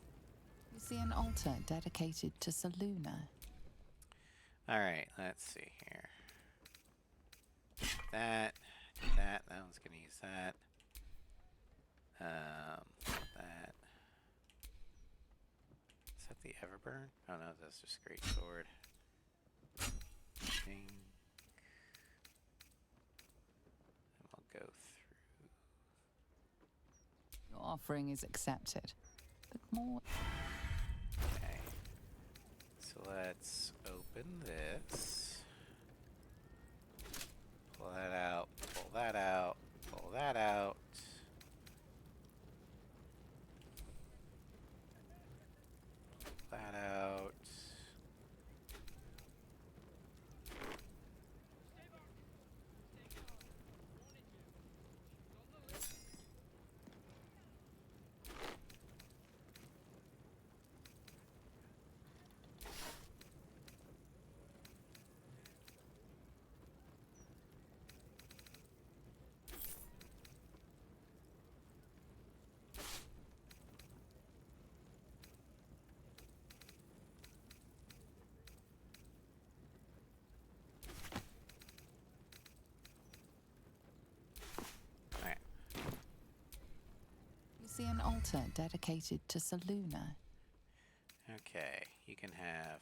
[SPEAKER 13] You see an altar dedicated to Saluna.
[SPEAKER 1] Alright, let's see here. That. That one's gonna use that. That. Is that the Everburn? Oh no, that's just Great Sword. Ding. And we'll go through.
[SPEAKER 13] Your offering is accepted, but more...
[SPEAKER 1] Okay. So let's open this. Pull that out, pull that out, pull that out. Pull that out.
[SPEAKER 13] altar dedicated to Seluna.
[SPEAKER 1] Okay, you can have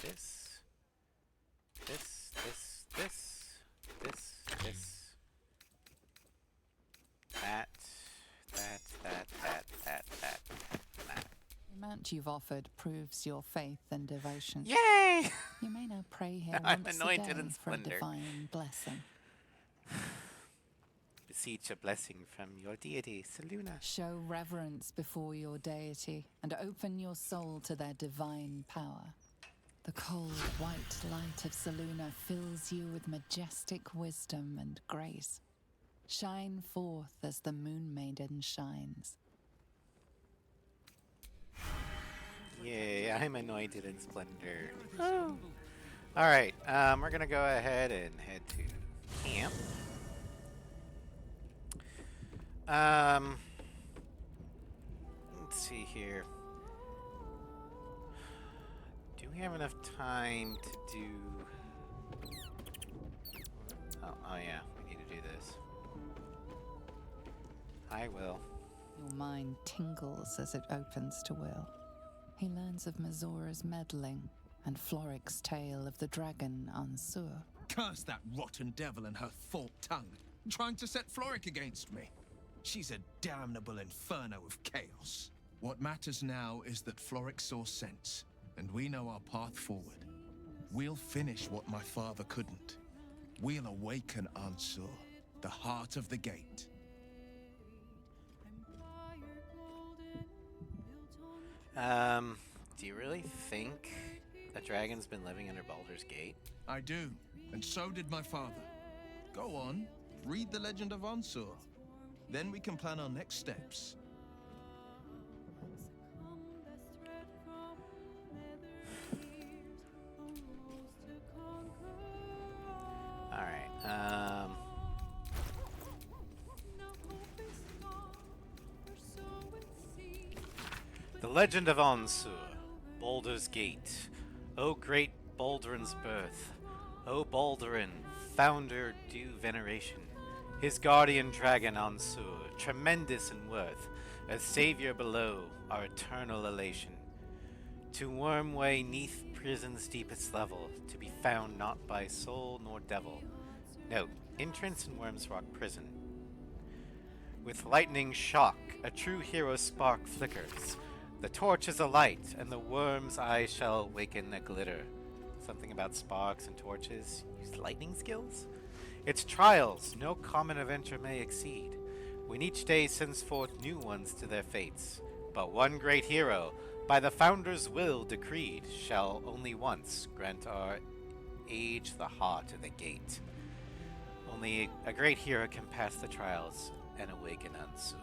[SPEAKER 1] this, this, this, this, this, that, that, that.
[SPEAKER 13] The amount you've offered proves your faith and devotion.
[SPEAKER 1] Yay!
[SPEAKER 13] You may now pray here
[SPEAKER 1] I'm
[SPEAKER 13] once a
[SPEAKER 1] anointed
[SPEAKER 13] day
[SPEAKER 1] in
[SPEAKER 13] for a
[SPEAKER 1] splendor.
[SPEAKER 13] divine blessing.
[SPEAKER 1] Beseech a blessing from your deity, Seluna.
[SPEAKER 13] Show reverence before your deity and open your soul to their divine power. The cold, white light of Seluna fills you with majestic wisdom and grace. Shine forth as the Moon Maiden shines.
[SPEAKER 1] Yay, I'm anointed in splendor. Oh. Alright, we're gonna go ahead and head to camp. Let's see here. Do we have enough time to do... Oh yeah, we need to do this. I will.
[SPEAKER 13] Your mind tingles as it opens to Will. He learns of Mazora's meddling and Floric's tale of the dragon Ansur.
[SPEAKER 21] Curse that rotten devil and her forked tongue, trying to set Floric against me. She's a damnable inferno of chaos. What matters now is that Floric saw sense, and we know our path forward. We'll finish what my father couldn't. We'll awaken Ansur, the heart of the gate.
[SPEAKER 1] Do you really think a dragon's been living under Baldur's Gate?
[SPEAKER 21] I do, and so did my father. Go on, read the legend of Ansur. Then we can plan our next steps.
[SPEAKER 1] Alright, The Legend of Ansur, Baldur's Gate. O great Baldurin's birth, O Baldurin, founder due veneration. His guardian dragon Ansur, tremendous in worth, a savior below, our eternal elation. To wormway neath prison's deepest level, to be found not by soul nor devil. Note, entrance in Worm's Rock prison. With lightning shock, a true hero spark flickers. The torch is alight, and the worm's eye shall waken a glitter. Something about sparks and torches. Use lightning skills? Its trials no common adventure may exceed, when each day sends forth new ones to their fates. But one great hero, by the Founder's will decreed, shall only once grant our age the heart of the gate. Only a great hero can pass the trials and awaken Ansur.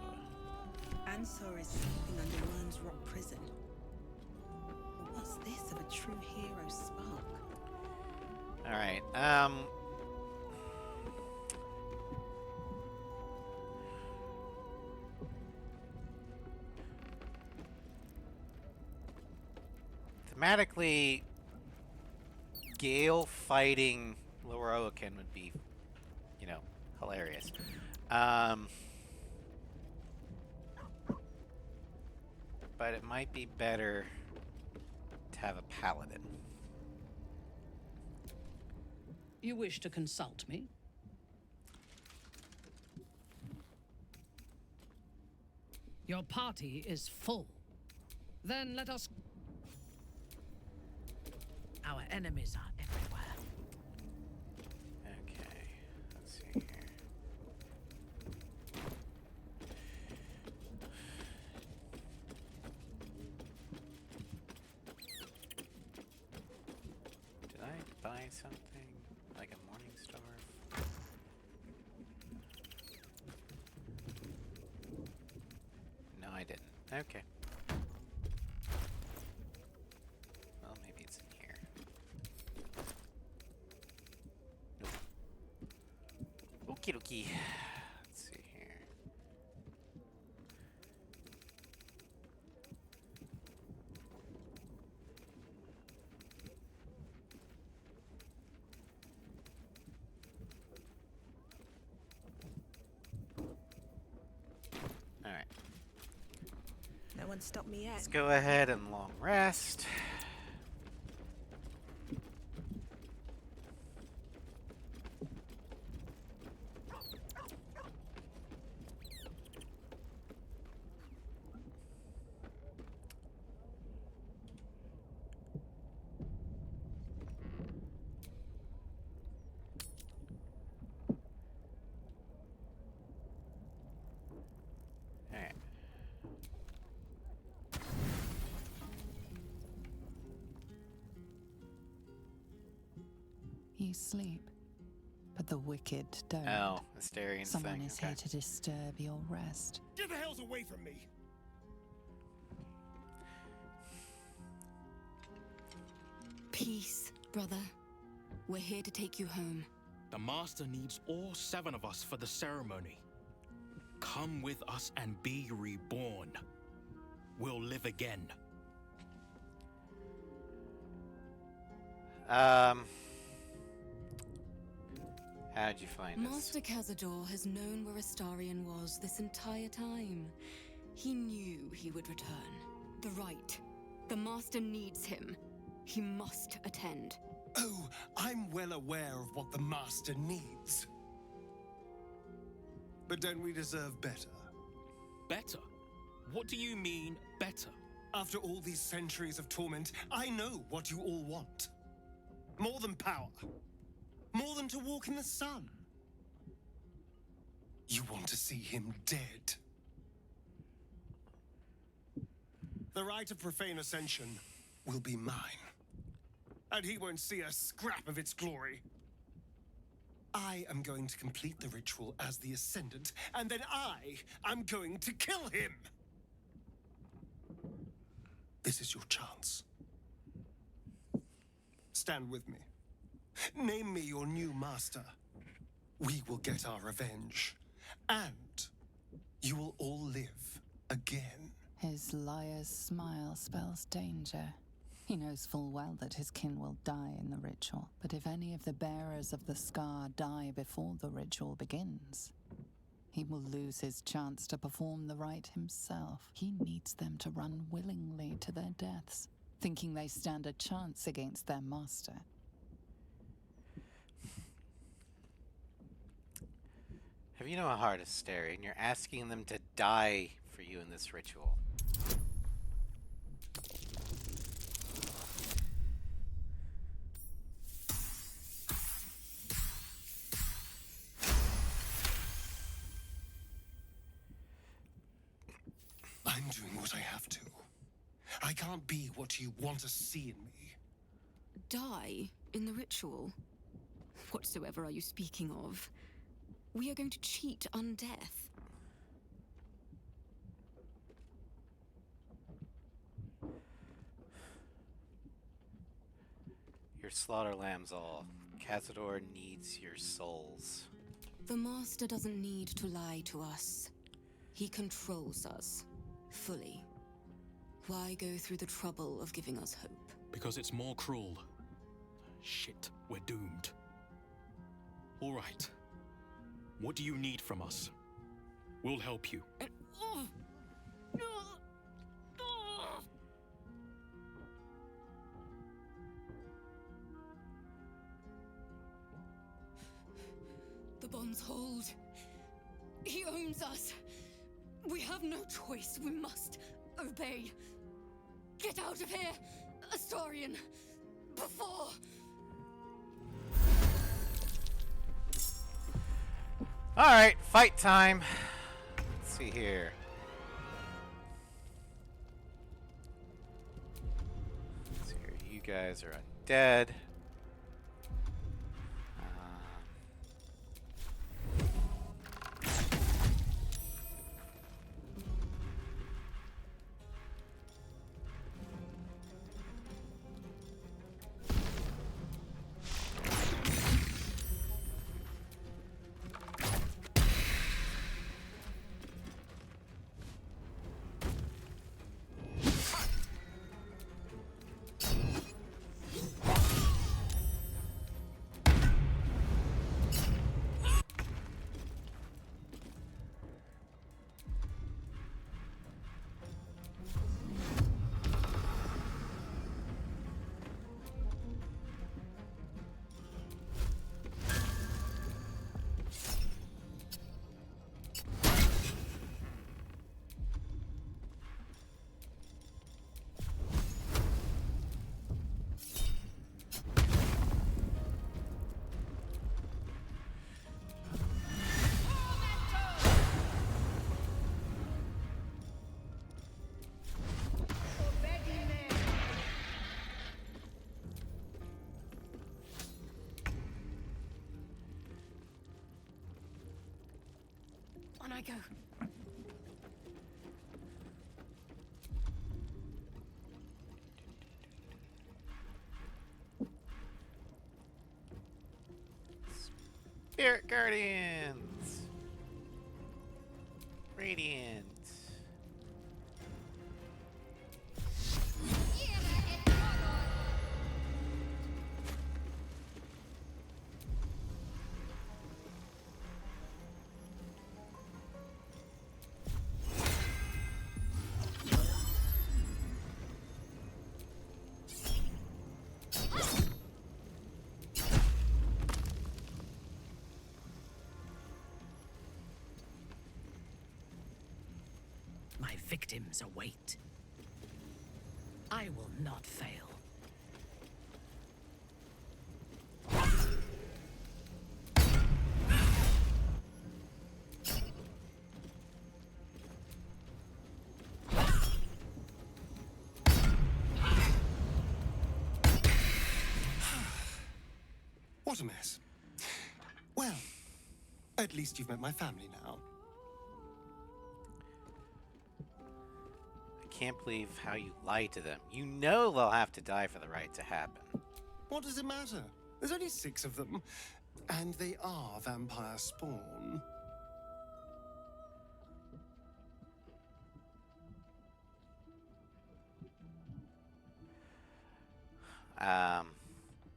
[SPEAKER 4] Ansur is sleeping under Worm's Rock prison. But what's this of a true hero spark?
[SPEAKER 1] Alright, thematically, Gale fighting Loroakan would be, you know, hilarious. But it might be better to have a paladin.
[SPEAKER 22] You wish to consult me? Your party is full. Then let us... Our enemies are everywhere.
[SPEAKER 1] Okay, let's see here. Did I buy something? Like a morning star? No, I didn't. Okay. Well, maybe it's in here. Nope. Okie dokie. Let's see here. Alright.
[SPEAKER 4] stop me yet.
[SPEAKER 1] Let's go ahead and long rest.
[SPEAKER 13] You sleep, but the wicked don't.
[SPEAKER 1] Oh, Asterian's
[SPEAKER 13] Someone
[SPEAKER 1] thing.
[SPEAKER 13] is here to disturb your rest.
[SPEAKER 12] Get the hells away from me!
[SPEAKER 2] Peace, brother. We're here to take you home.
[SPEAKER 12] The Master needs all 7 of us for the ceremony. Come with us and be reborn. We'll live again.
[SPEAKER 1] How'd you find us?
[SPEAKER 2] Master Cazador has known where Astarion was this entire time. He knew he would return. The right. The Master needs him. He must attend.
[SPEAKER 6] Oh, I'm well aware of what the Master needs. But don't we deserve better?
[SPEAKER 12] Better? What do you mean, better?
[SPEAKER 6] After all these centuries of torment, I know what you all want. More than power. More than to walk in the sun. You want to see him dead. The right of profane ascension will be mine. And he won't see a scrap of its glory. I am going to complete the ritual as the Ascendant, and then I am going to kill him! This is your chance. Stand with me. Name me your new master. We will get our revenge. And you will all live again.
[SPEAKER 13] His liar's smile spells danger. He knows full well that his kin will die in the ritual, but if any of the bearers of the scar die before the ritual begins, he will lose his chance to perform the rite himself. He needs them to run willingly to their deaths, thinking they stand a chance against their master.
[SPEAKER 1] Have you no heart, Asterion? You're asking them to die for you in this ritual.
[SPEAKER 6] I'm doing what I have to. I can't be what you want to see in me.
[SPEAKER 2] Die in the ritual? Whatsoever are you speaking of? We are going to cheat undeath.
[SPEAKER 1] Your slaughter lambs all. Cazador needs your souls.
[SPEAKER 2] The Master doesn't need to lie to us. He controls us. Fully. Why go through the trouble of giving us hope?
[SPEAKER 12] Because it's more cruel. Shit, we're doomed. All right. What do you need from us? We'll help you.
[SPEAKER 2] The bonds hold. He owns us. We have no choice. We must obey. Get out of here, Astarion, before...
[SPEAKER 1] Alright, fight time. Let's see here. Let's see here. You guys are undead.
[SPEAKER 9] On I go.
[SPEAKER 1] Spirit Guardians! Radiant.
[SPEAKER 22] My victims await. I will not fail.
[SPEAKER 6] What a mess. Well, at least you've met my family now.
[SPEAKER 1] I can't believe how you lie to them. You know they'll have to die for the right to happen.
[SPEAKER 6] What does it matter? There's only 6 of them, and they are vampire spawn.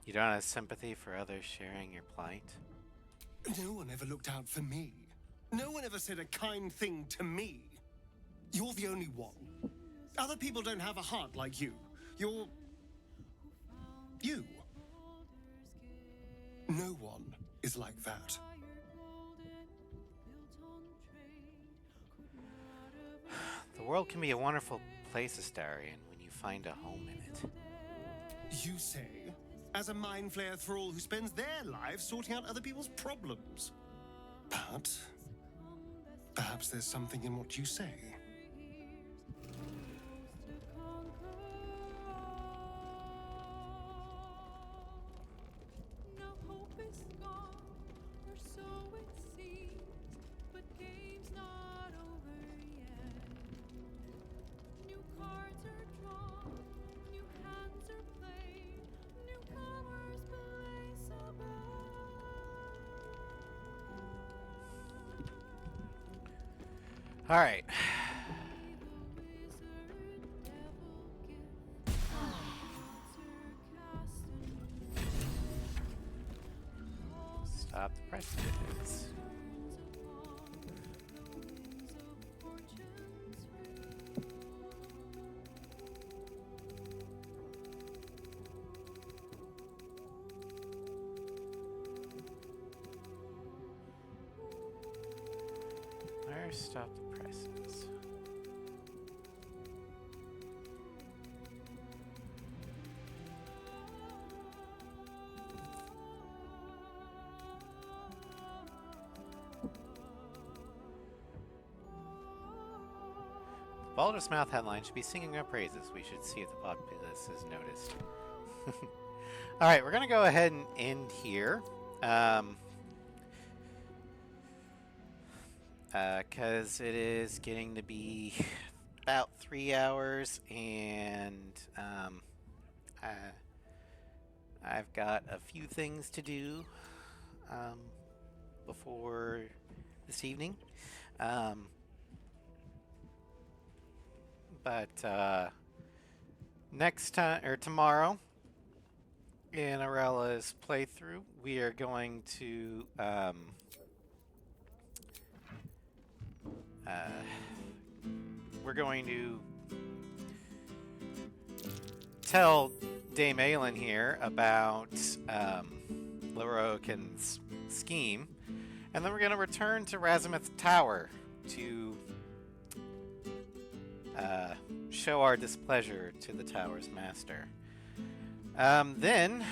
[SPEAKER 1] You don't have sympathy for others sharing your plight?
[SPEAKER 6] No one ever looked out for me. No one ever said a kind thing to me. You're the only one. Other people don't have a heart like you. You're... you. No one is like that.
[SPEAKER 1] The world can be a wonderful place, Astarion, when you find a home in it.
[SPEAKER 6] You say, as a mind flayer thrall who spends their lives sorting out other people's problems. But perhaps there's something in what you say.
[SPEAKER 1] All right. Stop the precedents. Where stop the presses? Baldur's Mouth headline should be singing our praises. We should see if the populace has noticed. Alright, we're going to go ahead and end here. Because it is getting to be about 3 hours, and I've got a few things to do before this evening. But next time, or tomorrow, in Arella's playthrough, we are going to we're going to tell Dame Aelin here about Lorokin's scheme, and then we're going to return to Razumith's Tower to show our displeasure to the tower's master. Then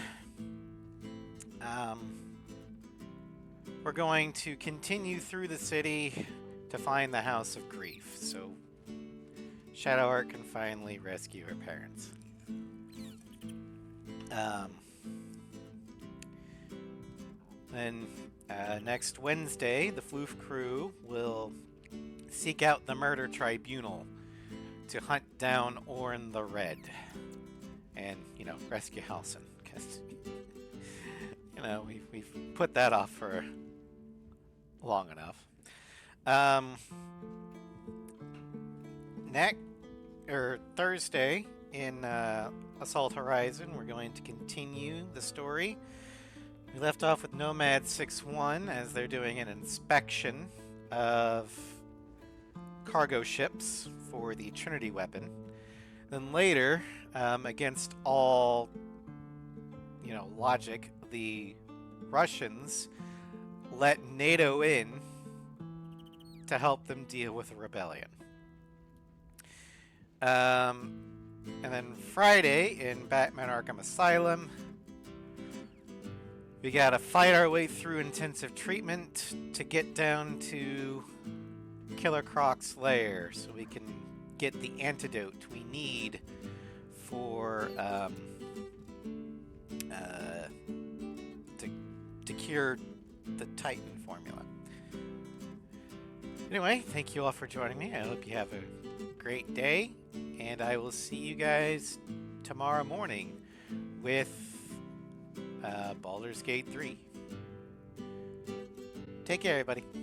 [SPEAKER 1] we're going to continue through the city to find the House of Grief, so Shadowheart can finally rescue her parents. Then Next Wednesday, the Floof crew will seek out the murder tribunal to hunt down Orin the Red and, rescue Halsin. Because, we've put that off for long enough. Thursday in Assault Horizon, we're going to continue the story. We left off with Nomad 6-1 as they're doing an inspection of cargo ships for the Trinity weapon. Then later, against all, logic, the Russians let NATO in to help them deal with the rebellion. And then Friday in Batman Arkham Asylum, we gotta fight our way through intensive treatment to get down to Killer Croc's lair so we can get the antidote we need for to cure the Titan formula. Anyway, thank you all for joining me. I hope you have a great day, and I will see you guys tomorrow morning with Baldur's Gate 3. Take care, everybody.